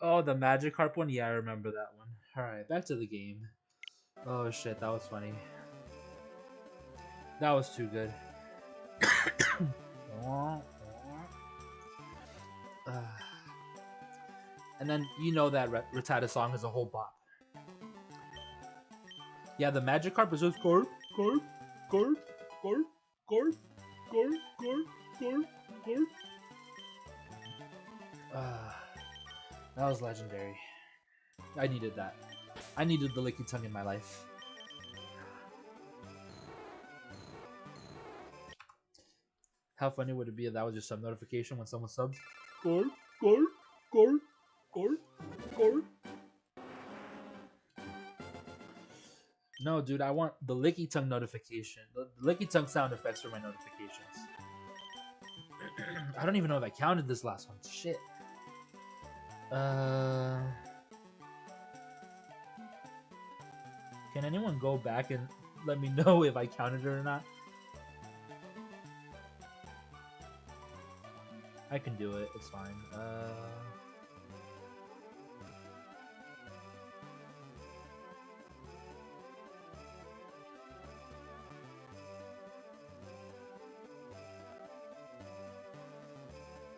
Oh, the Magikarp one? Yeah, I remember that one. Alright, back to the game. Oh shit, that was funny. That was too good. And then you know that Rattata song is a whole bop. Yeah, the Magikarp is just Corp, Corp, Corp, Corp, Corp, Corp, Corp, Corp, Corp. That was legendary. I needed that. I needed the Licky Tongue in my life. How funny would it be if that was your sub notification when someone subs? Corp, Corp, Corp, Corp, Corp. No, dude, I want the Licky Tongue notification. The Licky Tongue sound effects for my notifications. I don't even know if I counted this last one. Shit. Can anyone go back and let me know if I counted it or not? I can do it. It's fine.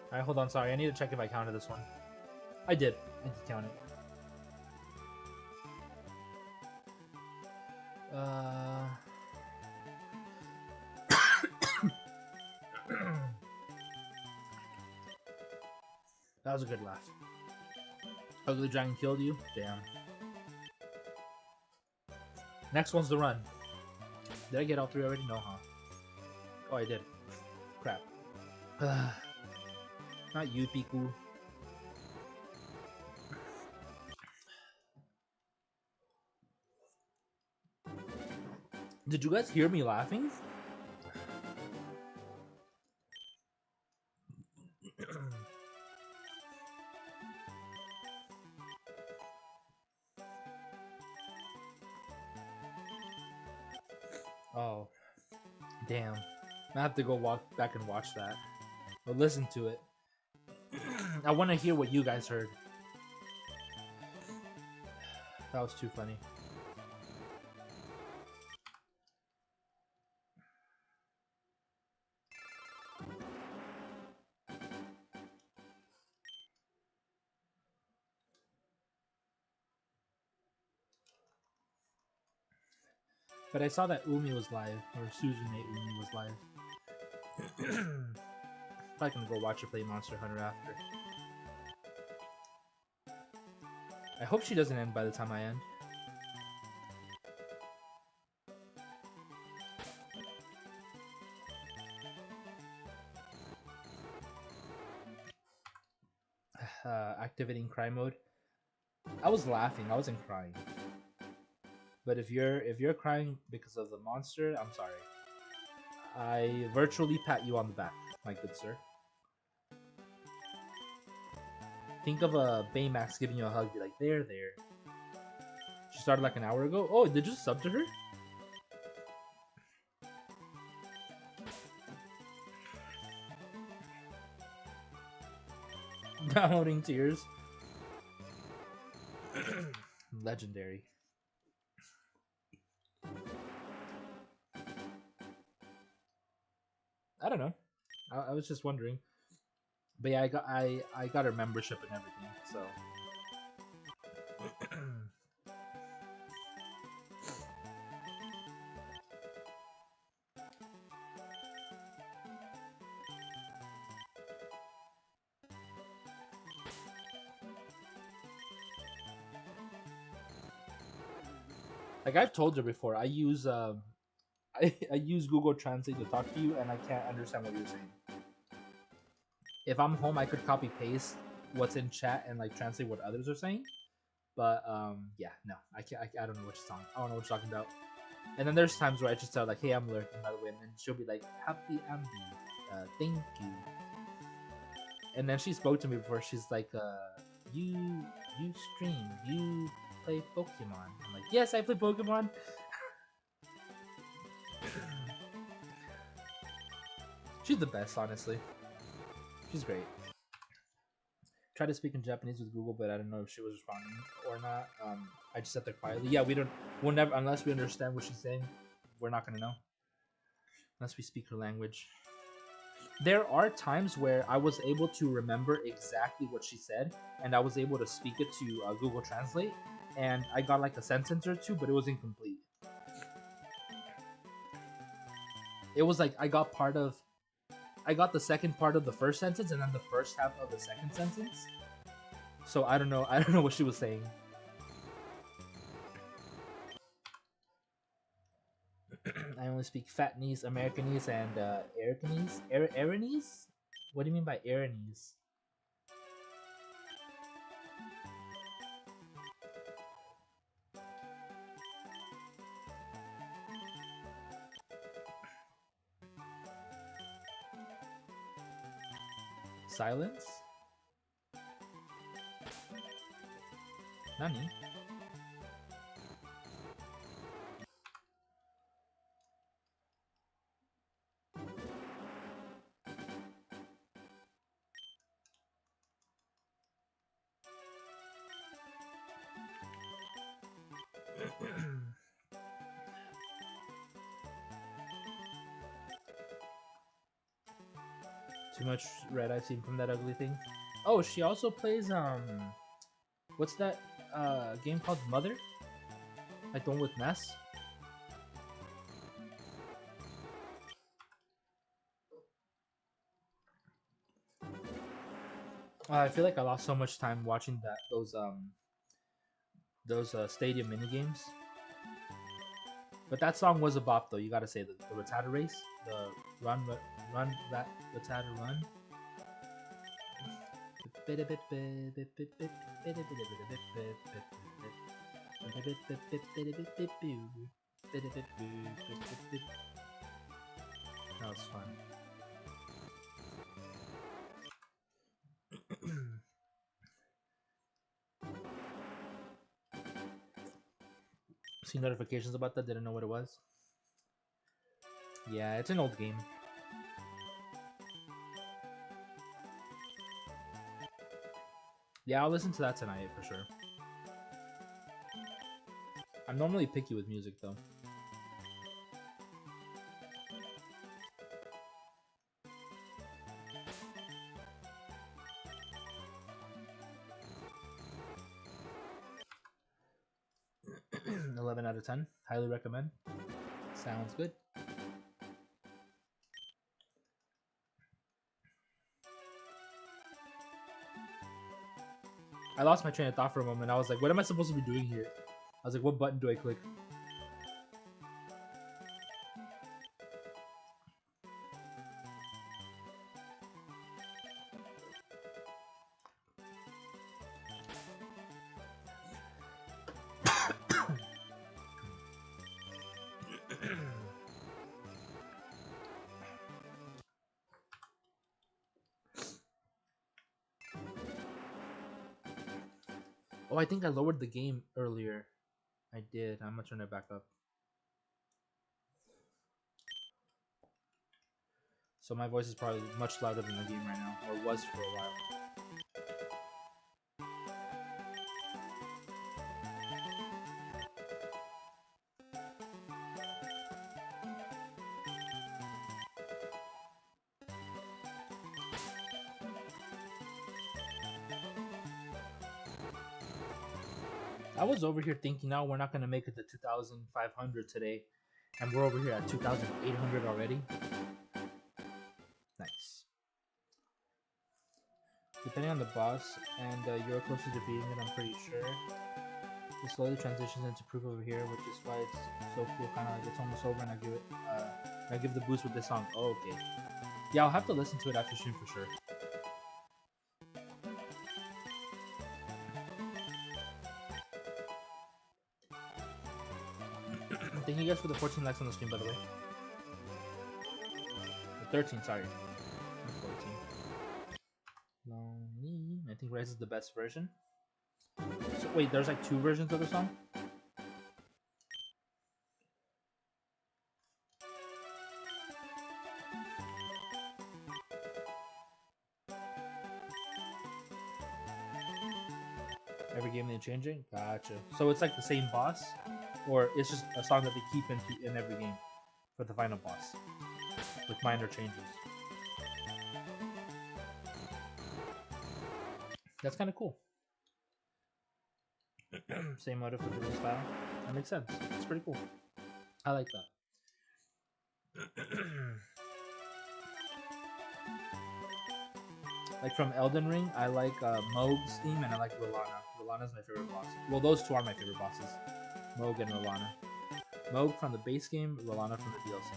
Alright, hold on. Sorry, I need to check if I counted this one. I did. I did count it. That was a good laugh. Ugly Dragon killed you? Damn. Next one's the run. Did I get all three already? No, huh? Oh, I did. Crap. Not you, Piku. Did you guys hear me laughing? Oh, damn. I have to go back and watch that. Or listen to it. I want to hear what you guys heard. That was too funny. But I saw that Umi was live, or Suzume Umi was live. Probably gonna go watch her play Monster Hunter after. I hope she doesn't end by the time I end. Activating cry mode. I was laughing. I wasn't crying. But if you're crying because of the monster, I'm sorry. I virtually pat you on the back, my good sir. Think of a Baymax giving you a hug. Be like, there. She started like an hour ago. Oh, did you sub to her? Downloading tears. Legendary. I don't know. I was just wondering. But yeah, I got her membership and everything, so. Like I've told her before, I use I use Google Translate to talk to you, and I can't understand what you're saying. If I'm home, I could copy paste what's in chat and like translate what others are saying. But yeah, no, I can't. I don't know what she's talking. I don't know what you're talking about. And then there's times where I just tell like, "Hey, I'm lurking by the way," and then she'll be like, "Happy Ambi, thank you." And then she spoke to me before. She's like, "You stream, you play Pokemon." I'm like, "Yes, I play Pokemon." She's the best, honestly. She's great. Tried to speak in Japanese with Google, but I don't know if she was responding or not. I just sat there quietly. Yeah, we'll never, unless we understand what she's saying, we're not gonna know. unless we speak her language. There are times where I was able to remember exactly what she said, and I was able to speak it to Google Translate, and I got like a sentence or two, but it was incomplete. It was like I got the second part of the first sentence and then the first half of the second sentence. So I don't know. I don't know what she was saying. I only speak Fatnese, Americanese, and Aracanese. Aranese? What do you mean by Aranese? Silence? Nani? Too much red I've seen from that ugly thing. Oh, she also plays what's that game called Mother? Like the one with Ness? I feel like I lost so much time watching those stadium mini games. But that song was a bop though. You gotta say the Rattata race, the run, Rattata run. That was fun. See notifications about that, didn't know what it was. Yeah, it's an old game. Yeah, I'll listen to that tonight for sure. I'm normally picky with music though. Eleven out of 10. Highly recommend. Sounds good. I lost my train of thought for a moment. I was like, what am I supposed to be doing here? I was like, what button do I click? Oh, I think I lowered the game earlier. I did. I'm gonna turn it back up. So my voice is probably much louder than the game right now, or was for a while. I was over here thinking, now we're not gonna make it to 2,500 today, and we're over here at 2,800 already. Nice. Depending on the boss, and you're closer to beating it, I'm pretty sure. It slowly transitions into proof over here, which is why it's so cool. Kind of like it's almost over, and I give the boost with this song. Oh, okay. Yeah, I'll have to listen to it after stream for sure. Thank you guys for the 14 likes on the stream, by the way. The 13, sorry. Not 14. Lonely. I think Rise is the best version. So wait, there's like two versions of the song? Every game they're changing? Gotcha. So it's like the same boss? Or it's just a song that they keep in every game for the final boss? with minor changes. That's kind of cool. Same motive for different style. That makes sense. It's pretty cool. I like that. Like from Elden Ring, I like Mohg's theme and I like Rolana. Rolana's my favorite boss. Well, those two are my favorite bosses. Mohg and Rolana. Mohg from the base game, Rolana from the DLC.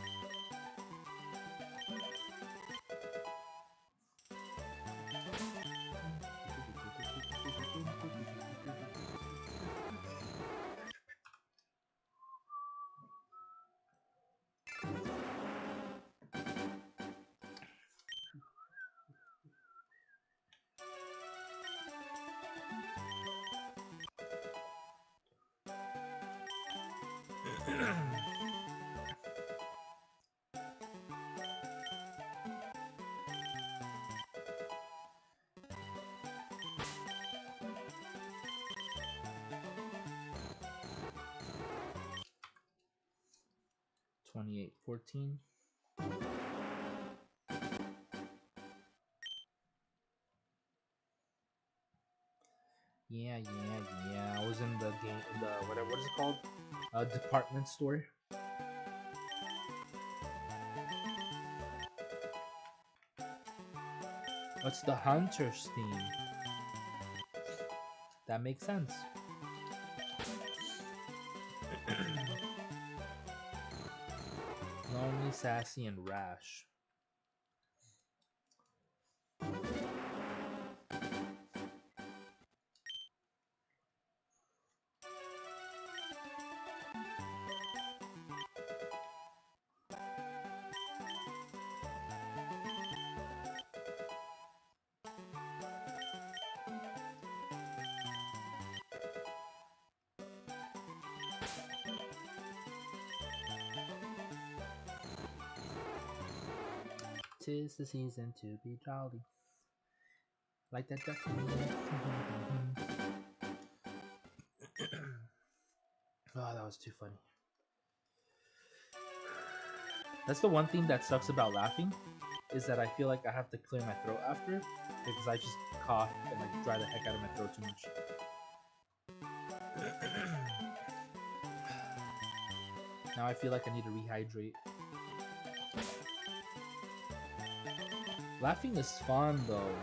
28-14. Yeah. I was in the game, what is it called? Department store. What's the Hunter's theme? That makes sense. Lonely, sassy, and rash. Tis the season to be jolly. Like that Dratini. Oh, that was too funny. That's the one thing that sucks about laughing, is that I feel like I have to clear my throat after, because I just cough and like dry the heck out of my throat too much. Now I feel like I need to rehydrate. Laughing is fun though.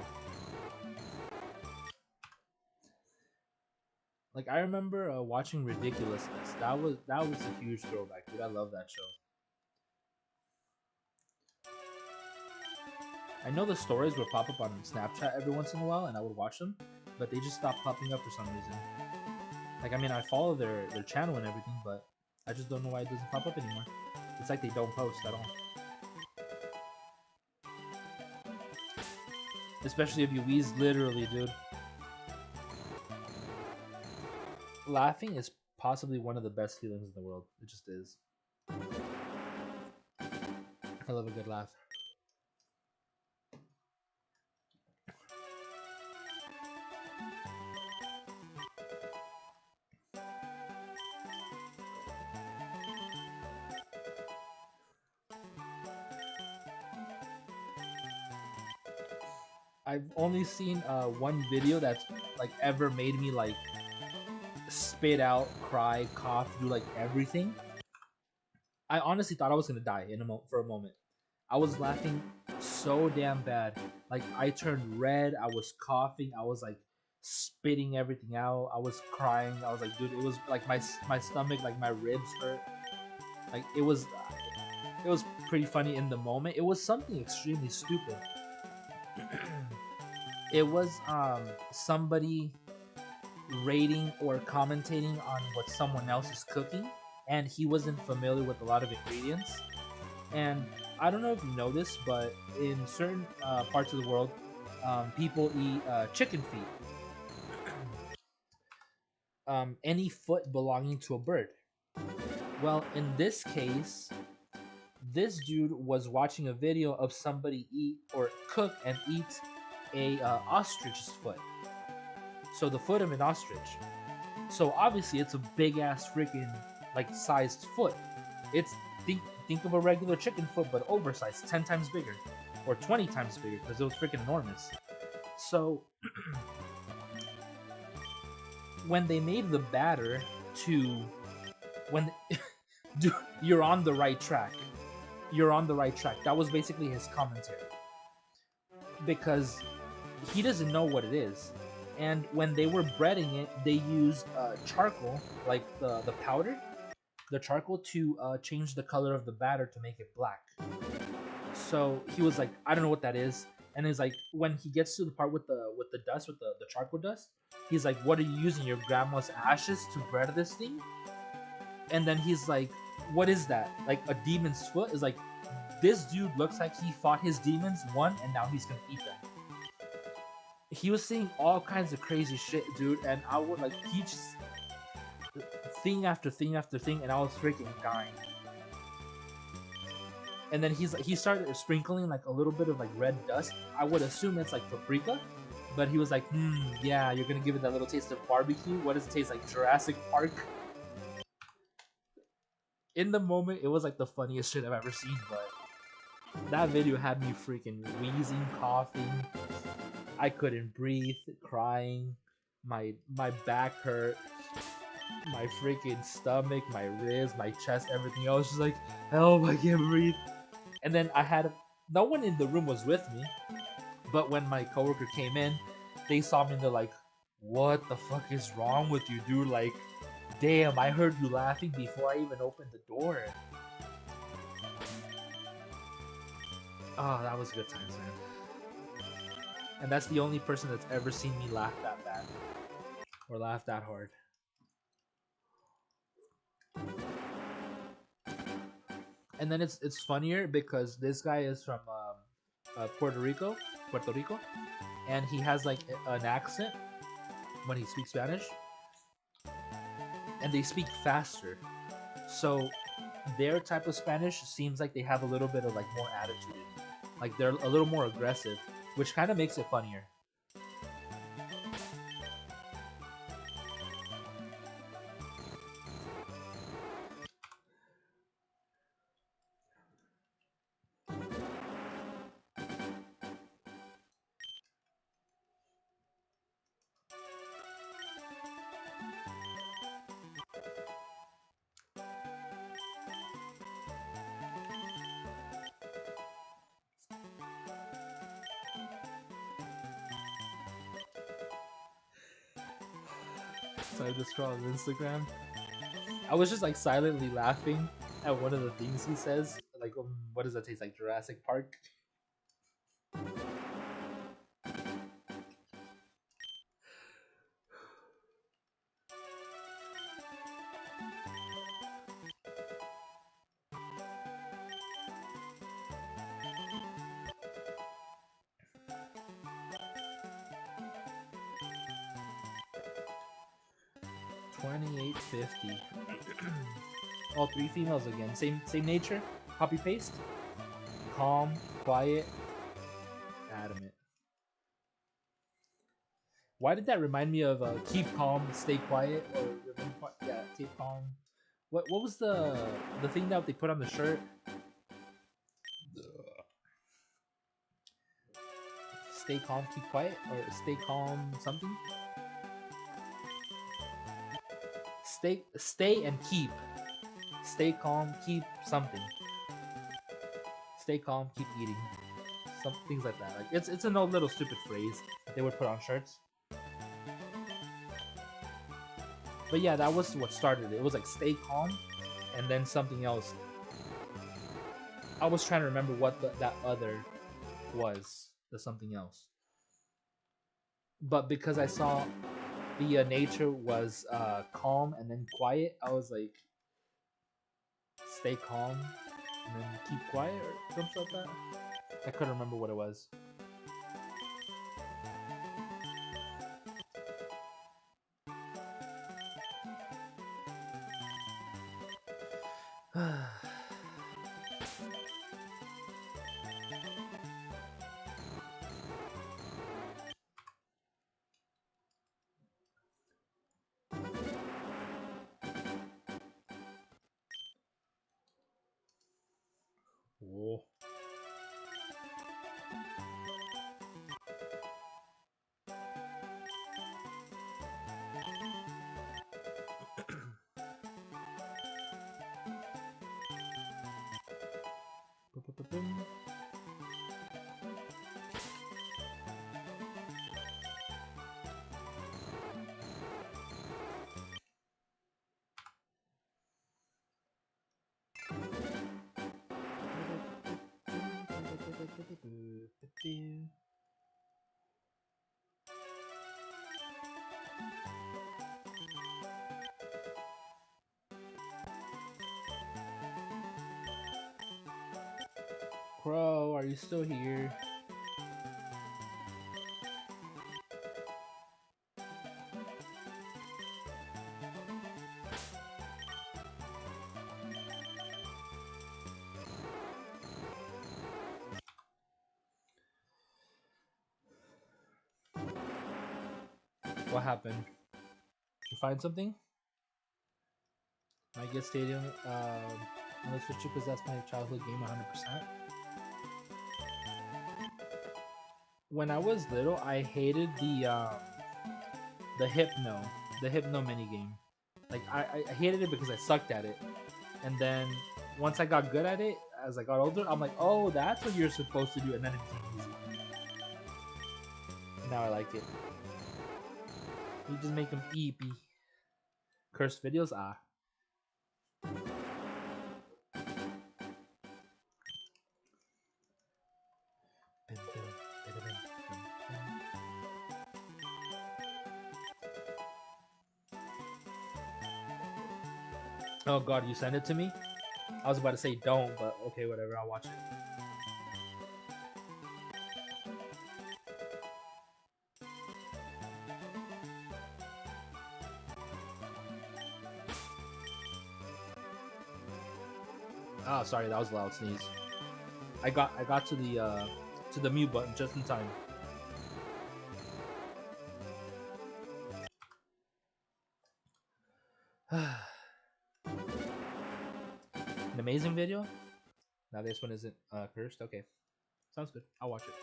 Like I remember watching Ridiculousness. That was a huge throwback, dude. I love that show. I know the stories would pop up on Snapchat every once in a while, and I would watch them, but they just stopped popping up for some reason. Like I mean, I follow their channel and everything, but I just don't know why it doesn't pop up anymore. It's like they don't post at all. Especially if you wheeze, literally, dude. Laughing is possibly one of the best feelings in the world. It just is. I love a good laugh. I've only seen one video that's like ever made me like spit out, cry, cough, do like everything. I honestly thought I was gonna die for a moment. I was laughing so damn bad. Like I turned red. I was coughing. I was like spitting everything out. I was crying. I was like, dude, it was like my stomach, like my ribs hurt. Like it was pretty funny in the moment. It was something extremely stupid. It was somebody rating or commentating on what someone else is cooking, and he wasn't familiar with a lot of ingredients. And I don't know if you know this, but in certain parts of the world, people eat chicken feet. Any foot belonging to a bird. Well, in this case, this dude was watching a video of somebody eat or cook and eat a ostrich's foot. So the foot of an ostrich. So obviously it's a big ass freaking like sized foot. It's think of a regular chicken foot, but oversized, 10 times bigger, or 20 times bigger, because it was freaking enormous. So, when they made the batter to, when, dude, you're on the right track. You're on the right track. That was basically his commentary. Because he doesn't know what it is. And when they were breading it, they used charcoal, like the powder, the charcoal to change the color of the batter to make it black. So he was like, I don't know what that is. And he's like, when he gets to the part with the dust, with the charcoal dust, he's like, what are you using, your grandma's ashes to bread this thing? And then he's like, what is that? Like a demon's foot? Is like, this dude looks like he fought his demons, won, and now he's gonna eat them. He was saying all kinds of crazy shit, dude, and I would like, he just, thing after thing after thing, and I was freaking dying. And then he started sprinkling like a little bit of like red dust. I would assume it's like paprika, but he was like, yeah, you're gonna give it that little taste of barbecue. What does it taste like? Jurassic Park. In the moment, it was like the funniest shit I've ever seen, but that video had me freaking wheezing, coughing. I couldn't breathe, crying. My back hurt. My freaking stomach, my ribs, my chest, everything. I was just like, help, I can't breathe. And then I had no one in the room was with me, but when my coworker came in, they saw me and they're like, what the fuck is wrong with you, dude? Like, damn, I heard you laughing before I even opened the door. Oh, that was good times, man. And that's the only person that's ever seen me laugh that bad. Or laugh that hard. And then it's funnier because this guy is from Puerto Rico, and he has like an accent when he speaks Spanish, and they speak faster. So their type of Spanish seems like they have a little bit of like more attitude in it. Like they're a little more aggressive, which kind of makes it funnier. So I just scroll on Instagram. I was just like silently laughing at one of the things he says. Like, what does that taste like? Jurassic Park. $28.50. All three females again. Same nature. Copy paste. Calm, quiet, adamant. Why did that remind me of keep calm, stay quiet, or remain quiet? Yeah, keep calm. What was the thing that they put on the shirt? Stay calm, keep quiet, or stay calm something. Stay and keep. Stay calm, keep something. Stay calm, keep eating. Some things like that. Like it's an old little stupid phrase that they would put on shirts. But yeah, that was what started it. It was like stay calm, and then something else. I was trying to remember what that other was. The something else. But because I saw the nature was calm and then quiet, I was like, stay calm and then keep quiet or something like that. I couldn't remember what it was. Crow, are you still here? What happened? Did you find something? I get Stadium on the Switch because that's my childhood game 100%. When I was little, I hated the Hypno minigame. Like I hated it because I sucked at it. And then once I got good at it, as I got older, I'm like, oh, that's what you're supposed to do, and then it became easy. Now I like it. You just make them EP. Cursed videos, ah. Oh god, you sent it to me? I was about to say don't, but okay, whatever, I'll watch it. Oh, sorry, that was a loud sneeze. I got to the mute button just in time. An amazing video. Now this one isn't cursed. Okay, sounds good. I'll watch it.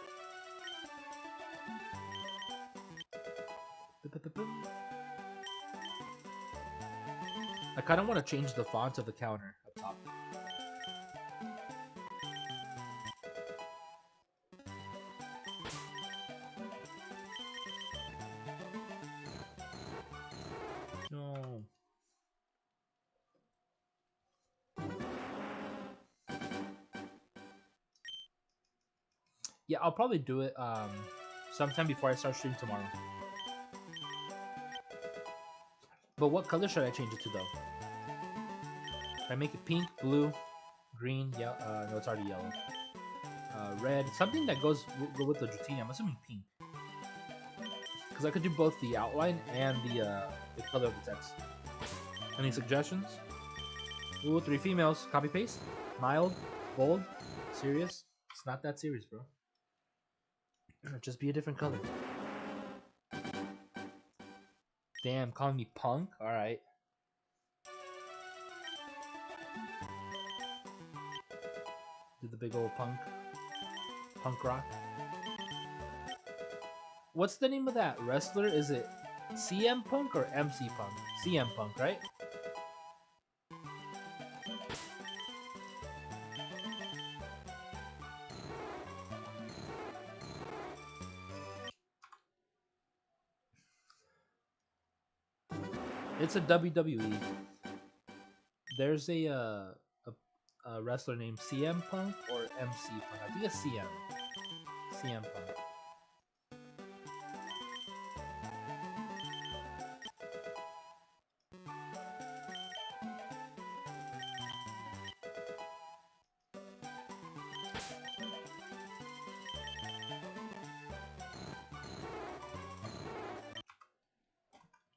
I kind of want to change the font of the counter up top. No. Yeah, I'll probably do it sometime before I start streaming tomorrow. But what color should I change it to though? Should I make it pink, blue, green, yellow? No, it's already yellow. Red, something that goes with the Dratini. I'm assuming pink, because I could do both the outline and the color of the text. Any suggestions? Ooh, 3 females. Copy paste. Mild, bold, serious. It's not that serious, bro. Just be a different color. Damn, calling me punk? Alright. Do the big old punk. Punk rock. What's the name of that wrestler? Is it CM Punk or MC Punk? CM Punk, right? It's a WWE. There's a wrestler named CM Punk or MC Punk. I think it's CM. CM Punk.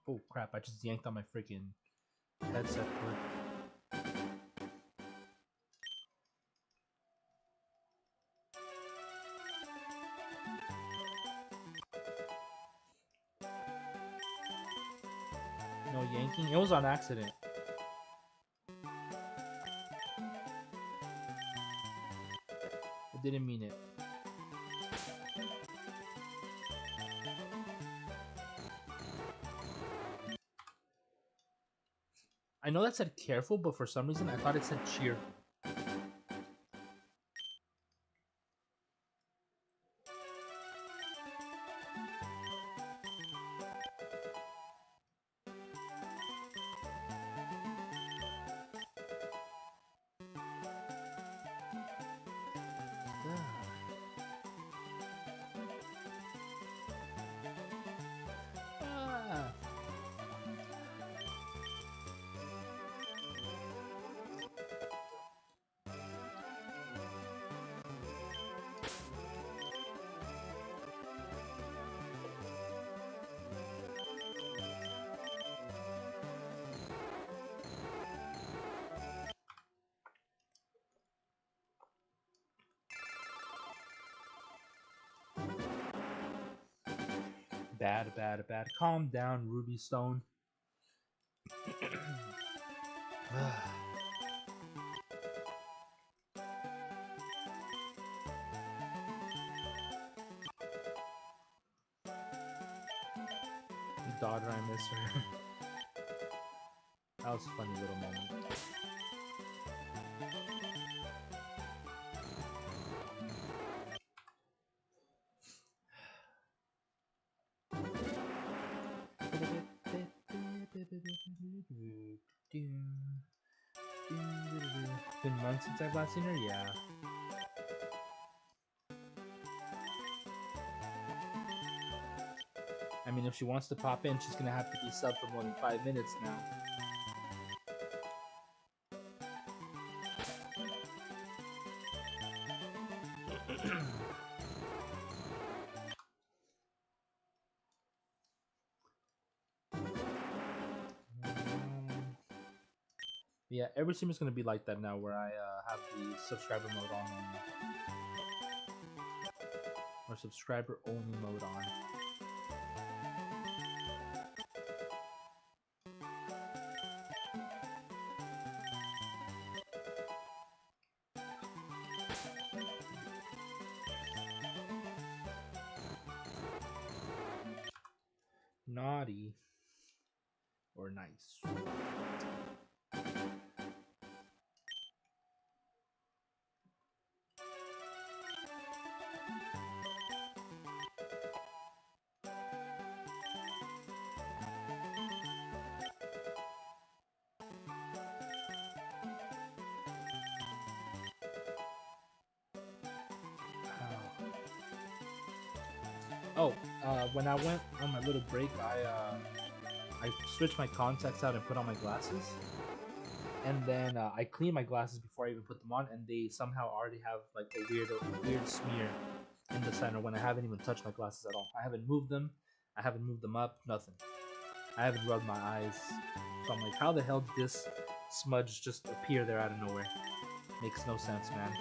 Oh crap, I just yanked on my freaking headset cord. No yanking? It was on accident. I didn't mean it. I know that said careful, but for some reason I thought it said cheerful. Bad, bad, bad. Calm down, Ruby Stone. Daughter, I miss her. That was a funny little moment. Been months since I've last seen her? Yeah. I mean, if she wants to pop in, she's gonna have to be subbed for more than 5 minutes now. Yeah, every stream is gonna be like that now, where I have the subscriber mode on only. Or subscriber only mode on. Naughty or nice. Oh, when I went on my little break, I switched my contacts out and put on my glasses, and then I cleaned my glasses before I even put them on, and they somehow already have like a weird smear in the center when I haven't even touched my glasses at all. I haven't moved them, I haven't moved them up, nothing. I haven't rubbed my eyes, so I'm like, how the hell did this smudge just appear there out of nowhere? Makes no sense, man.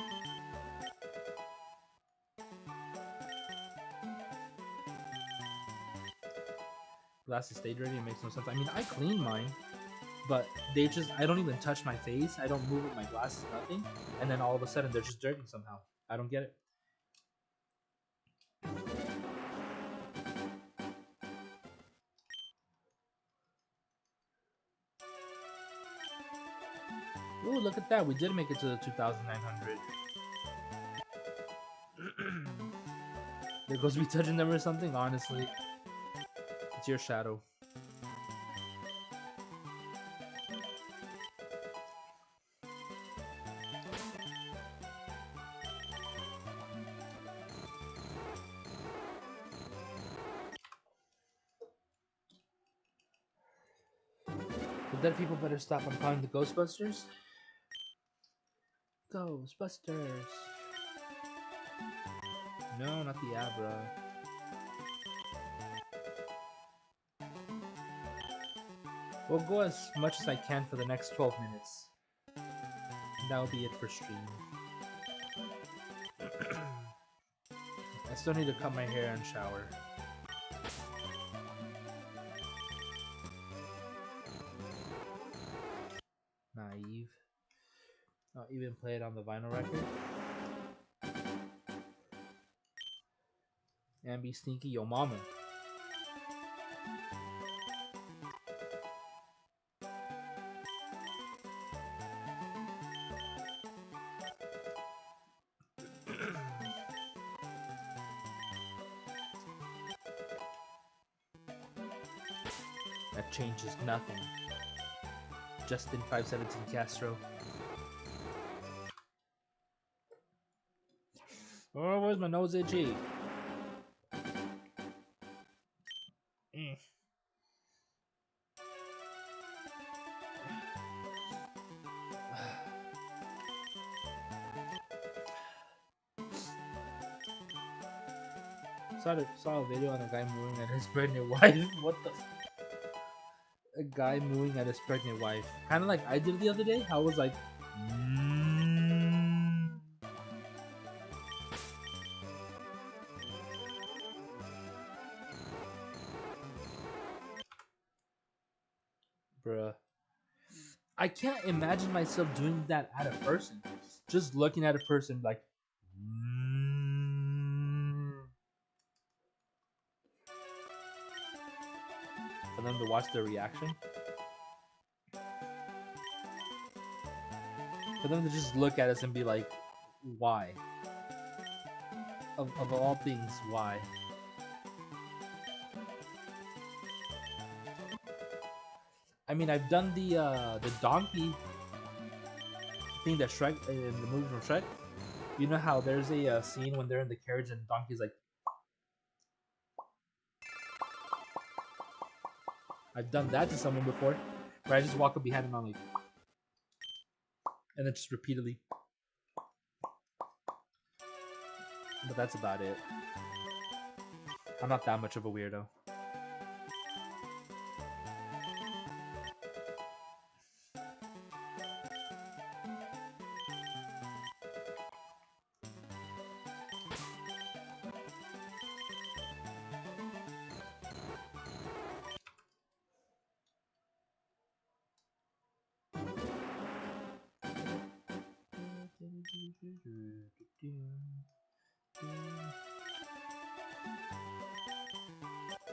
Glasses stay dirty, it makes no sense. I mean, I clean mine, but they just, I don't even touch my face, I don't move with my glasses, nothing, and then all of a sudden they're just dirty somehow. I don't get it. Ooh, look at that, we did make it to the 2,900. There goes me touching them or something, honestly. It's your shadow. The dead people better stop. I'm calling the Ghostbusters. Ghostbusters. No, not the Abra. We'll go as much as I can for the next 12 minutes. And that'll be it for stream. I still need to cut my hair and shower. Naive. Not even play it on the vinyl record. And be sneaky, yo mama. That changes nothing. Justin 517 Castro. Oh, where's my nose itchy? Saw a video on a guy mooing at his pregnant wife. What the? A guy mooing at his pregnant wife. Kind of like I did the other day. I was like, Bruh. I can't imagine myself doing that at a person. Just looking at a person like. For them to watch their reaction. For them to just look at us and be like, why? Of all things, why? I mean, I've done the donkey thing that Shrek in the movie from Shrek. You know how there's a scene when they're in the carriage and Donkey's like. I've done that to someone before, where I just walk up behind them and I'm like, and then just repeatedly. But that's about it. I'm not that much of a weirdo.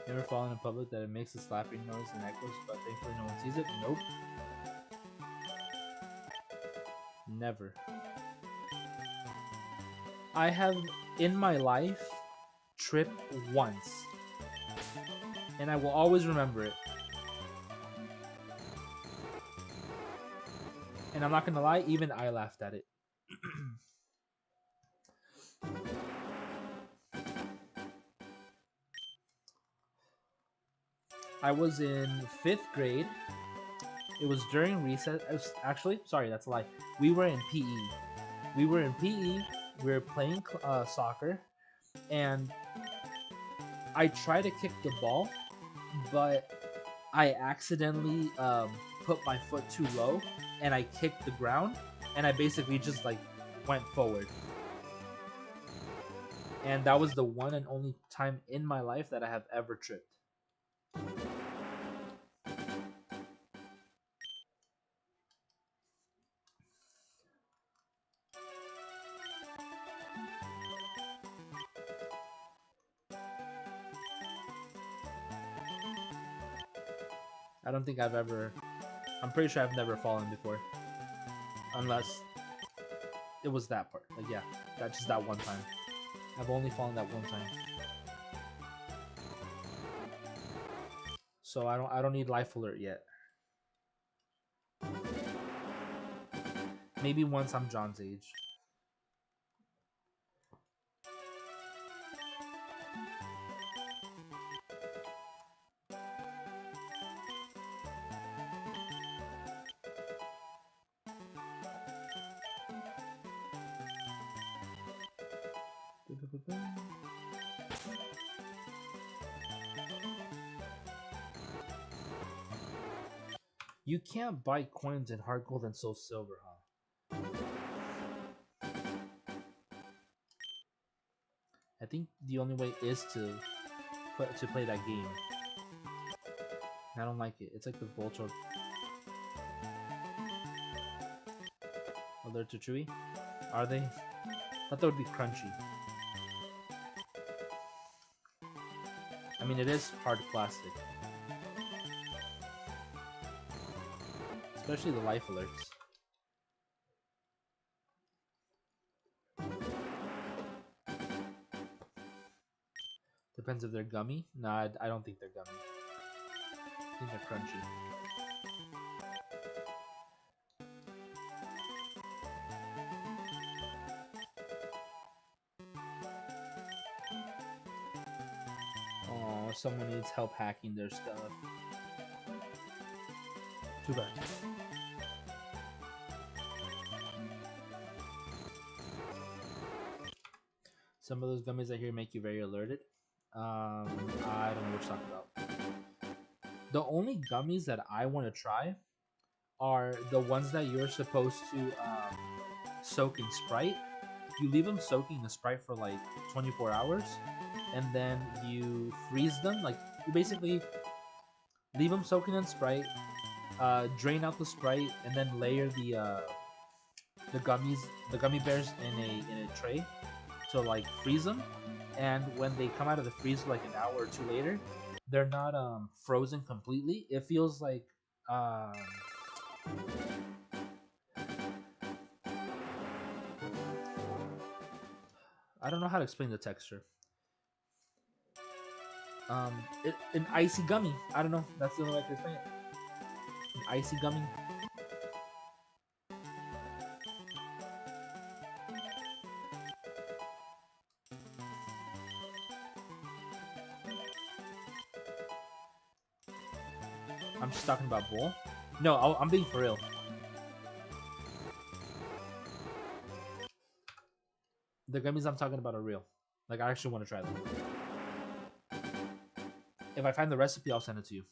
Never fallen in public that it makes a slapping noise and echoes, but thankfully no one sees it? Nope. Never. I have, in my life, tripped once. And I will always remember it. And I'm not gonna lie, even I laughed at it. I was in 5th grade. It was during recess. Actually, sorry, that's a lie. We were in PE. We were in PE. We were playing soccer. And I tried to kick the ball, but I accidentally put my foot too low and I kicked the ground. And I basically just like went forward. And that was the one and only time in my life that I have ever tripped. I don't think I've ever... I'm pretty sure I've never fallen before. Unless it was that part. Like, yeah, that's just that one time. I've only fallen that one time. So I don't need life alert yet. Maybe once I'm John's age. You can't buy coins in hard gold and soul silver, huh? I think the only way is to play that game. I don't like it. It's like the Voltron. Oh, they're too chewy? Are they? I thought they would be crunchy. I mean, it is hard plastic. Especially the life alerts. Depends if they're gummy. Nah, I don't think they're gummy. I think they're crunchy. Oh, someone needs help hacking their stuff. Too bad. Some of those gummies I hear make you very alerted. I don't know what you're talking about. The only gummies that I want to try are the ones that you're supposed to soak in Sprite. You leave them soaking in Sprite for like 24 hours, and then you freeze them. Like, you basically leave them soaking in Sprite, drain out the Sprite, and then layer the gummies, the gummy bears in a tray to like freeze them. And when they come out of the freezer like an hour or two later, they're not frozen completely. It feels like um, I don't know how to explain the texture. An icy gummy. I don't know. That's the only way I can explain it. An icy gummy. I'm just talking about bowl. No, I'm being for real. The gummies I'm talking about are real. Like, I actually want to try them. If I find the recipe, I'll send it to you.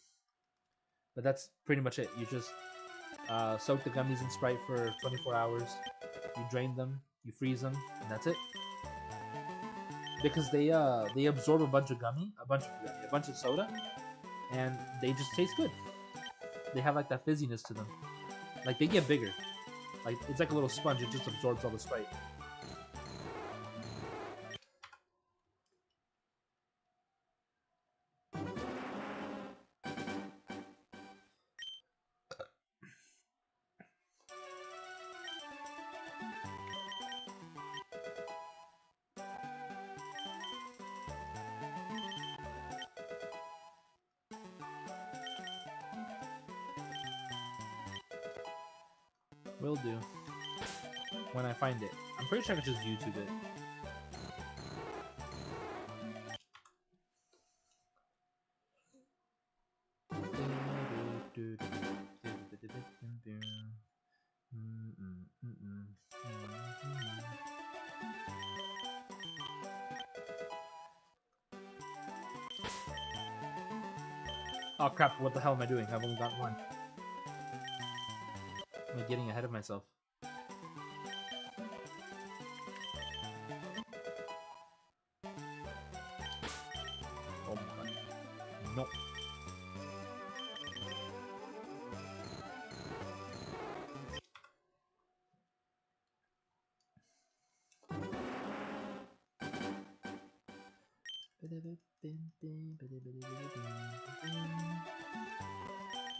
But that's pretty much it. You just soak the gummies in Sprite for 24 hours. You drain them, you freeze them, and that's it. Because they absorb a bunch of a bunch of soda, and they just taste good. They have like that fizziness to them. Like they get bigger. Like it's like a little sponge. It just absorbs all the Sprite. Will do. When I find it. I'm pretty sure I can just YouTube it. Oh crap, what the hell am I doing? I've only got one. Am I getting ahead of myself? Oh my god. Nope.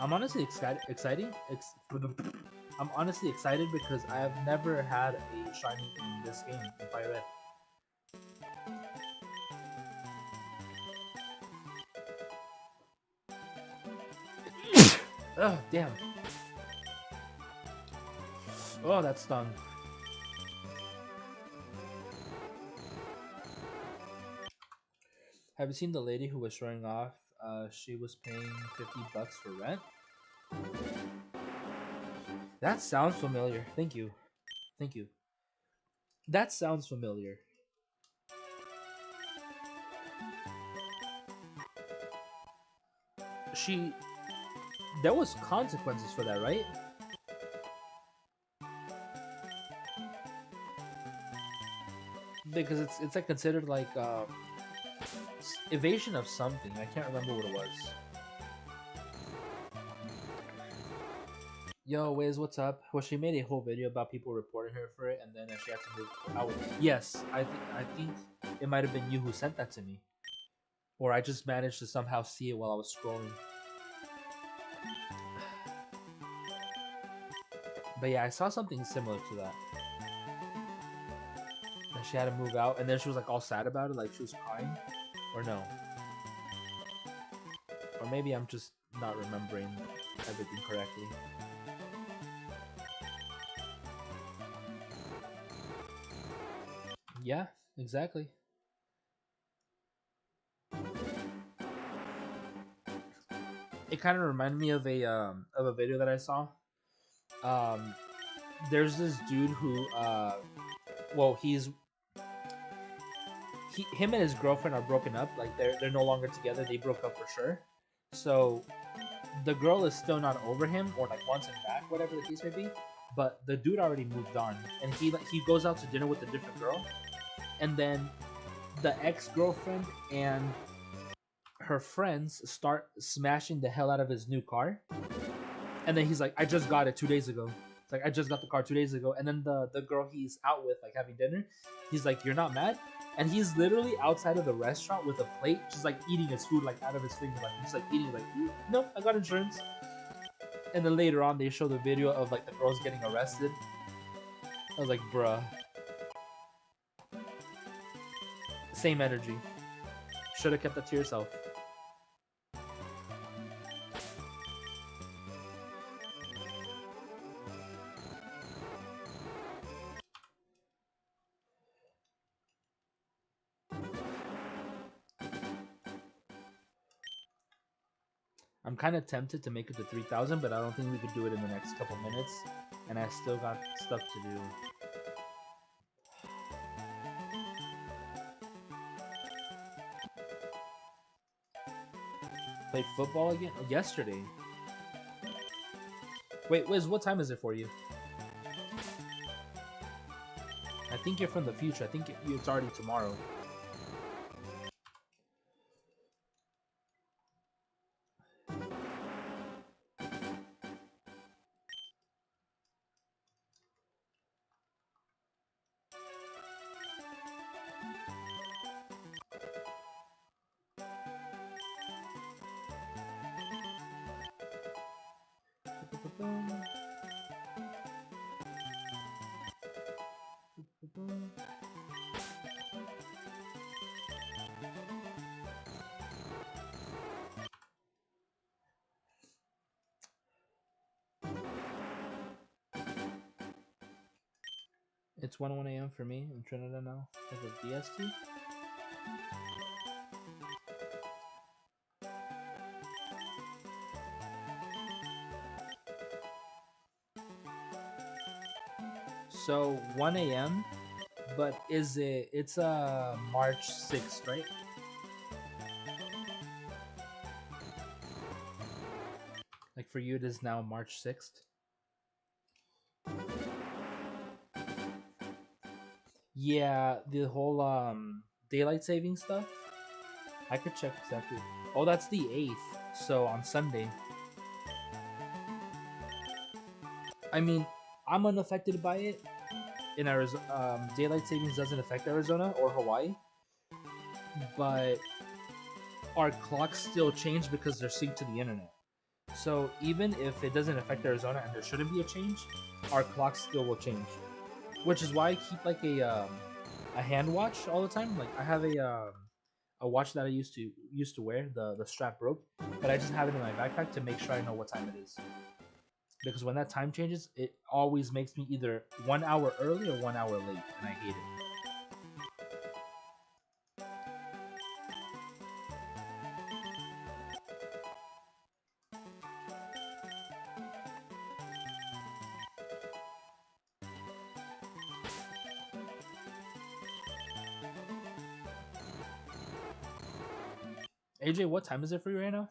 I'm honestly I'm honestly excited because I have never had a shiny in this game in FireRed. Oh damn! Oh, that stung. Have you seen the lady who was showing off? She was paying $50 for rent. That sounds familiar. Thank you. Thank you. That sounds familiar. She... There was consequences for that, right? Because it's like considered like evasion of something. I can't remember what it was. Yo, Wiz, what's up? Well, she made a whole video about people reporting her for it, and then she had to move out. Yes, I think it might have been you who sent that to me, or I just managed to somehow see it while I was scrolling. But yeah, I saw something similar to that. And she had to move out, and then she was like all sad about it, like she was crying, or no? Or maybe I'm just not remembering everything correctly. Yeah, exactly. It kind of reminded me of a video that I saw. Um, there's this dude who well, him and his girlfriend are broken up. Like they're no longer together. They broke up for sure. So the girl is still not over him or like wants him back, whatever the case may be. But the dude already moved on, and he goes out to dinner with a different girl, and then the ex-girlfriend and her friends start smashing the hell out of his new car. And then he's like, I just got it 2 days ago. It's like, I just got the car 2 days ago. And then the girl he's out with, like having dinner, he's like, you're not mad? And he's literally outside of the restaurant with a plate, just like eating his food like out of his finger, like he's like eating like, no, I got insurance. And then later on, they show the video of like the girls getting arrested. I was like, bruh. Same energy. Should have kept that to yourself. I'm kind of tempted to make it to 3,000, but I don't think we could do it in the next couple minutes. And I still got stuff to do. Played football again? Oh, yesterday. Wait, Wiz, what time is it for you? I think you're from the future. I think it's already tomorrow. It's 1 a.m. for me in Trinidad now. As of DST. So 1 a.m. But is it? It's March 6th, right? Like for you, it is now March 6th. Yeah, the whole daylight saving stuff. I could check exactly. Oh, that's the 8th. So on Sunday. I mean, I'm unaffected by it. In Arizona, daylight savings doesn't affect Arizona or Hawaii, but our clocks still change because they're synced to the internet. So even if it doesn't affect Arizona and there shouldn't be a change, our clocks still will change. Which is why I keep like a hand watch all the time. Like I have a watch that I used to wear. The strap broke, but I just have it in my backpack to make sure I know what time it is. Because when that time changes, it always makes me either 1 hour early or 1 hour late, and I hate it. AJ, what time is it for you right now?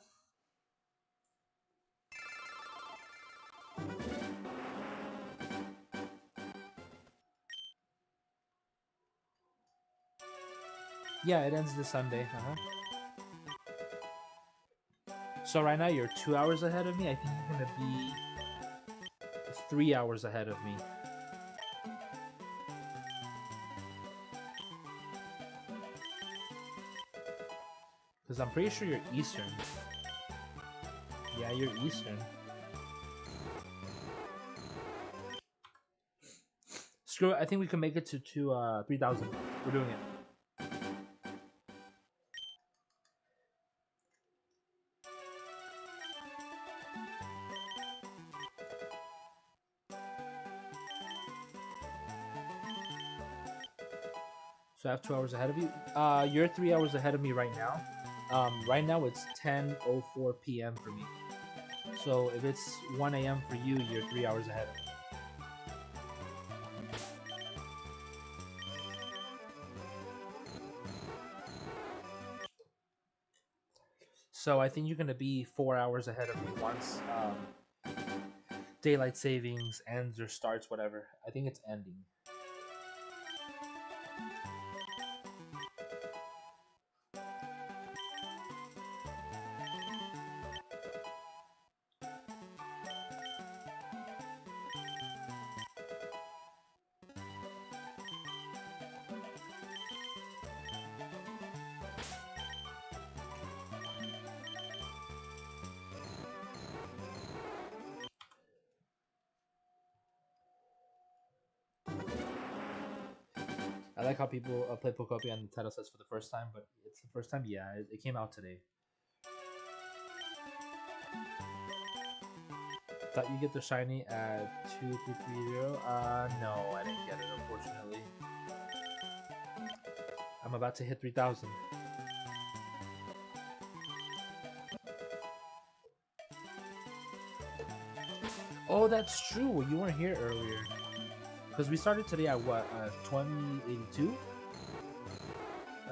Yeah, it ends this Sunday. So right now you're 2 hours ahead of me. I think you're gonna be 3 hours ahead of me. Because I'm pretty sure you're Eastern. Yeah, you're Eastern. Screw it. I think we can make it to 3,000. We're doing it. So I have 2 hours ahead of you. You're 3 hours ahead of me right now. Right now it's 10:04 p.m. for me. So if it's 1 a.m. for you, you're 3 hours ahead of me. So I think you're gonna be 4 hours ahead of me once daylight savings ends or starts, whatever. I think it's ending. I like how people play Pokemon and the title says for the first time, but it's the first time. Yeah, it came out today. Thought you get the shiny at 2330. No, I didn't get it, unfortunately. I'm about to hit 3,000. Oh, that's true. You weren't here earlier. Because we started today at what? 2082?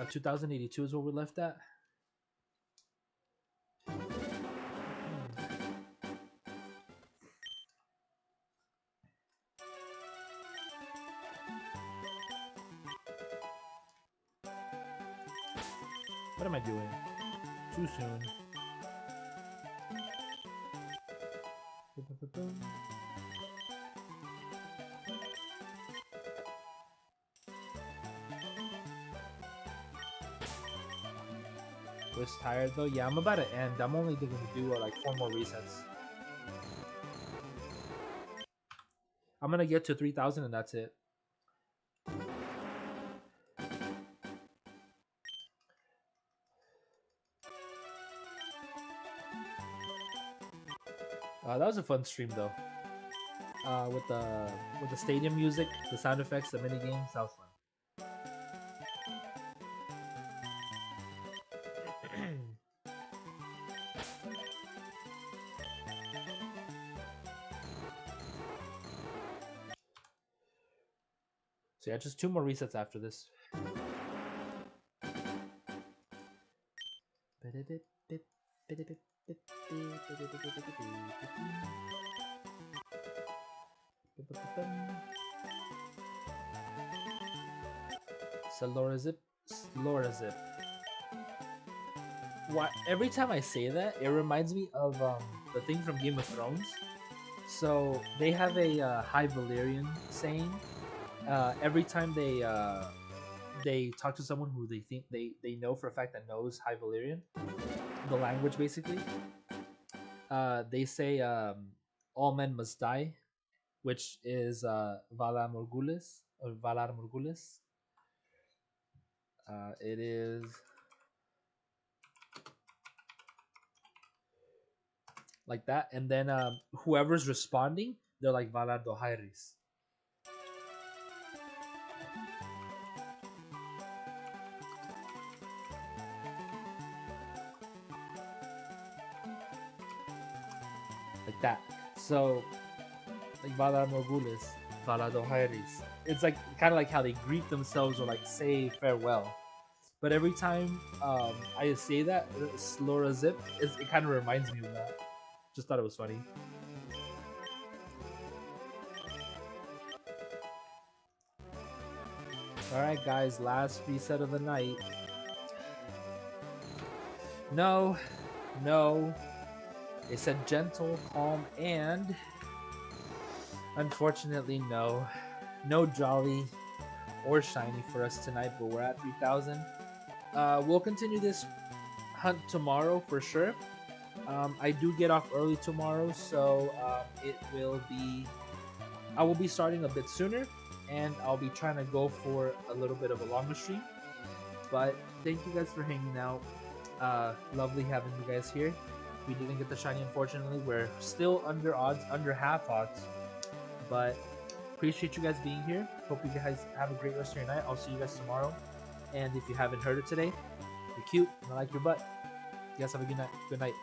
2082 is what we left at. What am I doing? Too soon. Was tired though? Yeah, I'm about to end. I'm only going to do like 4 more resets. I'm going to get to 3,000 and that's it. That was a fun stream though. With the stadium music, the sound effects, the mini games, that was fun. So yeah, just 2 more resets after this. Lorazip. Why? Every time I say that, it reminds me of the thing from Game of Thrones. So they have a High Valyrian saying. Every time they talk to someone who they think they know for a fact that knows High Valyrian, the language basically, they say all men must die, which is Valar Morghulis or Valar Morghulis. It is like that, and then whoever's responding, they're like Valar Dohairis. Like that. So, like Valar Morghulis, Valar Dohairis. It's like kind of like how they greet themselves or like say farewell. But every time I say that, Slorazip, it kind of reminds me of that. Just thought it was funny. Alright guys, last reset of the night. No. It said gentle, calm, and unfortunately no. No jolly or shiny for us tonight, but we're at 3,000. We'll continue this hunt tomorrow for sure. I do get off early tomorrow, so it will be. I will be starting a bit sooner, and I'll be trying to go for a little bit of a longer stream. But thank you guys for hanging out. Lovely having you guys here. We didn't get the shiny, unfortunately. We're still under odds, under half odds. But appreciate you guys being here. Hope you guys have a great rest of your night. I'll see you guys tomorrow. And if you haven't heard it today, you're cute and I like your butt. You guys have a good night. Good night.